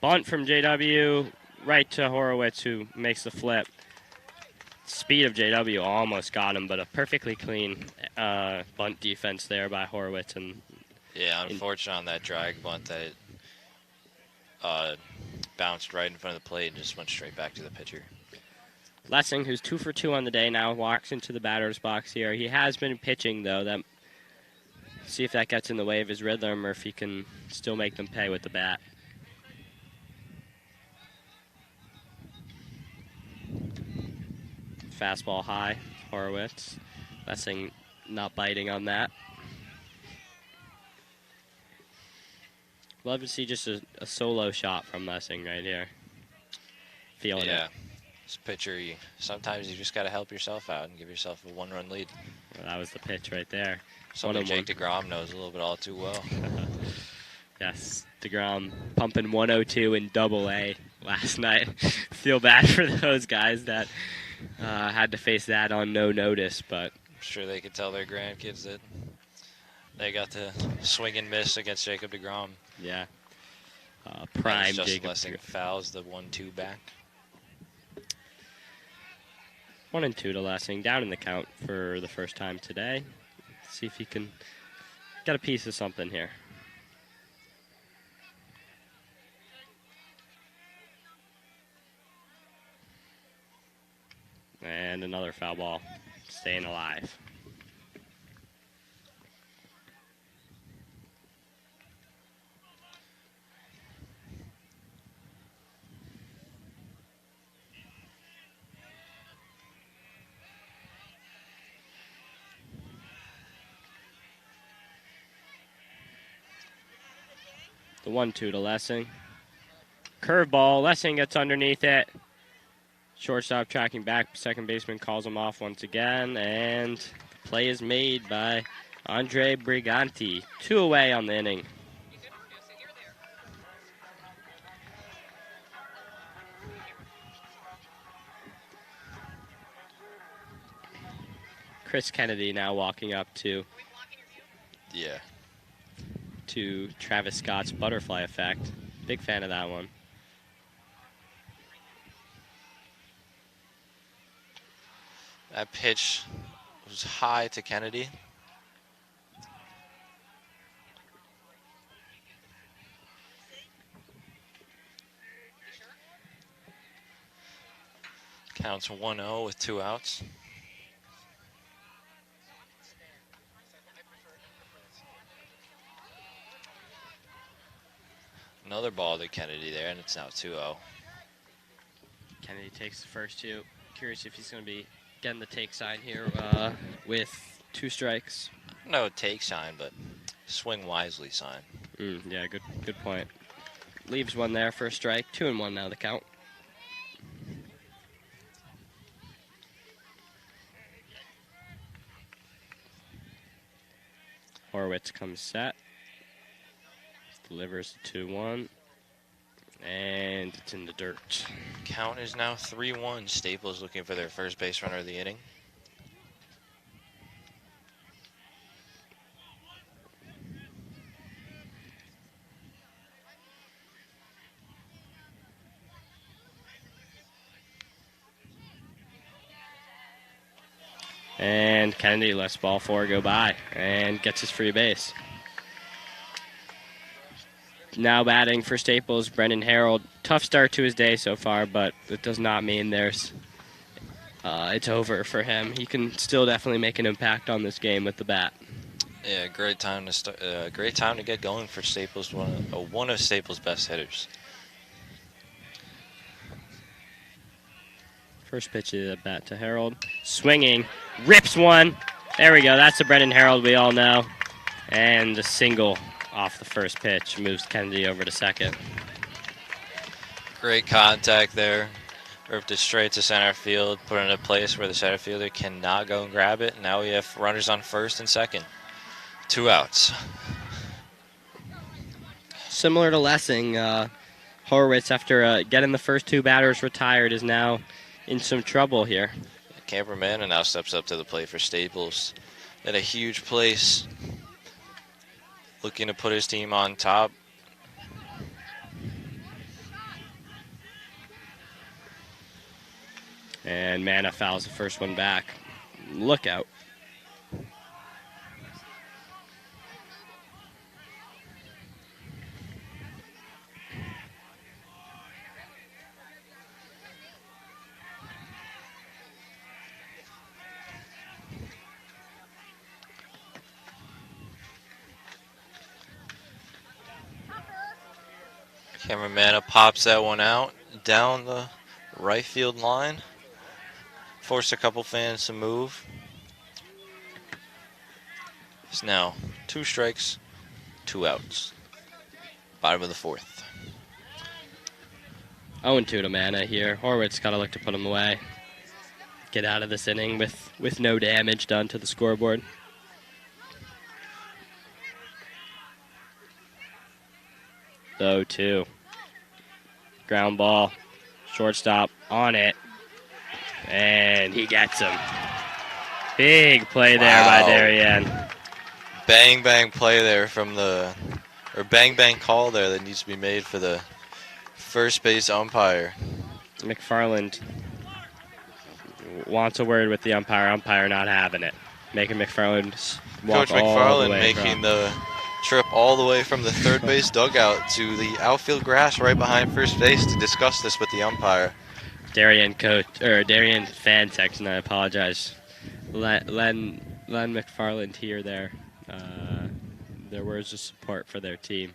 bunt from JW right to Horowitz, who makes the flip. Speed of JW almost got him, but a perfectly clean bunt defense there by Horowitz. And yeah, unfortunate on that drag bunt that it bounced right in front of the plate and just went straight back to the pitcher. Lessing, who's 2 for 2 on the day now, walks into the batter's box here. He has been pitching, though. See if that gets in the way of his rhythm or if he can still make them pay with the bat. Fastball high, Horowitz. Lessing not biting on that. Love to see just a solo shot from Lessing right here. Feeling it. This pitcher, sometimes you just got to help yourself out and give yourself a 1-run lead. Well, that was the pitch right there. Something Jake DeGrom knows a little bit all too well. Yes, DeGrom pumping 102 in Double-A last night. Feel bad for those guys that had to face that on no notice, but I'm sure they could tell their grandkids that they got to swing and miss against Jacob DeGrom. Yeah. Prime just Jacob. Lessing fouls the 1-2 back. 1-2 to Lessing, down in the count for the first time today. Let's see if he can get a piece of something here. And another foul ball, staying alive. The 1-2 to Lessing. Curveball, Lessing gets underneath it. Shortstop tracking back, second baseman calls him off once again, and the play is made by Andre Briganti. 2 away on the inning. Chris Kennedy now walking up to Travis Scott's butterfly effect. Big fan of that one. That pitch was high to Kennedy. Counts 1-0 with 2 outs. Another ball to Kennedy there, and it's now 2-0. Kennedy takes the first 2. Curious if he's going to be getting the take sign here with 2 strikes. No take sign, but swing wisely sign. Yeah, good point. Leaves one there for a strike. 2-1 now the count. Horowitz comes set. Delivers the 2-1. And it's in the dirt. Count is now 3-1. Staples looking for their first base runner of the inning. And Kennedy lets ball 4 go by and gets his free base. Now batting for Staples, Brendan Harold. Tough start to his day so far, but it does not mean it's over for him. He can still definitely make an impact on this game with the bat. Yeah, great time to start. Great time to get going for Staples. One of Staples' best hitters. First pitch of the bat to Harold. Swinging, rips one. There we go. That's the Brendan Harold we all know. And the single off the first pitch moves Kennedy over to second. Great contact there. Ripped it straight to center field, put it in a place where the center fielder cannot go and grab it. Now we have runners on first and second. 2 outs. Similar to Lessing, Horowitz, after getting the first 2 batters retired, is now in some trouble here. Camperman now steps up to the plate for Staples. At a huge place. Looking to put his team on top. And Mana fouls the first one back. Look out. Cameron Mana pops that one out down the right field line. Forced a couple fans to move. It's now 2 strikes, 2 outs. Bottom of the 4th. 0-2 to Mana here. Horwitz got to look to put him away. Get out of this inning with no damage done to the scoreboard. The 0-2. Ground ball. Shortstop on it. And he gets him. Big play there by Darien. Bang, bang play there from the... Or bang, bang call there that needs to be made for the first base umpire. McFarland wants a word with the umpire. Umpire not having it. Making McFarland walk Coach all the McFarland way making the trip all the way from the third base dugout to the outfield grass right behind first base to discuss this with the umpire. Darien fan section, I apologize. Len McFarland here there. Their words of support for their team.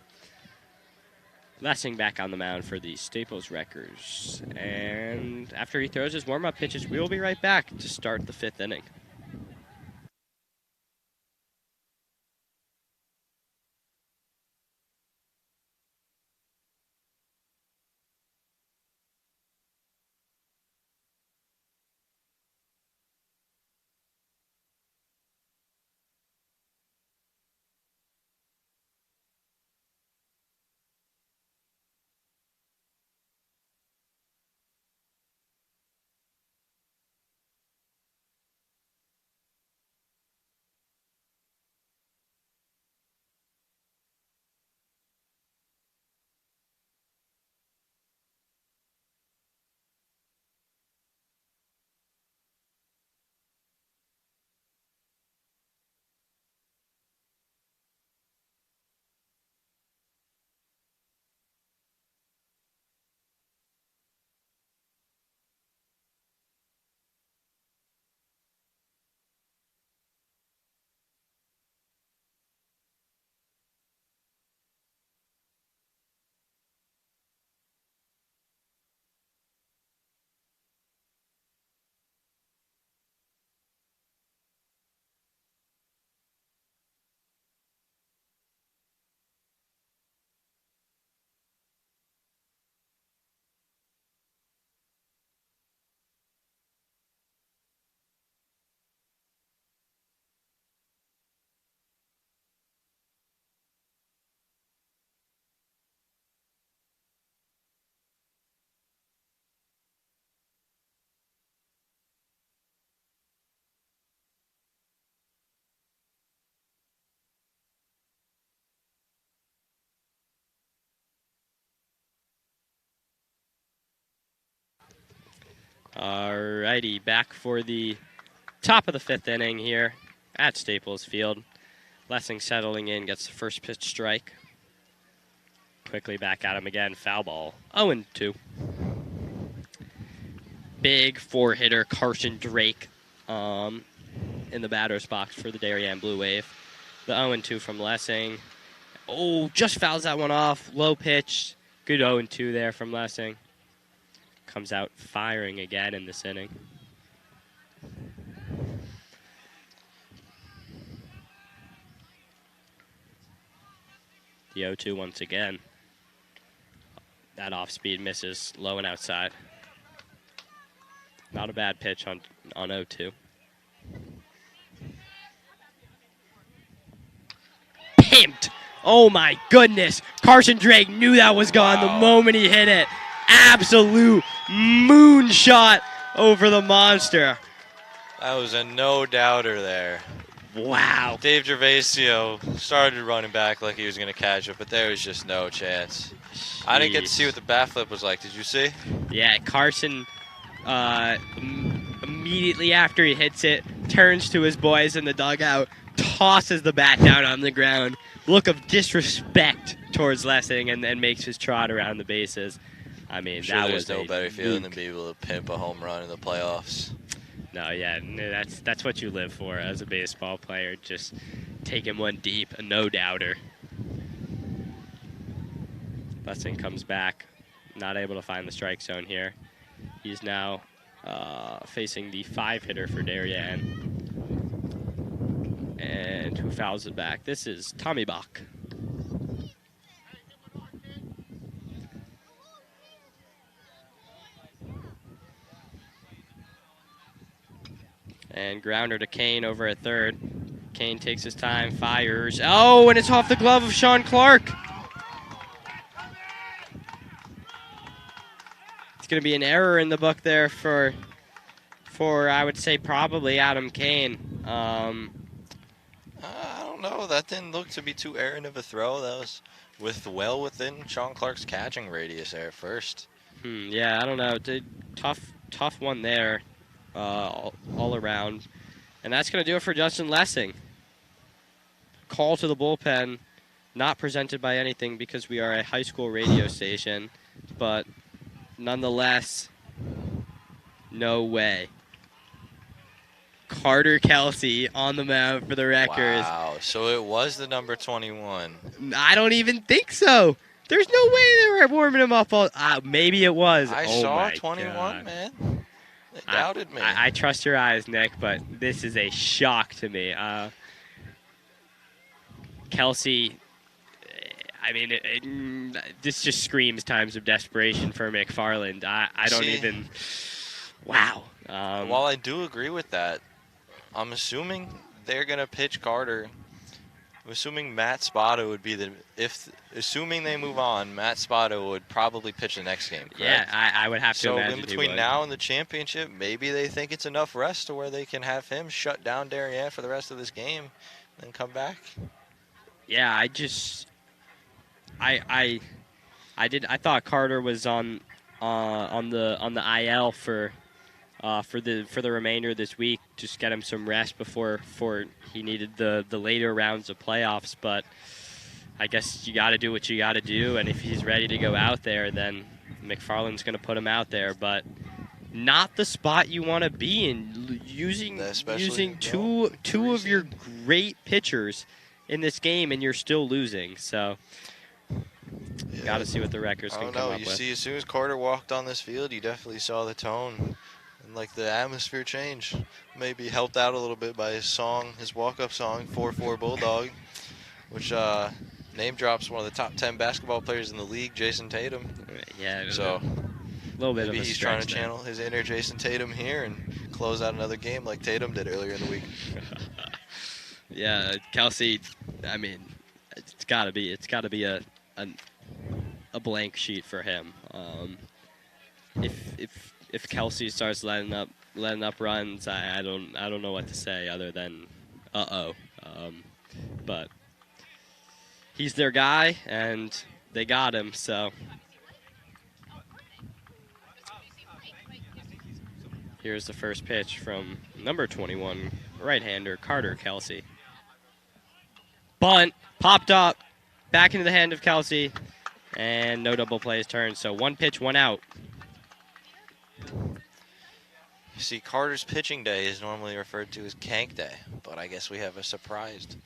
Lessing back on the mound for the Staples Wreckers. And after he throws his warm-up pitches, we will be right back to start the 5th inning. Alrighty, back for the top of the 5th inning here at Staples Field. Lessing settling in, gets the first pitch strike. Quickly back at him again, foul ball. 0-2. Big 4-hitter Carson Drake in the batter's box for the Darien Blue Wave. The 0-2 from Lessing. Oh, just fouls that one off. Low pitch. Good 0-2 there from Lessing. Comes out firing again in this inning. The 0-2 once again. That off-speed misses low and outside. Not a bad pitch on 0-2. Pimped! Oh my goodness! Carson Drake knew that was gone the moment he hit it. Absolute moonshot over the monster. That was a no-doubter there. Wow. Dave Gervasio started running back like he was going to catch it, but there was just no chance. I didn't get to see what the bat flip was like. Did you see? Yeah, Carson immediately after he hits it, turns to his boys in the dugout, tosses the bat down on the ground, look of disrespect towards Lessing, and then makes his trot around the bases. I mean, I'm sure that there's was no a better feeling than nuke. being able to pimp a home run in the playoffs. No, yeah, that's what you live for as a baseball player. Just taking one deep, a no-doubter. Lessing comes back, not able to find the strike zone here. He's now facing the 5-hitter for Darien. And who fouls it back? This is Tommy Bach. And grounder to Kane over at third. Kane takes his time, fires. Oh, and it's off the glove of Sean Clark. It's going to be an error in the book there for I would say probably Adam Kane. I don't know. That didn't look to be too errant of a throw. That was well within Sean Clark's catching radius there at first. Yeah, I don't know. Tough one there all around. And that's going to do it for Justin Lessing. Call to the bullpen, not presented by anything because we are a high school radio station, but nonetheless, no way. Carter Kelsey on the mound for the Wreckers. Wow, so it was the number 21. I don't even think so. There's no way they were warming him up. Maybe it was. I saw 21, God. man. They doubted me. I trust your eyes, Nick, but this is a shock to me. Kelsey, I mean, this just screams times of desperation for McFarland. I don't even. Wow. While I do agree with that, I'm assuming they're gonna pitch Carter. I'm assuming Matt Spada would be assuming they move on, Matt Spada would probably pitch the next game, correct? Yeah, I would have to imagine. So in between now and the championship, maybe they think it's enough rest to where they can have him shut down Darien for the rest of this game, and come back. Yeah, I thought Carter was on the IL for the remainder of this week. Just get him some rest before he needed the later rounds of playoffs. But I guess you got to do what you got to do, and if he's ready to go out there, then McFarland's going to put him out there. But not the spot you want to be in. Using two of your great pitchers in this game, and you're still losing. So, yeah. Got to see what the Wreckers can come up with. You see, as soon as Carter walked on this field, you definitely saw the tone and like the atmosphere change. Maybe helped out a little bit by his song, his walk-up song, 4-4 Bulldog, which name drops one of the top 10 basketball players in the league, Jason Tatum. Yeah. So a little bit maybe of a he's trying to channel his inner Jason Tatum here and close out another game like Tatum did earlier in the week. Yeah, Kelsey. I mean, it's got to be a blank sheet for him. If Kelsey starts letting up runs, I don't know what to say other than but he's their guy and they got him. So here's the first pitch from number 21, right-hander Carter Kelsey. Bunt, popped up, back into the hand of Kelsey, and no double plays turned. So one pitch, one out. See, Carter's pitching day is normally referred to as Kank Day, but I guess we have a surprise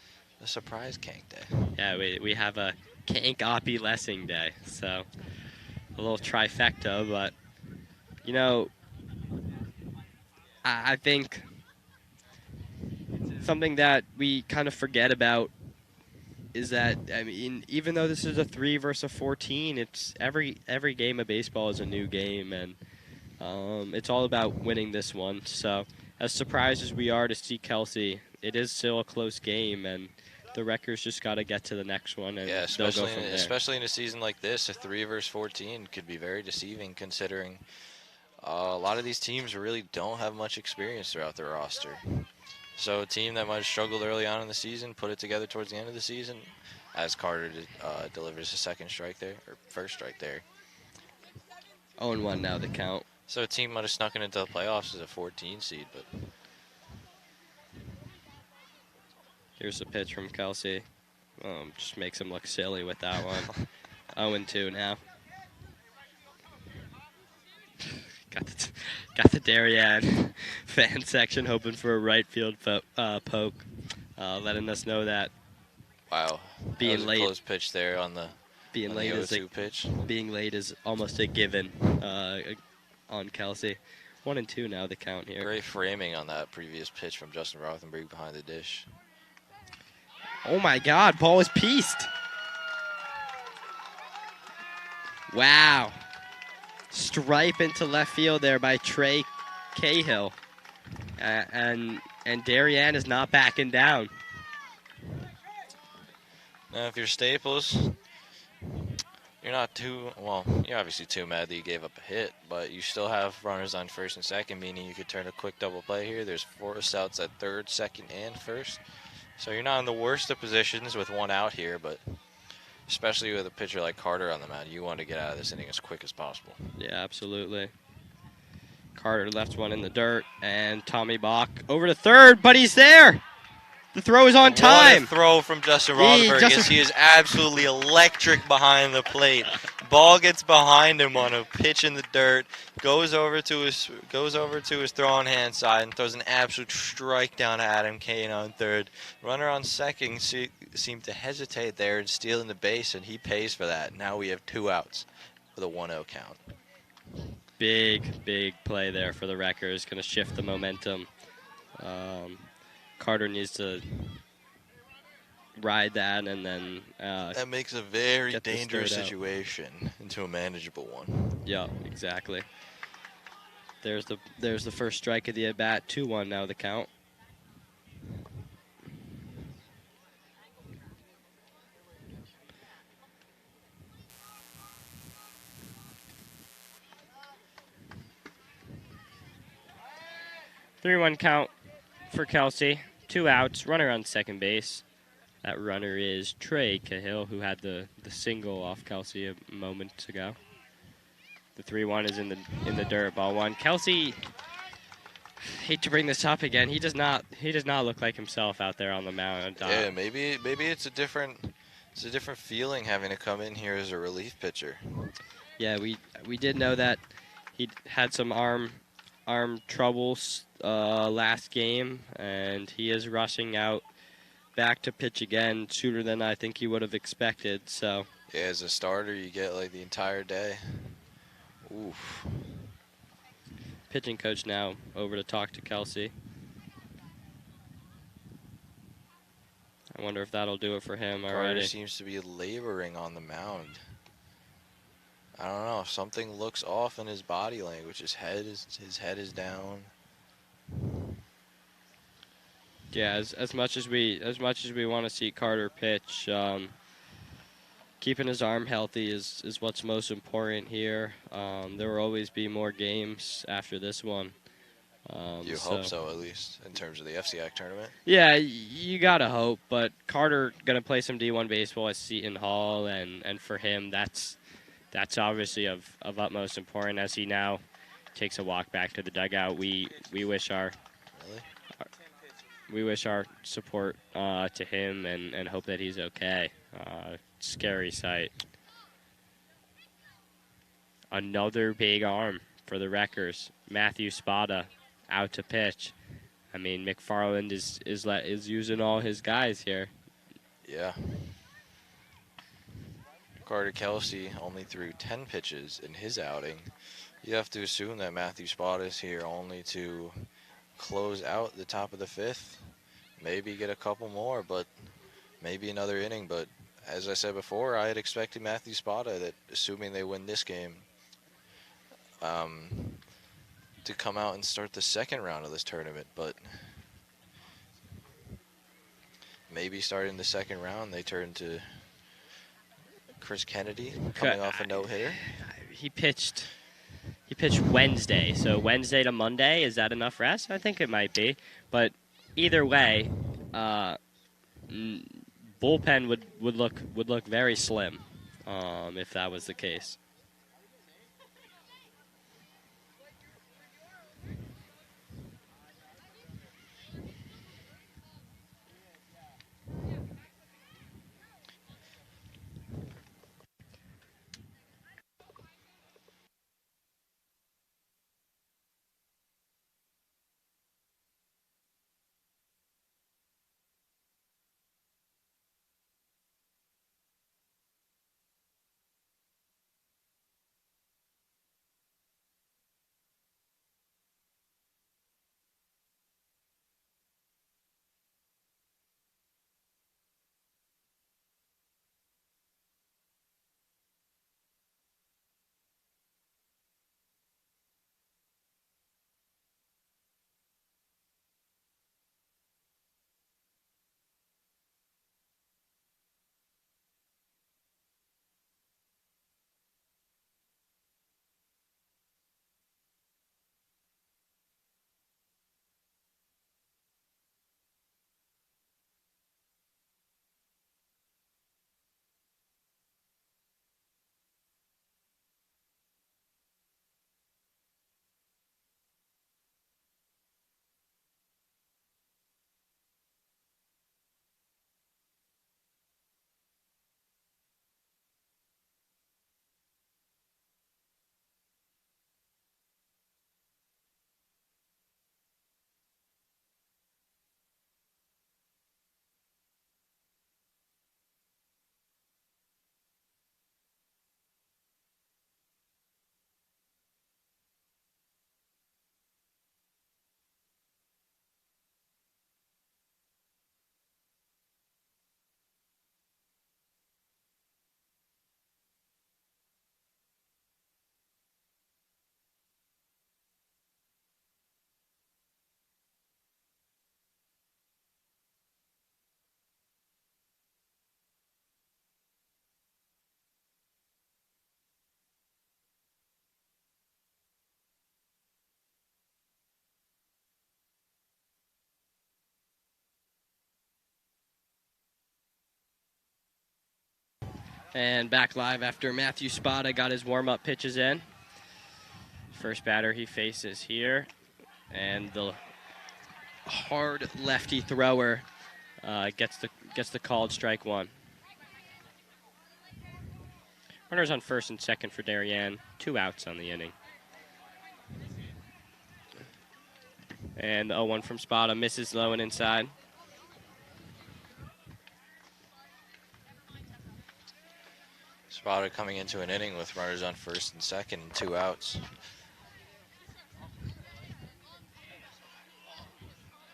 Kank Day. Yeah, we have a Kank Oppie Lessing Day, so a little trifecta. But you know, I think something that we kind of forget about is that, I mean, even though this is a 3 versus 14, it's every game of baseball is a new game, and it's all about winning this one. So as surprised as we are to see Kelsey, it is still a close game, and the Wreckers just got to get to the next one, and they'll go from there. Especially in a season like this, a 3 versus 14 could be very deceiving, considering a lot of these teams really don't have much experience throughout their roster. So a team that might have struggled early on in the season, put it together towards the end of the season, as Carter delivers a first strike there. 0-1 now the count. So a team might have snuck it into the playoffs as a 14 seed, but Here's a pitch from Kelsey. Just makes him look silly with that one. 0-2 now. Got the Darien fan section hoping for a right field poke, letting us know that wow, being that was late, a close pitch there on the being on late the is 0-2 pitch. being late is almost a given on Kelsey. 1-2 now the count here. Great framing on that previous pitch from Justin Rothenberg behind the dish. Oh my God, ball is pieced. Wow. Stripe into left field there by Trey Cahill. And Darien is not backing down. Now, if you're Staples, you're not too, well, you're obviously too mad that you gave up a hit, but you still have runners on first and second, meaning you could turn a quick double play here. There's 4 outs at third, second, and first. So you're not in the worst of positions with 1 out here, but especially with a pitcher like Carter on the mound, you want to get out of this inning as quick as possible. Yeah, absolutely. Carter left one in the dirt, and Tommy Bach over to third, but he's there. The throw is on time. What a throw from Justin Rothenberg. Yes, he is absolutely electric behind the plate. Ball gets behind him on a pitch in the dirt, goes over to his throwing hand side and throws an absolute strike down to Adam Kane on third. Runner on second seemed to hesitate there and stealing the base, and he pays for that. Now we have 2 outs with a 1-0 count. Big play there for the Wreckers. Going to shift the momentum. Carter needs to ride that and then that makes a very get this dangerous third out. situation into a manageable one. Yeah, exactly. There's the first strike of the at bat. 2-1 now the count. Three-one count for Kelsey. 2 outs. Runner on second base. That runner is Trey Cahill, who had the single off Kelsey a moment ago. The 3-1 is in the dirt. Ball 1. Kelsey, hate to bring this up again. He does not look like himself out there on the mound. Yeah, maybe it's a different feeling having to come in here as a relief pitcher. Yeah, we did know that he had some arm troubles last game, and he is rushing out back to pitch again sooner than I think he would have expected. So yeah, as a starter, you get like the entire day. Oof. Pitching coach now over to talk to Kelsey. I wonder if that'll do it for him already. Carter seems to be laboring on the mound. I don't know. Something looks off in his body language. His head is down. Yeah, as much as we want to see Carter pitch, keeping his arm healthy is what's most important here. There will always be more games after this one. You hope so, at least in terms of the FCIAC tournament. Yeah, you gotta hope. But Carter gonna play some D1 baseball at Seton Hall, and for him, that's obviously of utmost importance as he now takes a walk back to the dugout. We wish our support to him and hope that he's okay. Scary sight. Another big arm for the Wreckers. Matthew Spada out to pitch. I mean, McFarland is using all his guys here. Yeah. Carter Kelsey only threw 10 pitches in his outing. You have to assume that Matthew Spada is here only to close out the top of the 5th. Maybe get a couple more, but maybe another inning. But as I said before, I had expected Matthew Spada, that assuming they win this game, to come out and start the second round of this tournament. But maybe starting the second round, they turn to Chris Kennedy coming off a no-hitter. He pitched Wednesday, so Wednesday to Monday, is that enough rest? I think it might be, but either way, bullpen would look very slim if that was the case. And back live after Matthew Spada got his warm-up pitches in. First batter he faces here. And the hard lefty thrower gets the called strike one. Runners on first and second for Darien. 2 outs on the inning. And the 0-1 from Spada misses low and inside. Spada coming into an inning with runners on first and second and 2 outs.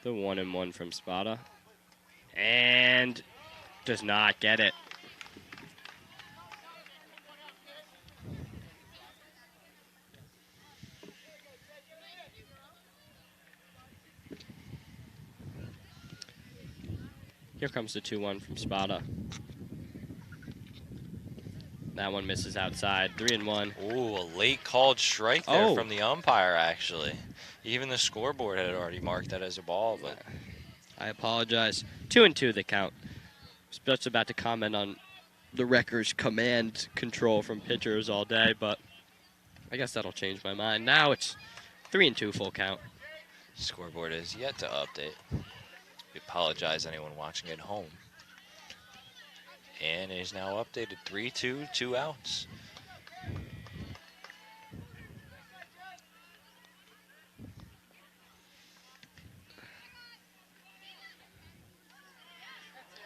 The 1-1 from Spada. And does not get it. Here comes the 2-1 from Spada. That one misses outside. 3-1. Ooh, a late called strike there Oh. from the umpire, actually. Even the scoreboard had already marked that as a ball, but I apologize. 2-2 the count. I was just about to comment on the Wreckers' command control from pitchers all day, but I guess that'll change my mind. Now it's 3-2 full count. scoreboard is yet to update. We apologize anyone watching at home. And it is now updated 3-2, 2 outs.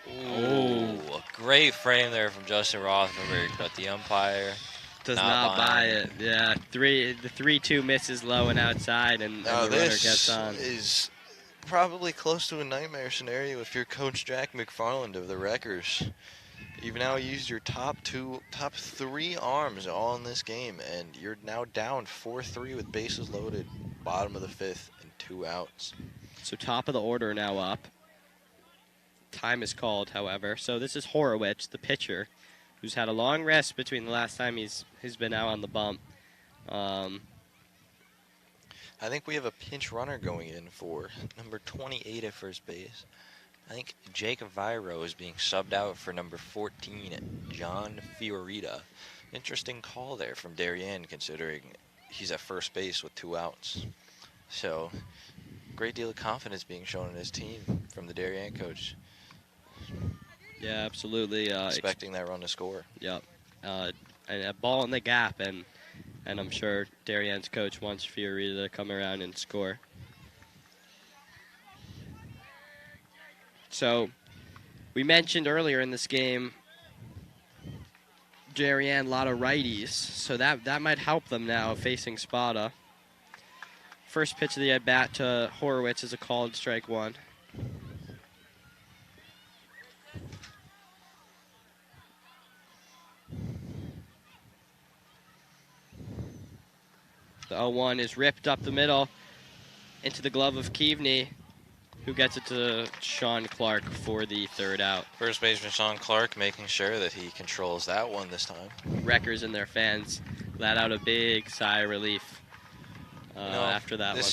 Ooh, a great frame there from Justin Rothenberg, but the umpire Does not not buy buying it. Yeah, the 3-2 misses low and outside, and the runner gets on. is probably close to a nightmare scenario if you're Coach Jack McFarland of the Wreckers. You've now used your top 3 arms all in this game, and you're now down 4-3 with bases loaded, bottom of the 5th, and 2 outs. So top of the order now up. Time is called, however. So this is Horowitz, the pitcher, who's had a long rest between the last time he's been out on the bump. I think we have a pinch runner going in for number 28 at first base. I think Jake Viro is being subbed out for number 14, John Fiorita. Interesting call there from Darien, considering he's at first base with 2 outs. So, great deal of confidence being shown in his team from the Darien coach. Yeah, absolutely. Expecting that run to score. Yep. And a ball in the gap, and I'm sure Darien's coach wants Fiorita to come around and score. So, we mentioned earlier in this game, Darien, a lot of righties, so that might help them now facing Spada. First pitch of the at-bat to Horowitz is a called strike one. The 0-1 is ripped up the middle into the glove of Keaveney, who gets it to Sean Clark for the 3rd out. First baseman Sean Clark making sure that he controls that one this time. Wreckers and their fans let out a big sigh of relief after that one.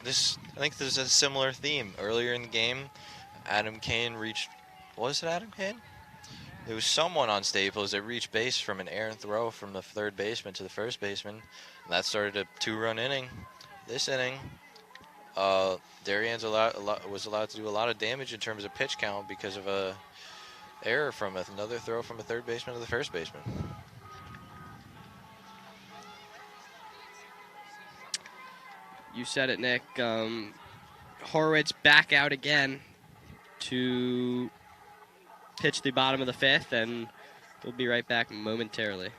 I think there's a similar theme. Earlier in the game, Adam Kane reached... Was it Adam Kane? There was someone on Staples that reached base from an errant throw from the 3rd baseman to the 1st baseman. And that started a 2-run inning. This inning, Darien's was allowed to do a lot of damage in terms of pitch count because of a error from another throw from a 3rd baseman to the 1st baseman. You said it, Nick. Horowitz back out again to pitch the bottom of the 5th, and we'll be right back momentarily.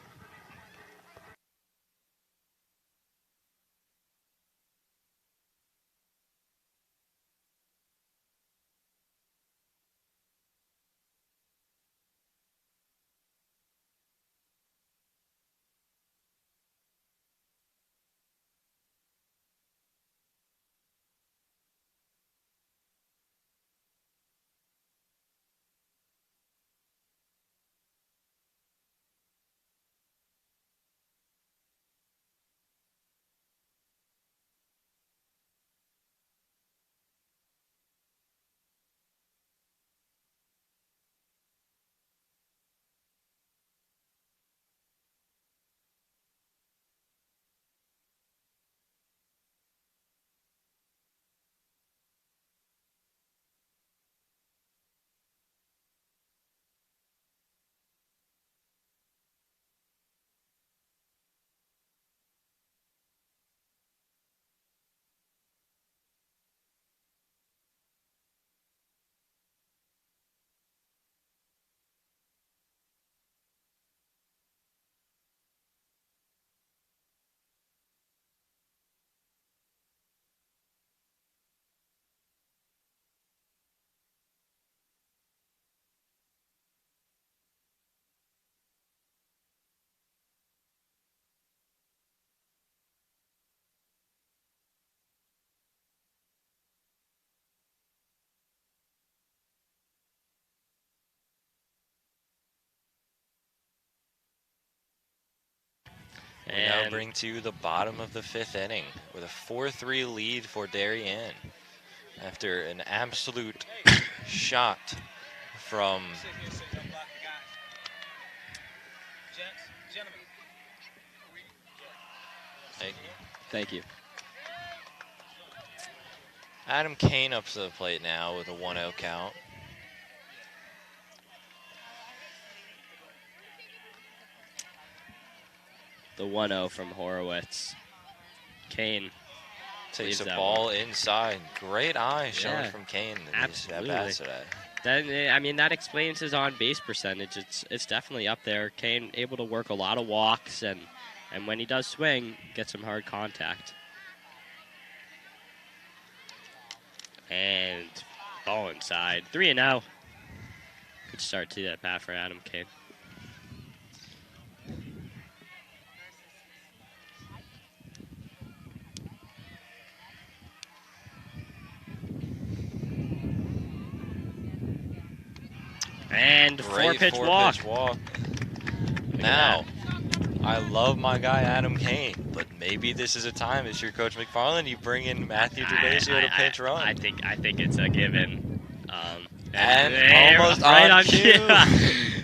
We now bring to the bottom of the 5th inning with a 4-3 lead for Darien after an absolute shot from Thank you. Adam Kane up to the plate now with a 1-0 count. The 1-0 from Horowitz. Kane Takes the that ball one. inside. Great eye shown Yeah, from Kane in these absolutely. at-bats today. Then, I mean, that explains his on-base percentage. It's definitely up there. Kane able to work a lot of walks, and when he does swing, get some hard contact. And ball inside. 3-0. Good start to that bat for Adam Kane. And Great four-pitch walk. Now, I love my guy Adam Kane, but maybe this is a time, as your coach McFarland, you bring in Matthew Gervasio to pinch run. I think it's a given. And there, almost right on cue.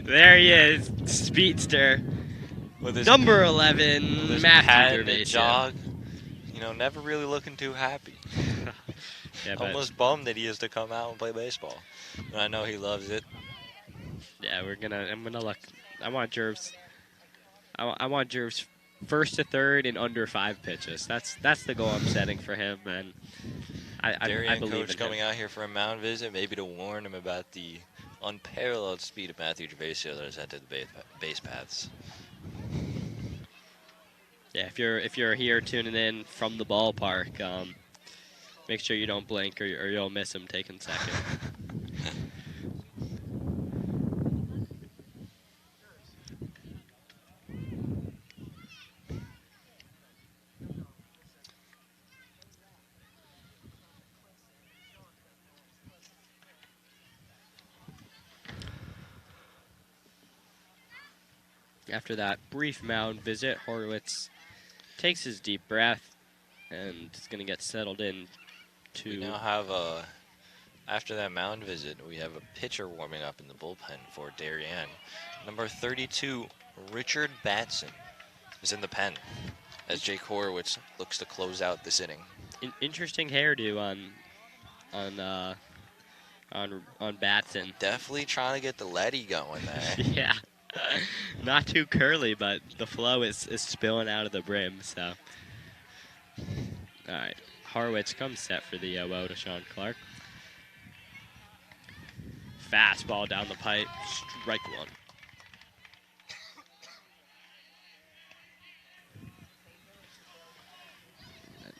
There he is, speedster. With his Number 11, with Matthew patented Gervasio. jog. You know, never really looking too happy. Yeah, but Almost bummed that he has to come out and play baseball. But I know he loves it. yeah, I'm gonna look. I want Jervs. I want Jervs first to third in under 5 pitches. That's the goal I'm setting for him, and I Darien believe coach in coming him. out here for a mound visit, maybe to warn him about the unparalleled speed of Matthew Gervasio that has entered the base paths. Yeah, if you're here tuning in from the ballpark, make sure you don't blink or you'll miss him taking second. After that brief mound visit, Horowitz takes his deep breath and is going to get settled in to... We now have after that mound visit, we have a pitcher warming up in the bullpen for Darien. Number 32, Richard Batson, is in the pen as Jake Horowitz looks to close out this inning. Interesting hairdo on Batson. Definitely trying to get the Letty going there. Yeah. Not too curly, but the flow is spilling out of the brim, so. All right. Horowitz comes set for the woe to Sean Clark. Fastball down the pipe. Strike one.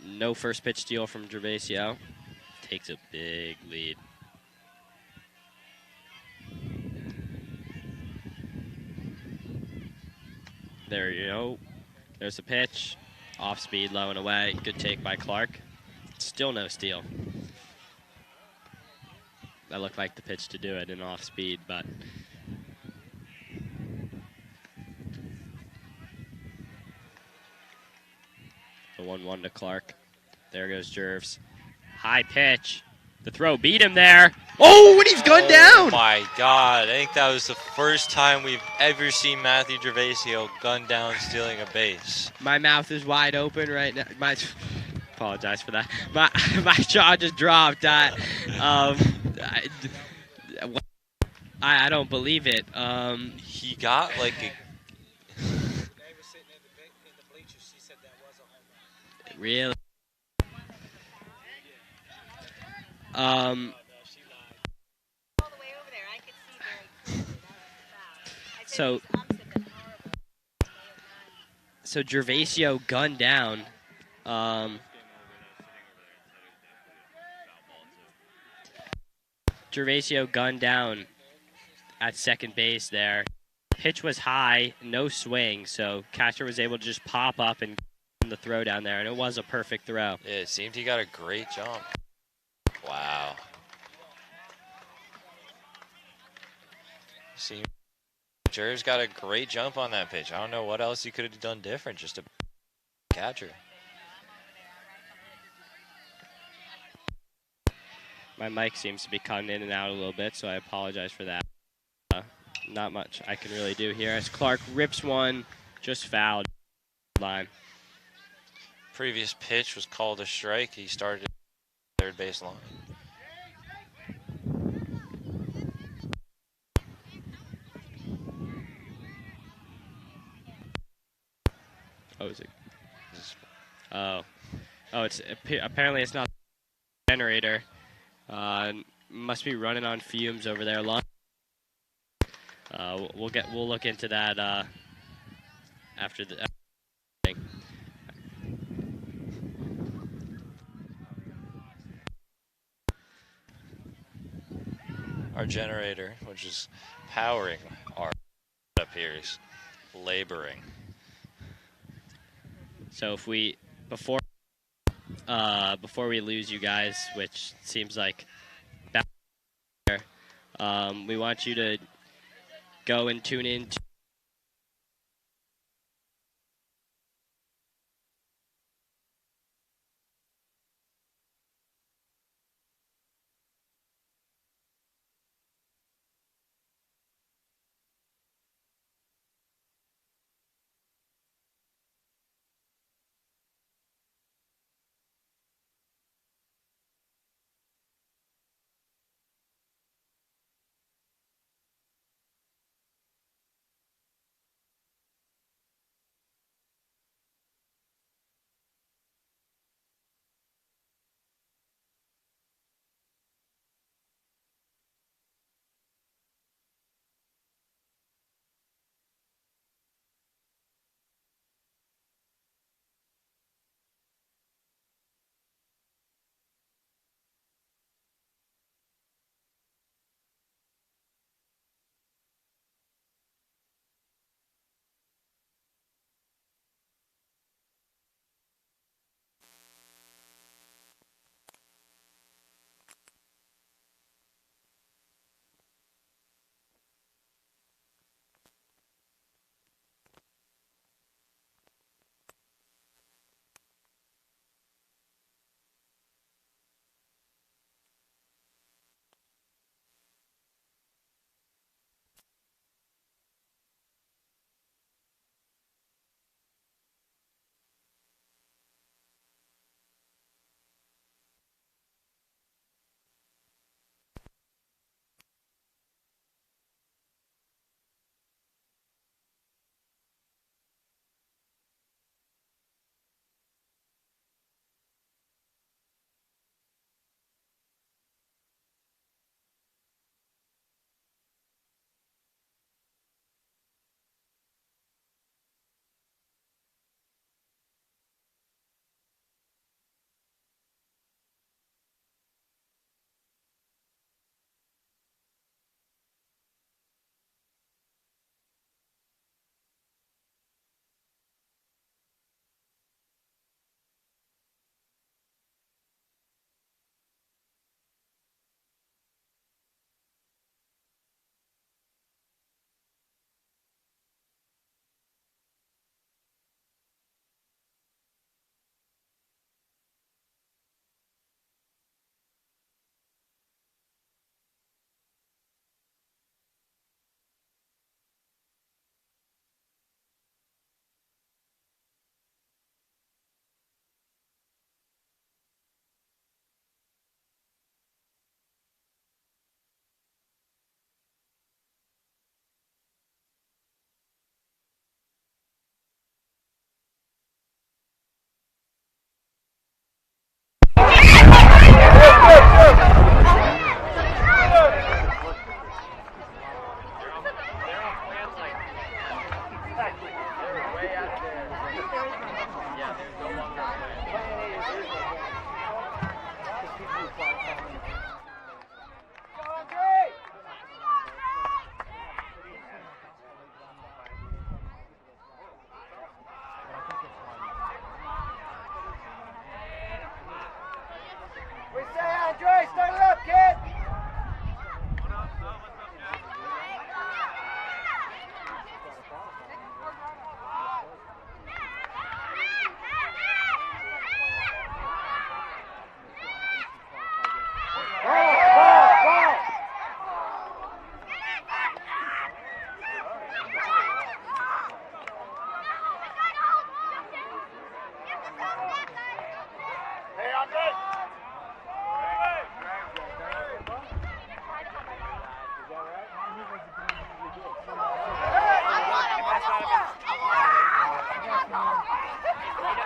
No first pitch steal from Gervasio. Takes a big lead. There you go. There's the pitch. Off speed, low and away. Good take by Clark. Still no steal. That looked like the pitch to do it in off speed, but the 1-1 to Clark. There goes Jervs. High pitch. The throw beat him there. Oh, and he's gunned down! Oh my God, I think that was the first time we've ever seen Matthew Gervasio gun down stealing a base. My mouth is wide open right now. Apologize for that. My jaw just dropped. I don't believe it. He got like a... Really? So Gervasio gunned down. Gervasio gunned down at second base there. Pitch was high, no swing, so catcher was able to just pop up and get the throw down there, and it was a perfect throw. Yeah, it seemed he got a great jump. Wow. See, Jerv's got a great jump on that pitch. I don't know what else he could have done different. Just a catcher. My mic seems to be cutting in and out a little bit, so I apologize for that. Not much I can really do here as Clark rips one, just fouled line. Previous pitch was called a strike. He started at third base line. Oh, is it? Oh, it's apparently it's not the generator. Must be running on fumes over there. We'll look into that after the thing. Our generator, which is powering our up here, is laboring. So if we before we lose you guys, which seems like bad, we want you to go and tune in to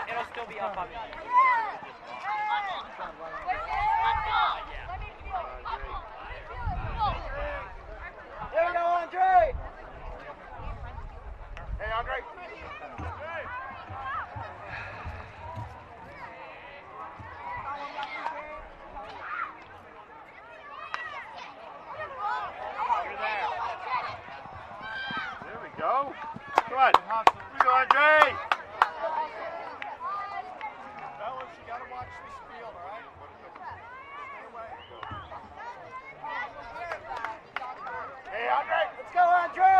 It'll still be up on me. There we go, Andre! Hey, Andre! There we go. Good. Here we go, Andre! That one, you gotta watch this field, all right? Stay away. Hey, Andre! Let's go, Andre!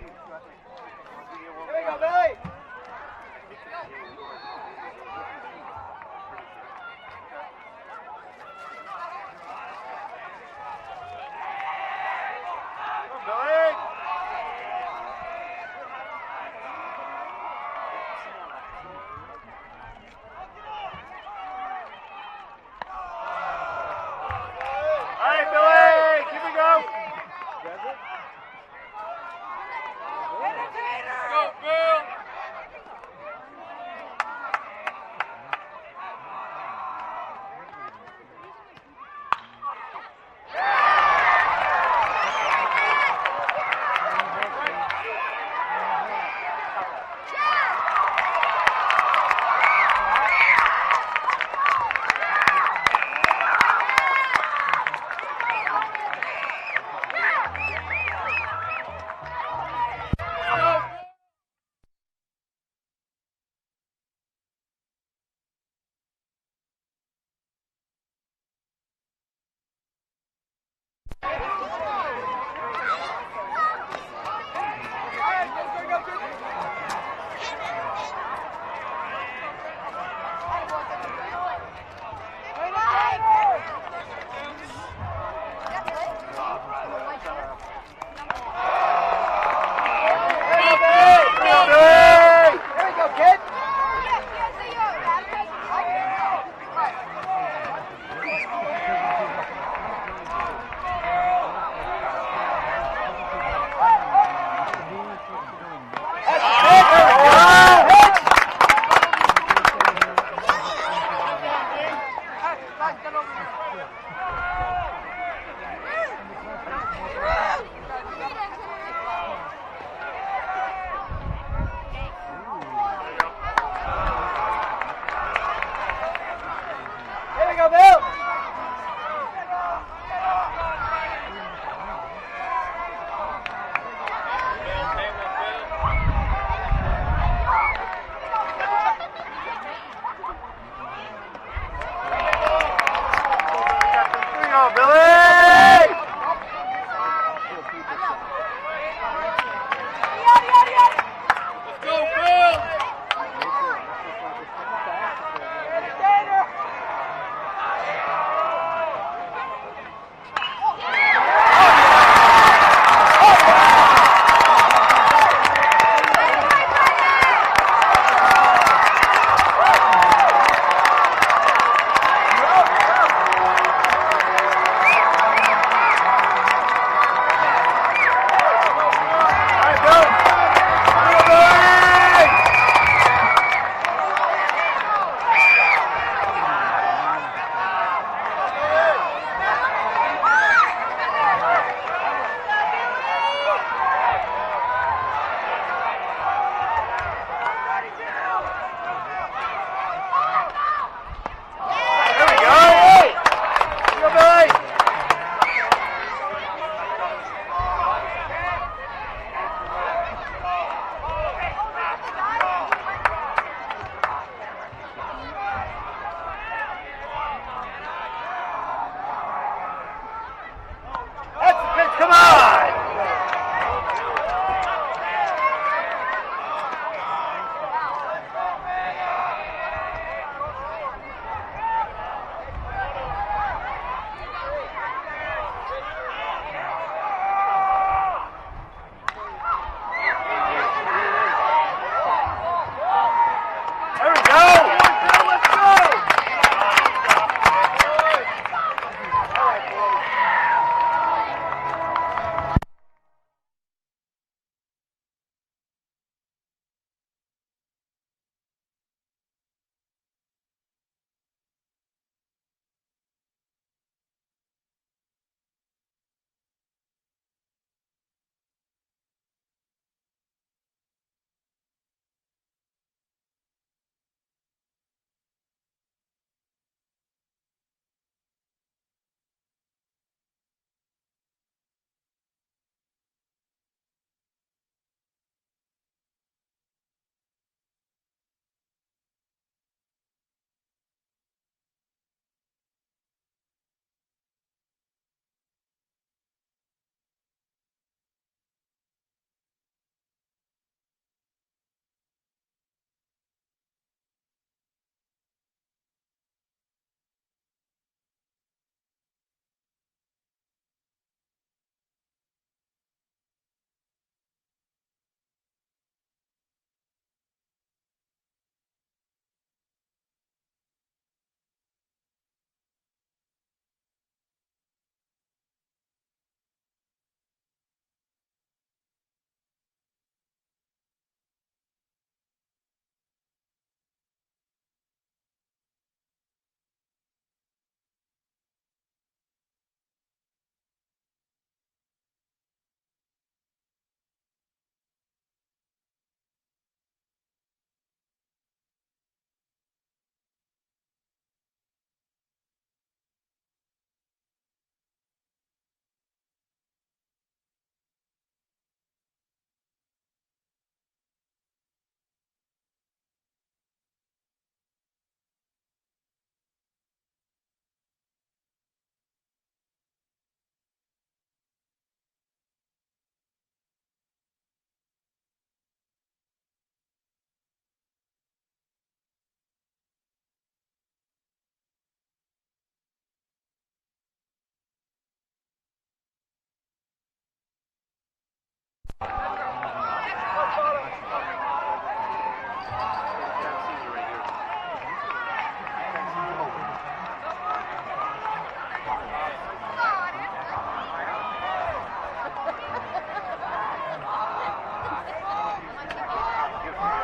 Here we go, Billy. Billy. All right, Billy, keep it going. Go, Bill.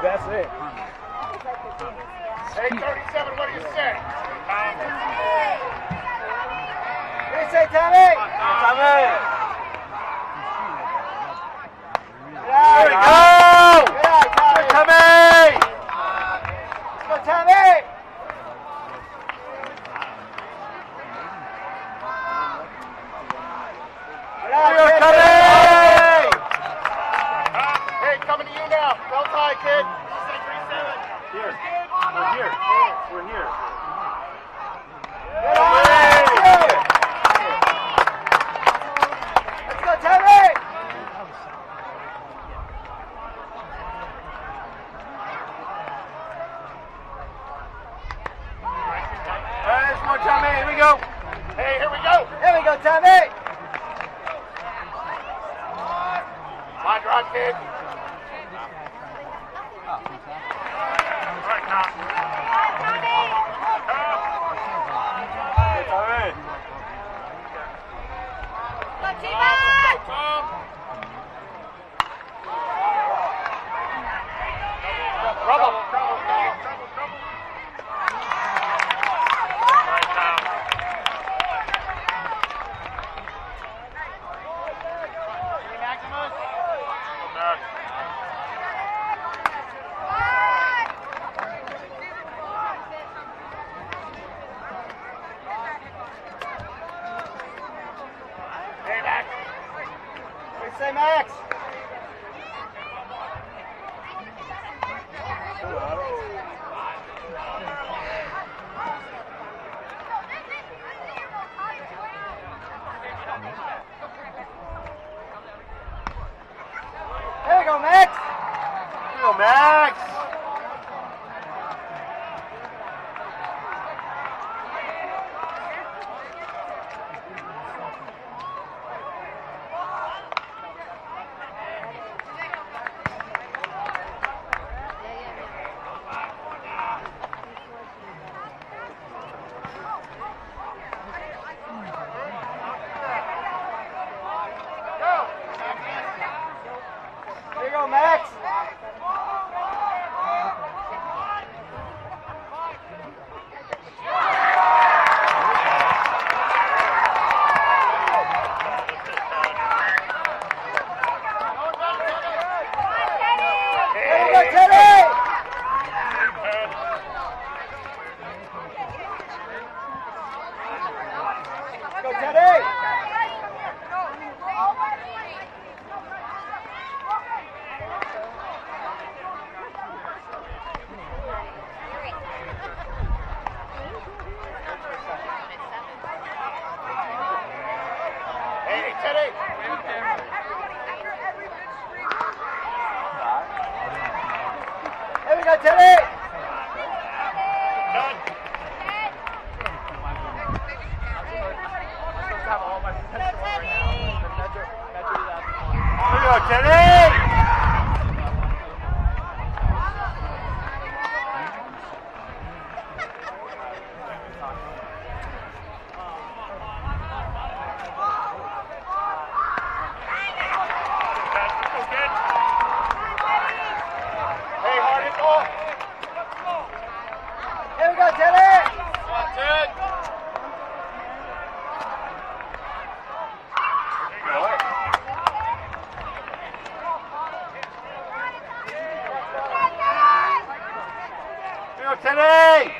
That's it. Hey, 37, what do you say? What do you say, Tommy? Tommy! There we go! Good, Tommy! Let's go, Tommy! Good, Tommy! Hey, coming to you now. Belt tie, kid. Here. We're here. We're here. Let's go, Terry! There's more Tommy. Here we go. Hey, here we go. Here we go, Tommy. Come on, drop, kid. Say Max. There you go, Max. There you go, Max. There you go, Max. There you go, Teddy. Go, Teddy. Hey, Teddy! There we go, Teddy! Done. There you go, Teddy! Here we go, Teddy! Here we go, Teddy!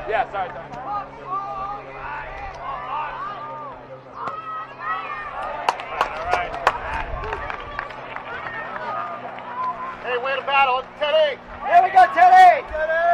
Yeah, sorry. Hey, way to battle. It's Teddy. Here we go, Teddy. Teddy.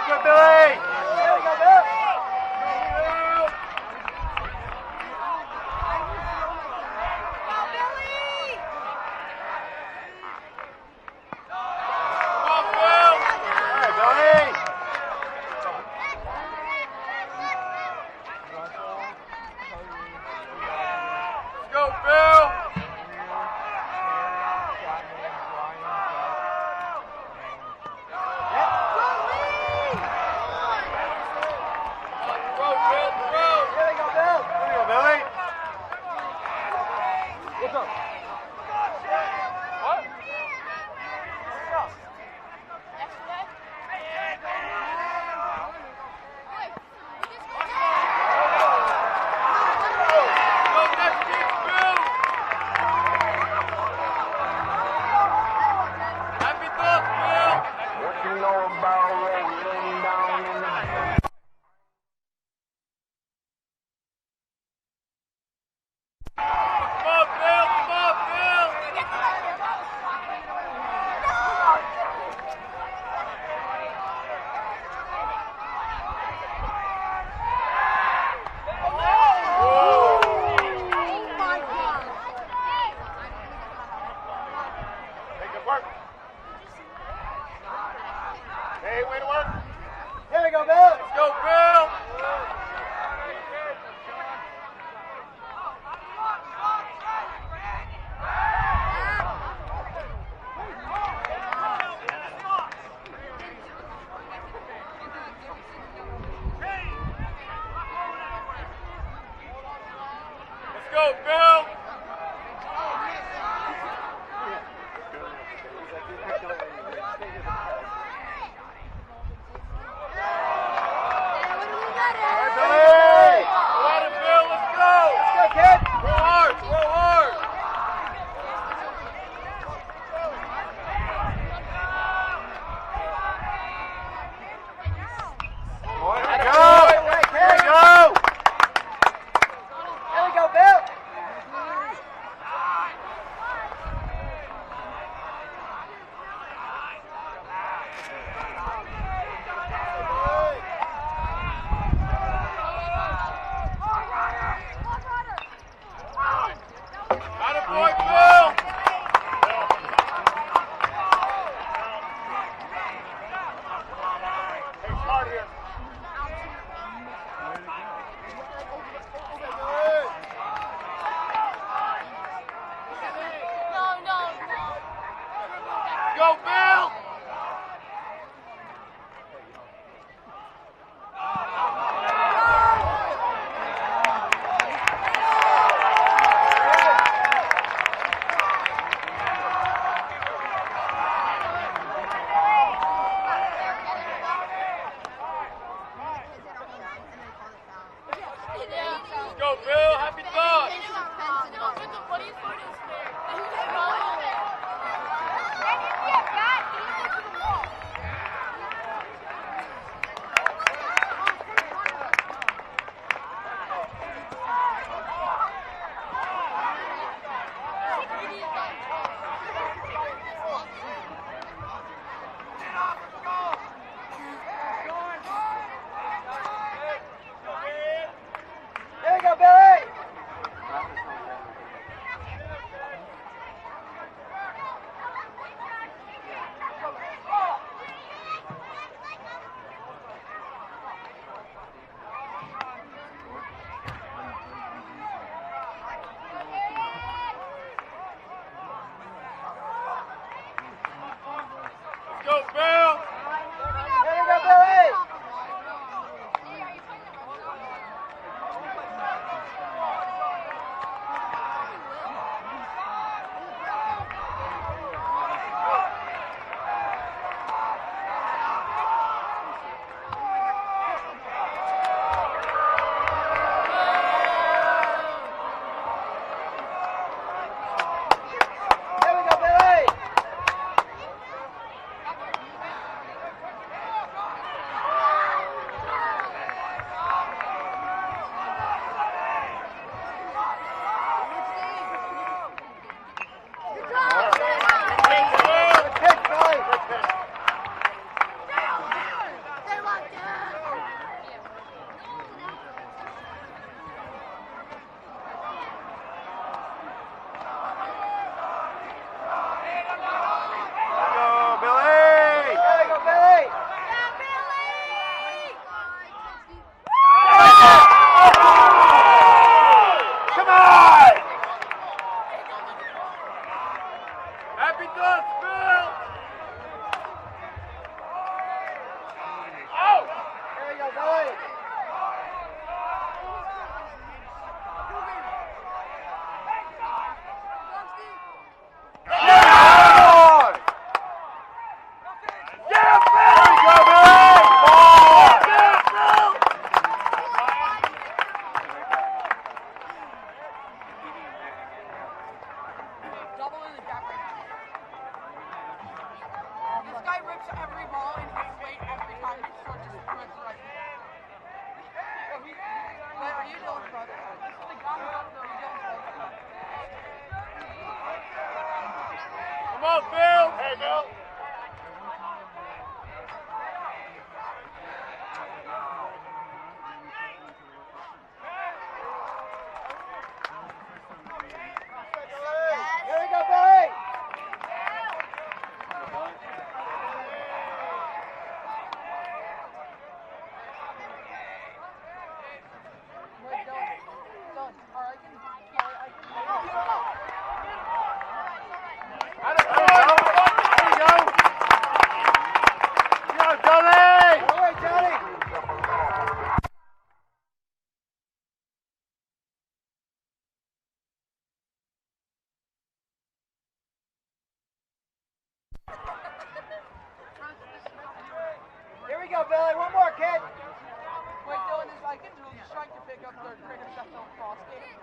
Good, Billy. There we go, Bill. guy rips every ball and hits late every time. It's so just rips right. What are you doing, brother? This is the guy who does the Come on, Bill. Hey, Bill. Here we go, Billy. Here we go, Billy. One more, kid. Wait, Dylan is I can do. He's trying to pick up the interceptional cross game.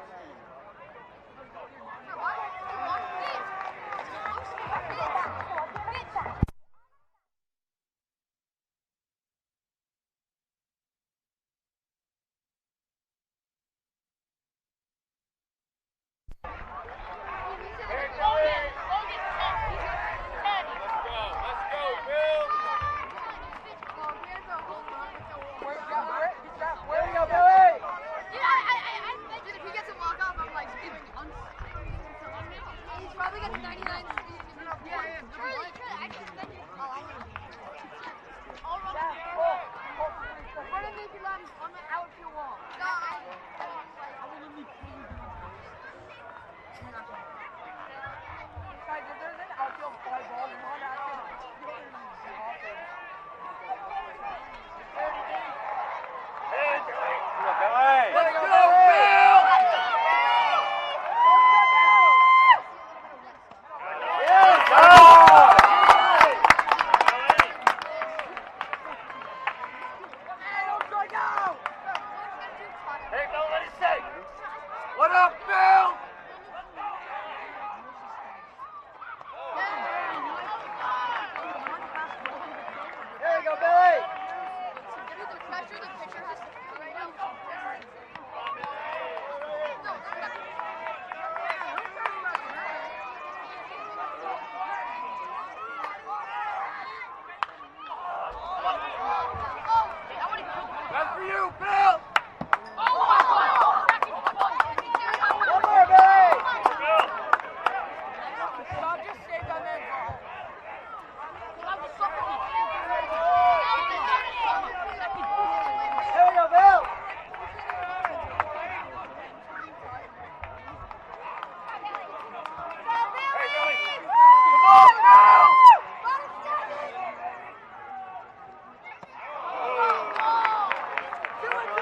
Here we go, Billy. Dude, if he gets a walk-off, I'm like giving he's probably got 99 speed. Yeah. Charlie, I can spend it. All right. What if he lands on the outfield wall? No, Guys, if there's an outfield fly ball, you're not actually Let's go, Bill! Hey, don't let it say. What up, Bill? Here we go, Billy. dude, the pressure the pitcher has to feel right now. That's for you, Bill. Oh my God! One more, Billy. Stop, just save that man. Here we go, Bill. Hey, Billy. Come on, Bill. Two and two.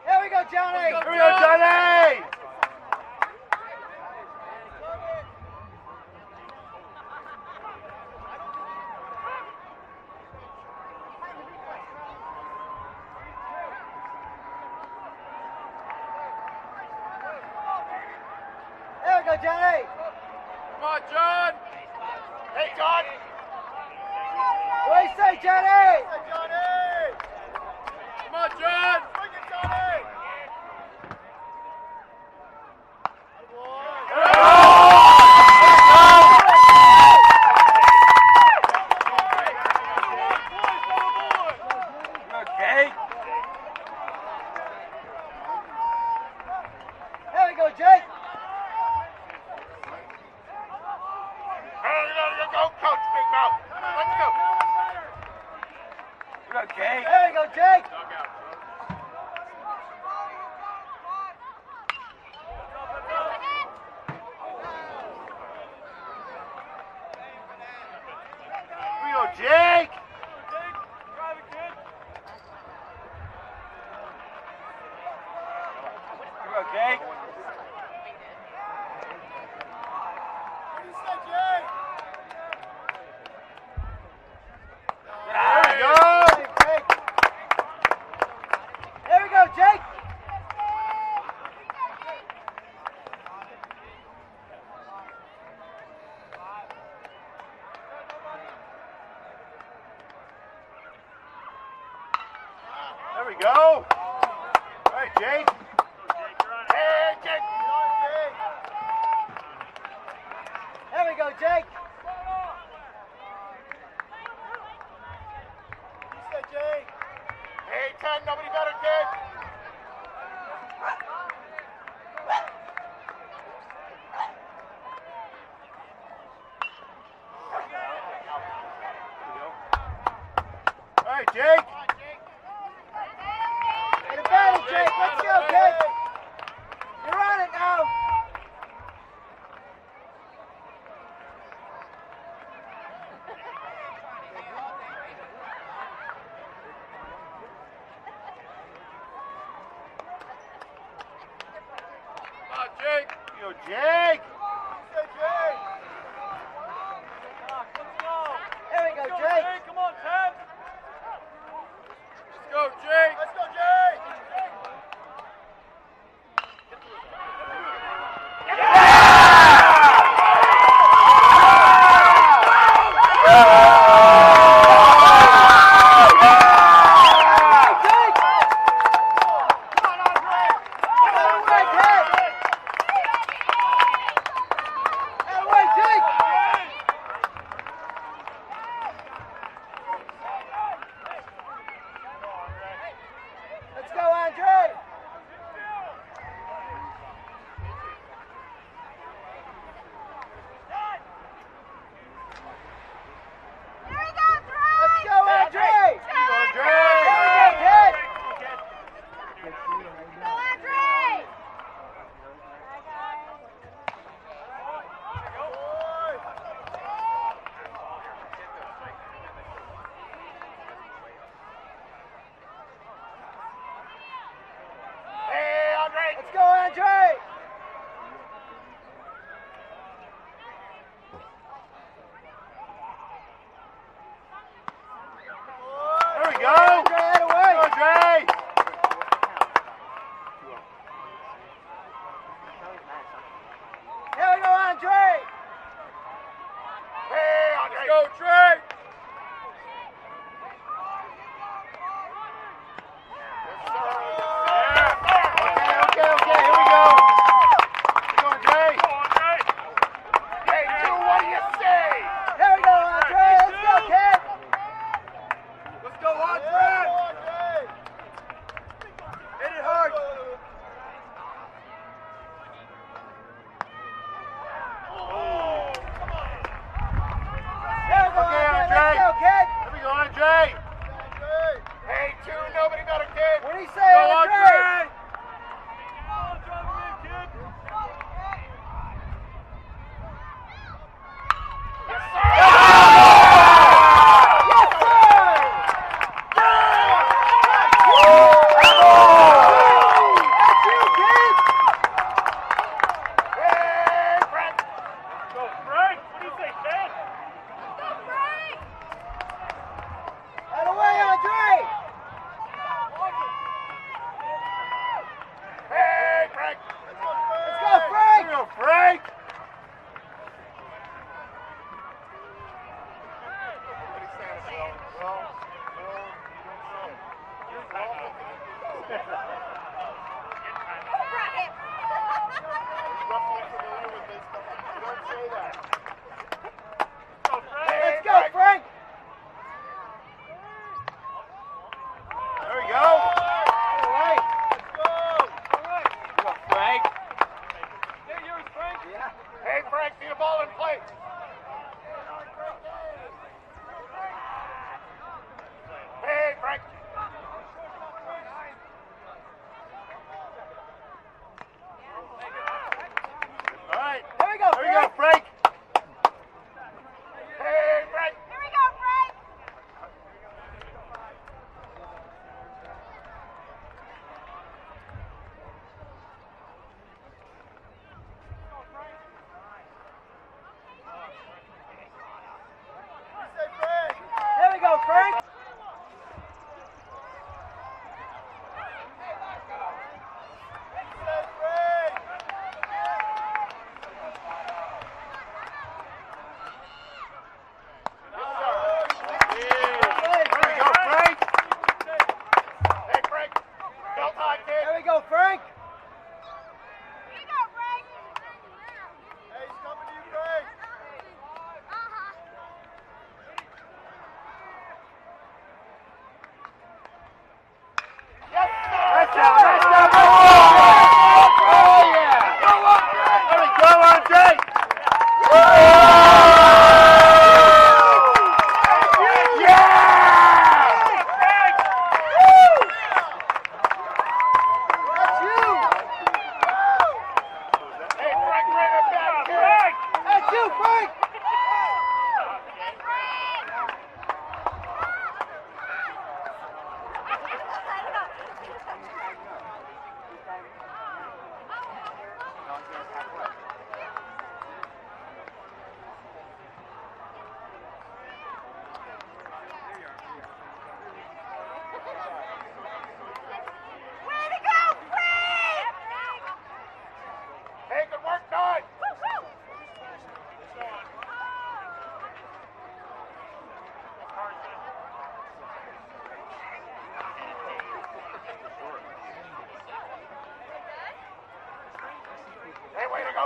Here we go, Johnny! Here we go, Johnny! There we go, Johnny! Come on, John! Hey, John! What do you say, Johnny? Hey, Johnny! Come on, John! Bring it, Johnny! Okay. There we go, Jake! Go, Coach Big Mouth. Let's go. Okay. There we go, Jake! Here we go, Jake. Here we go, Jake. What do you say, Jake? There we go. There we go, Jake! There we go. All right, Jake. Hey, Jake. There we go, Jake! You said, Jake. Hey, 10, nobody better, kid. All right, Jake. In the battle, Jake! Let's go, kid! You're on it now! Come on, Jake. Yo, Jake. Say, Jake. There we go, Jake! Come on, Ted. Let's go, Jake. Let's go, Jake. Jake! Out of the way, kid! Out of the way, Jake! Let's go, Andre! Let's go, Andre! There we go, kid! Hey, Andre. Let's go, Andre! There we go. Andre, out of the way! Go, Andre. There we go, Andre! Hey, Andre. Go, Trey. Okay, here we go. Go, Andre. Hey, two, what do you say? There we go, Andre! Let's go, kid! Let's go, Andre. Hit it hard. There we go, Okay, Andre! Andre. Let's go, kid! Here we go, Andre. Hey, two, nobody better, kid. What do you say, Go, Andre? Andre. Yes, sir. Yes, sir!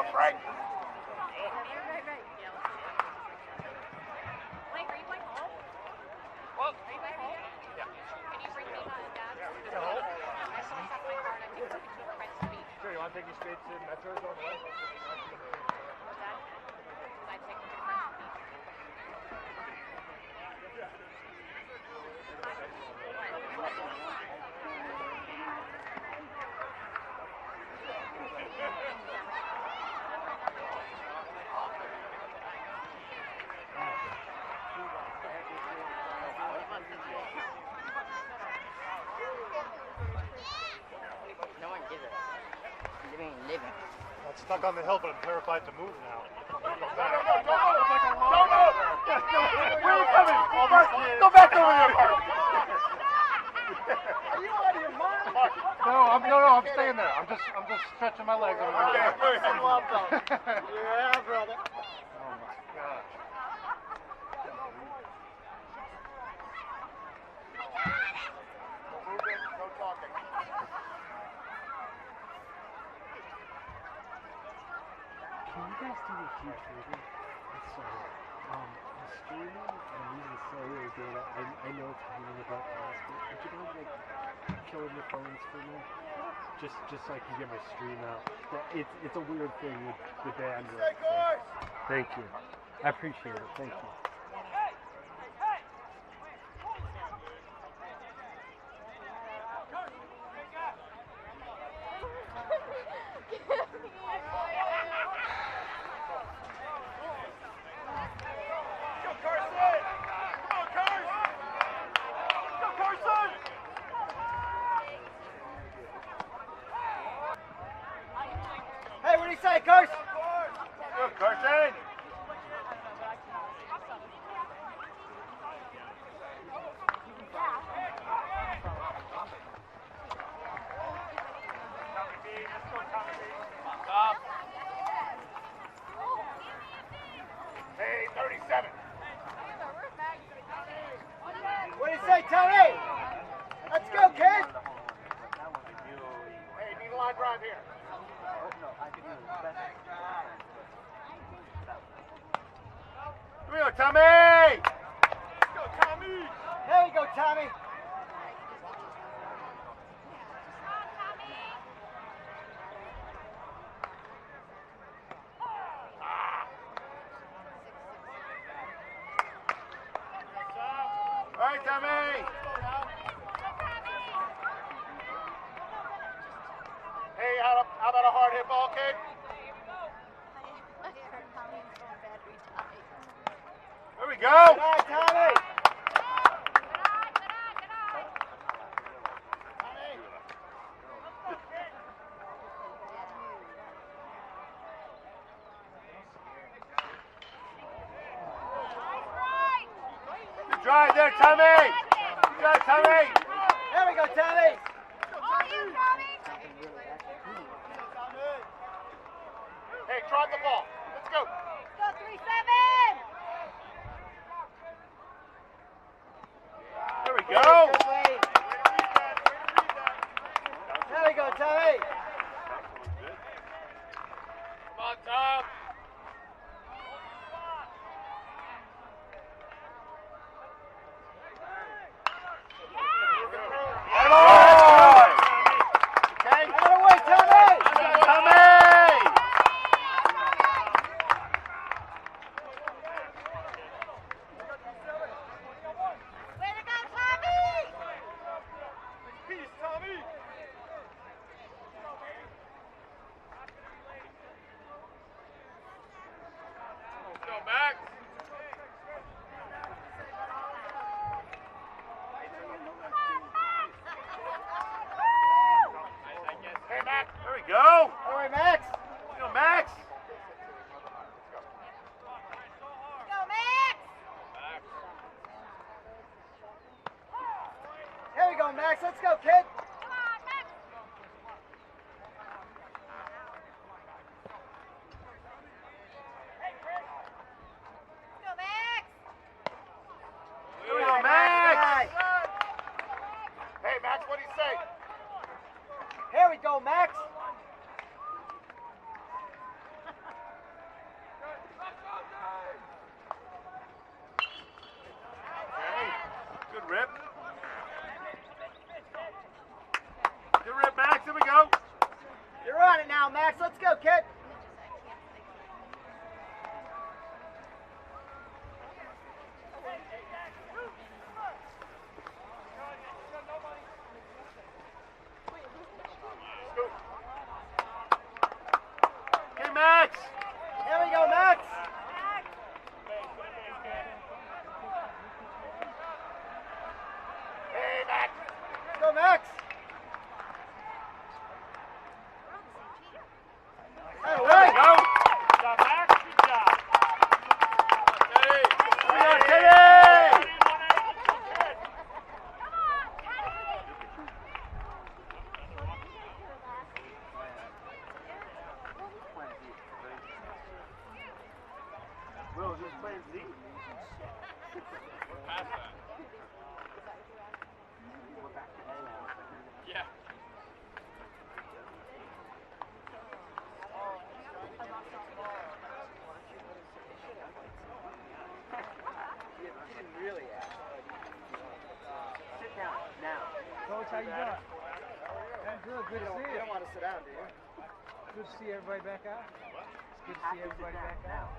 go, Frank. Sure, you want to take your straight to Metro's on the way? No one gives it. Living. I'm stuck on the hill, but I'm terrified to move now. Don't move! Where are you coming? Go back over there, Mark. Are you out of your mind? No, I'm staying there. I'm just stretching my legs over there. Yeah, brother. Oh my gosh. No moving, no talking. Can you guys do a huge favor? So, the streaming and using cellular data, I know it's hanging about us, but would you mind, like, killing your phones for me? Just so I can get my stream out. It's a weird thing with bandwidth. So. Thank you. I appreciate it. Thank you. Hey, what do you say, Coach? Good, Carson. Hey, 37. What do you say, Tony? Let's go, kid. Hey, need a line drive here. Here we go, Tommy! Let's go, Tommy! There you go, Tommy. All right, Tommy! Hey, how about a hard hit ball, kid? There we go! All right, Tommy. Good drive there, Tommy! Good drive, Tommy! There we go, Tommy. Hey, drive the ball. Let's go. Go 3-7! There we go. Good lead. There we go, Tommy. Come on, Tom. Okay. Out of the way, Tommy. Tommy! Way to go, Tommy! Peace, Tommy! Let's go, Max. Hey, Max. There we go. All right, Max. Go, Max. Go, Max! There we go, Max. Let's go, kid. Come on, Max! Go, Max! There we go, Max. Right. Hey, Max, what do you say? Here we go, Max. how you doing? I'm good. Good to see you. You don't want to sit down, do you? Good to see everybody back out. It's good to see everybody back out.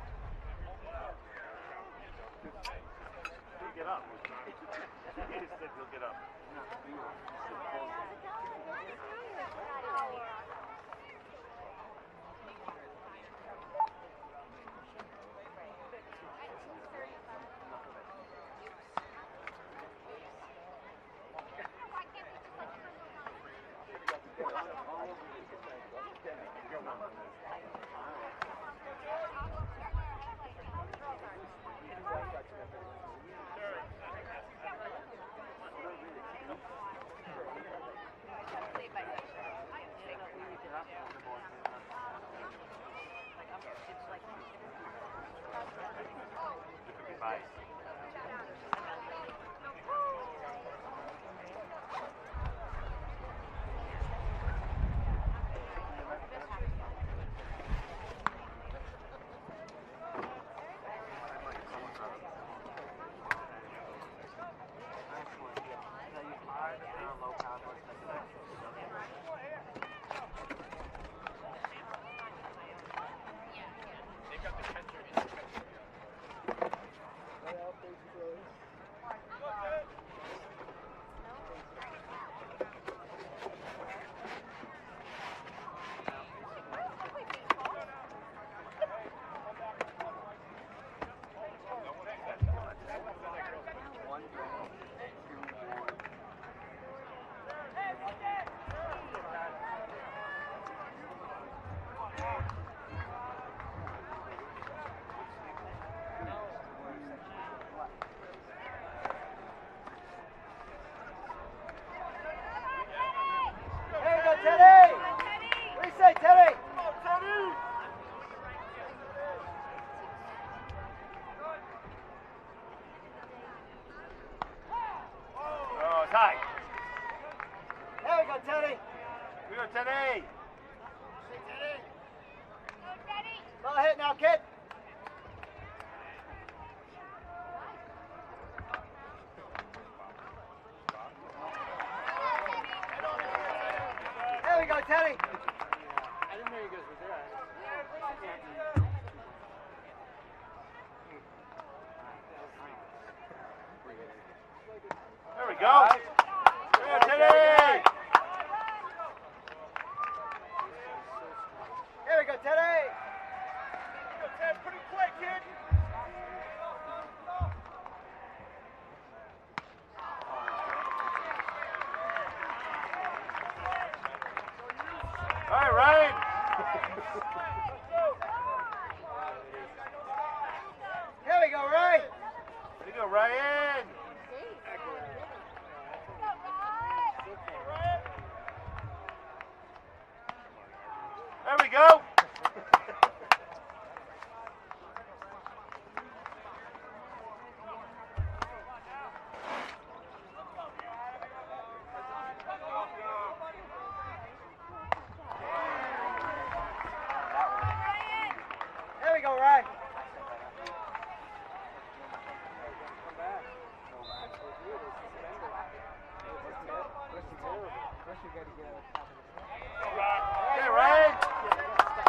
He'll get up. He just said he'll get up. Hey, Ryan!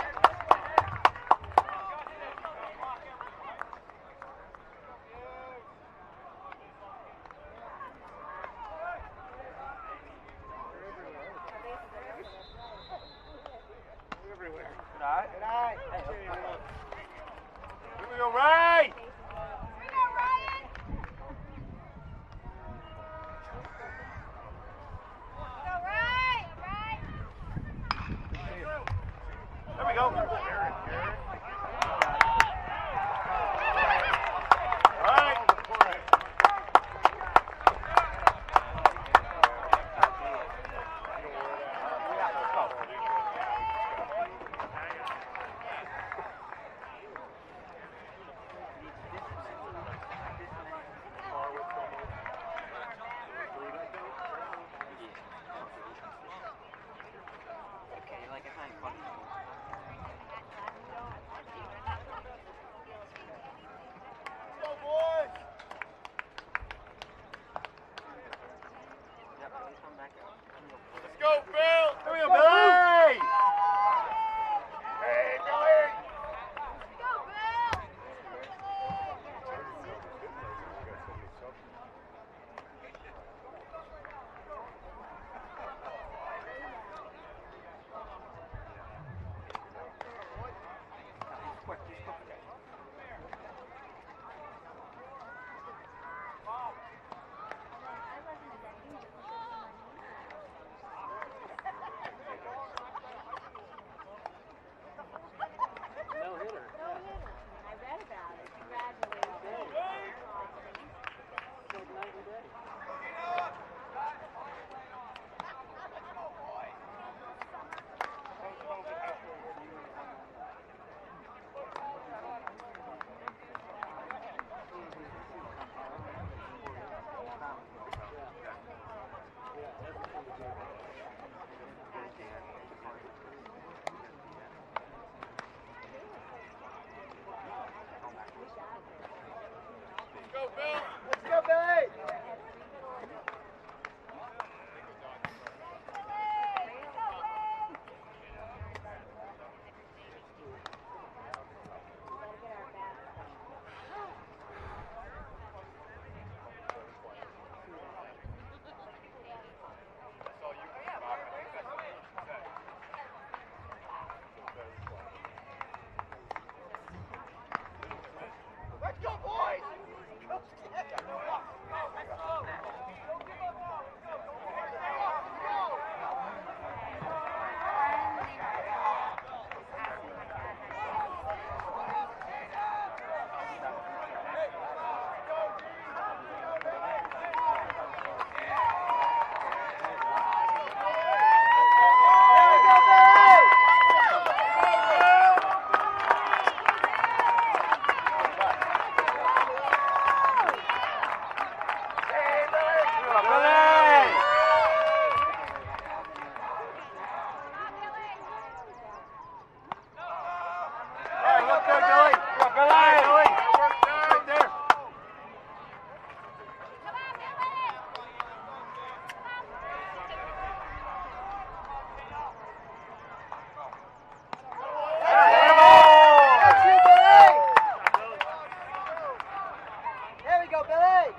Billy!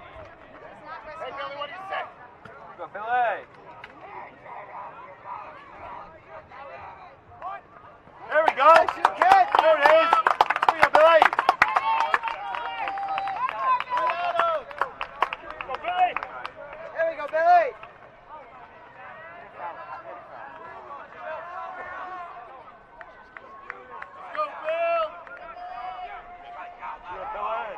Hey, Billy, what do you say? Go, Billy. There we go. Catch. There it is. There you go, Billy. Go, Billy. There we go, Billy. Go, Bill. Good, Billy.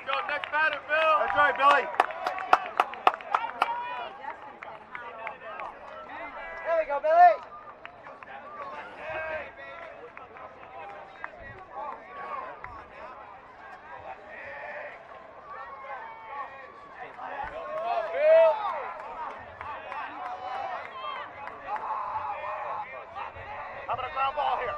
Go, next batter, Bill. That's right, Billy. There we go, Billy. Bill. How about a ground ball here?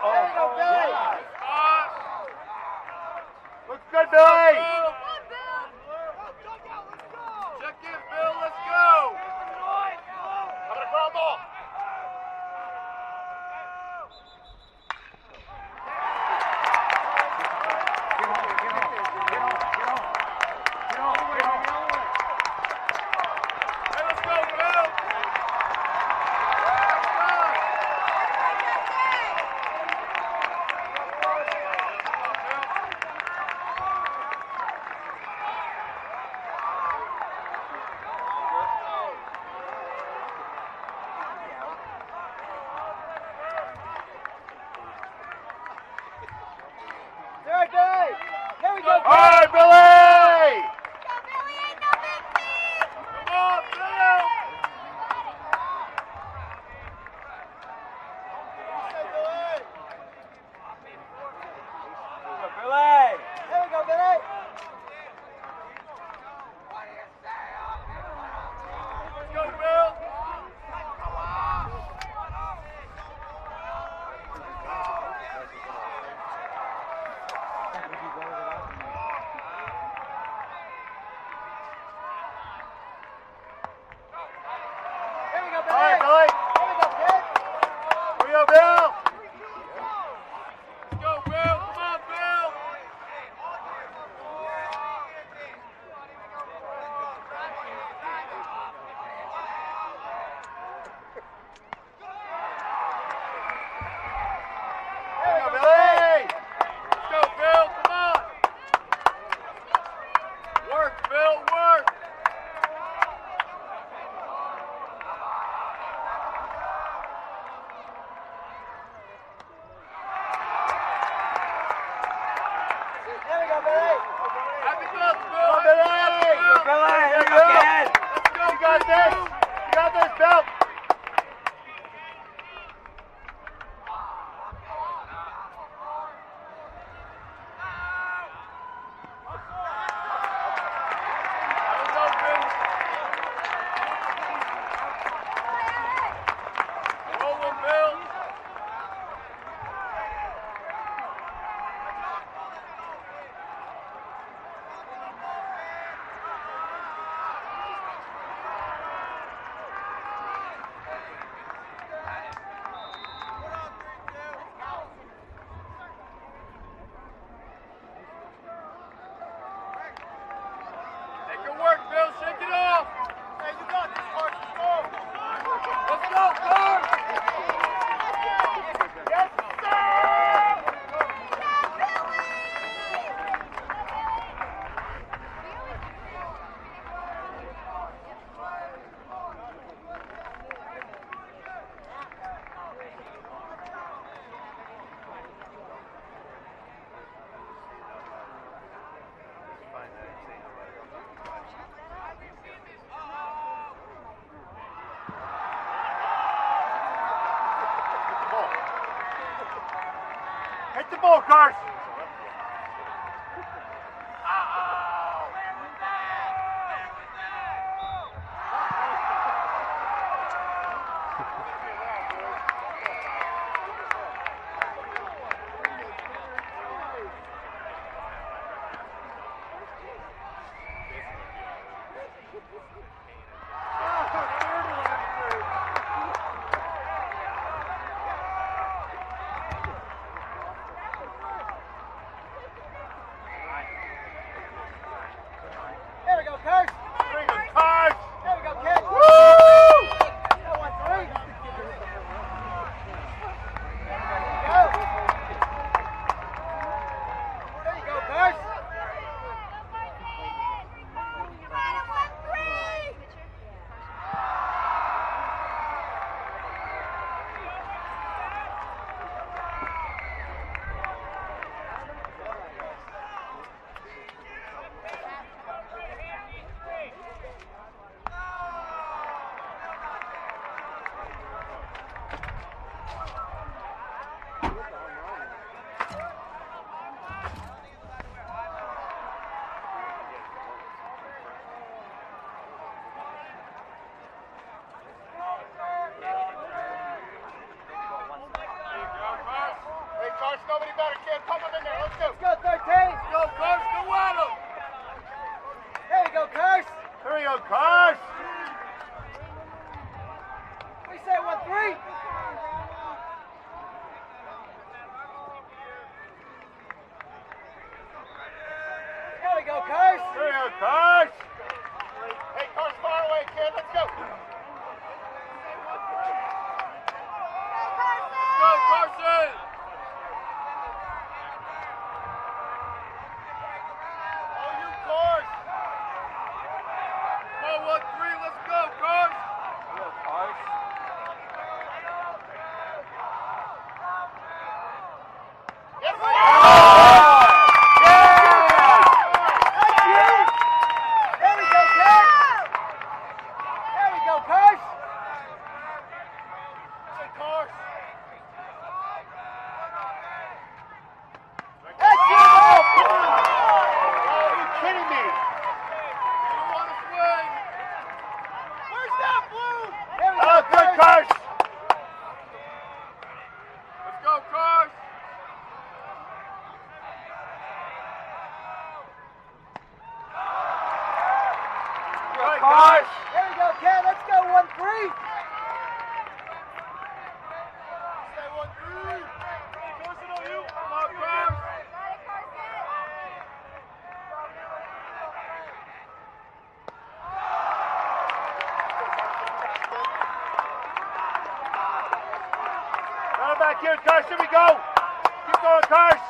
There you go, Billy! the ball, Carson. There we go, coach. There you go, Carson. There we go, kid. Woo! Go 1-3. Go. There you go, coach. Hey, Carson, nobody better, kid. Pump him in there. Let's go. Let's go, 13. Go, Carson. Go at him. There you go, coach. There you go, Carson. We say 1-3. There we go, coach. There you go, Carson. Hey, Carson, far away, kid. Let's go. Go, Carson. Oh, you, Carson. Come on, 1-3. Let's go, Carson. Go, Carson. Yes, There we go, coach. There we go, coach. Hey, Carson. That's you, ball. Are you kidding me? You want to swing? Where's that blue? There we go, Oh, good, coach. Carson. Let's go, Carson. Good, Carson. There we go, kid. Let's go 1-3. Stay 1-3. Carson, on you. Come on, Carson. Run it back here, Carson. Here we go. Keep going, Carson.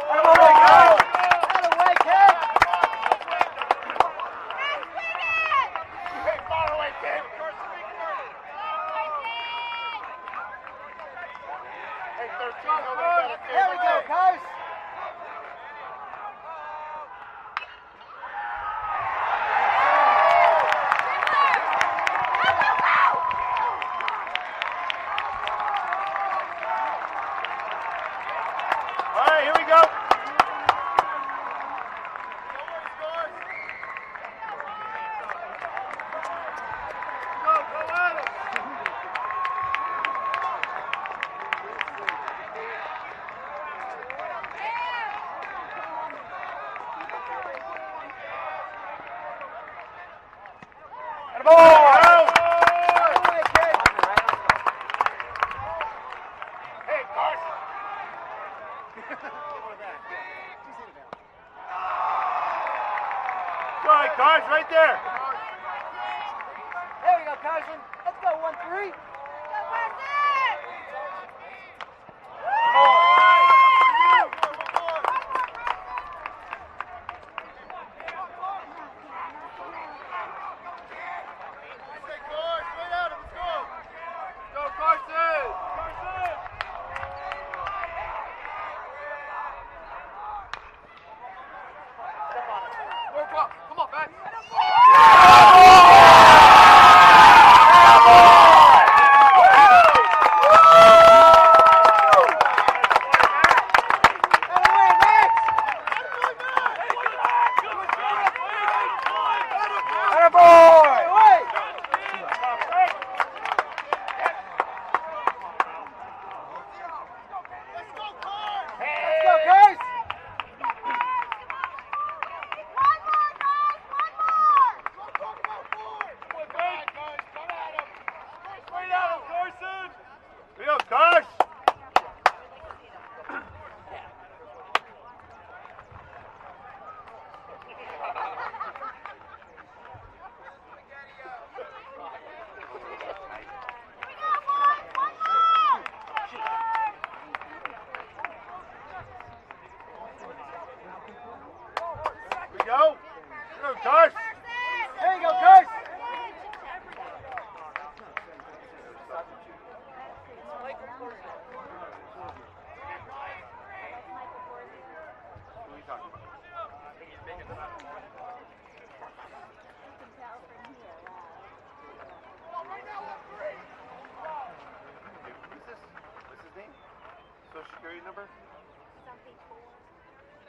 Come on, Out Carson. of the way, kid. Hey, far away, kid. Hey, 13. Nobody better, kid. There we go, coach. All right, here we go. Go at him. And ball out. Out of the way, kid. Hey, Carson. Go ahead, Carson, right there. There we go, Carson. Let's go 1-3. Come on, man.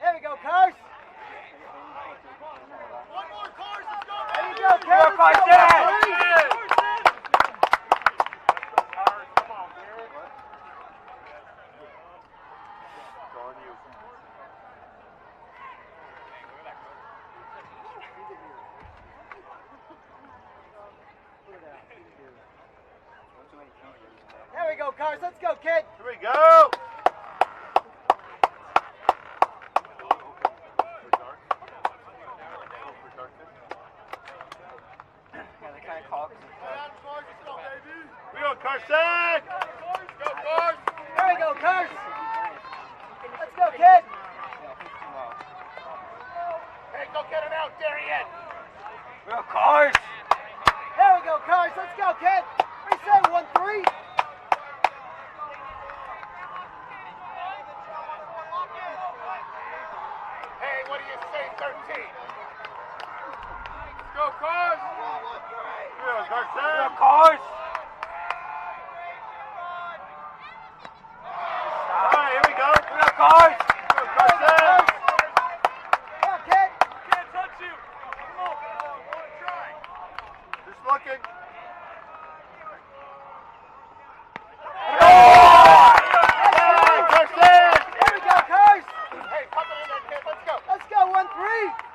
There we go, Cars. One more, Cars. Let's go, baby. There you go, Cars. Come on, Garrett. Go on you. There we go, Cars. Let's go, kid. Here we go. Carson! Go, Cars! There we go, Cars! Let's go, kid! Hey, go get him out, Darien! Go, Cars! There we go, Cars! Let's go, kid! We say 1-3. Hey, what do you say, 13? Let's go, Cars! Go, Carson! Go, Cars! Cars! Carson! Come on, kid! Can't touch you! Come on, try! Just looking. Carson! There we go, Cars! Hey, pop it in there, kid. Let's go. Let's go, 1-3.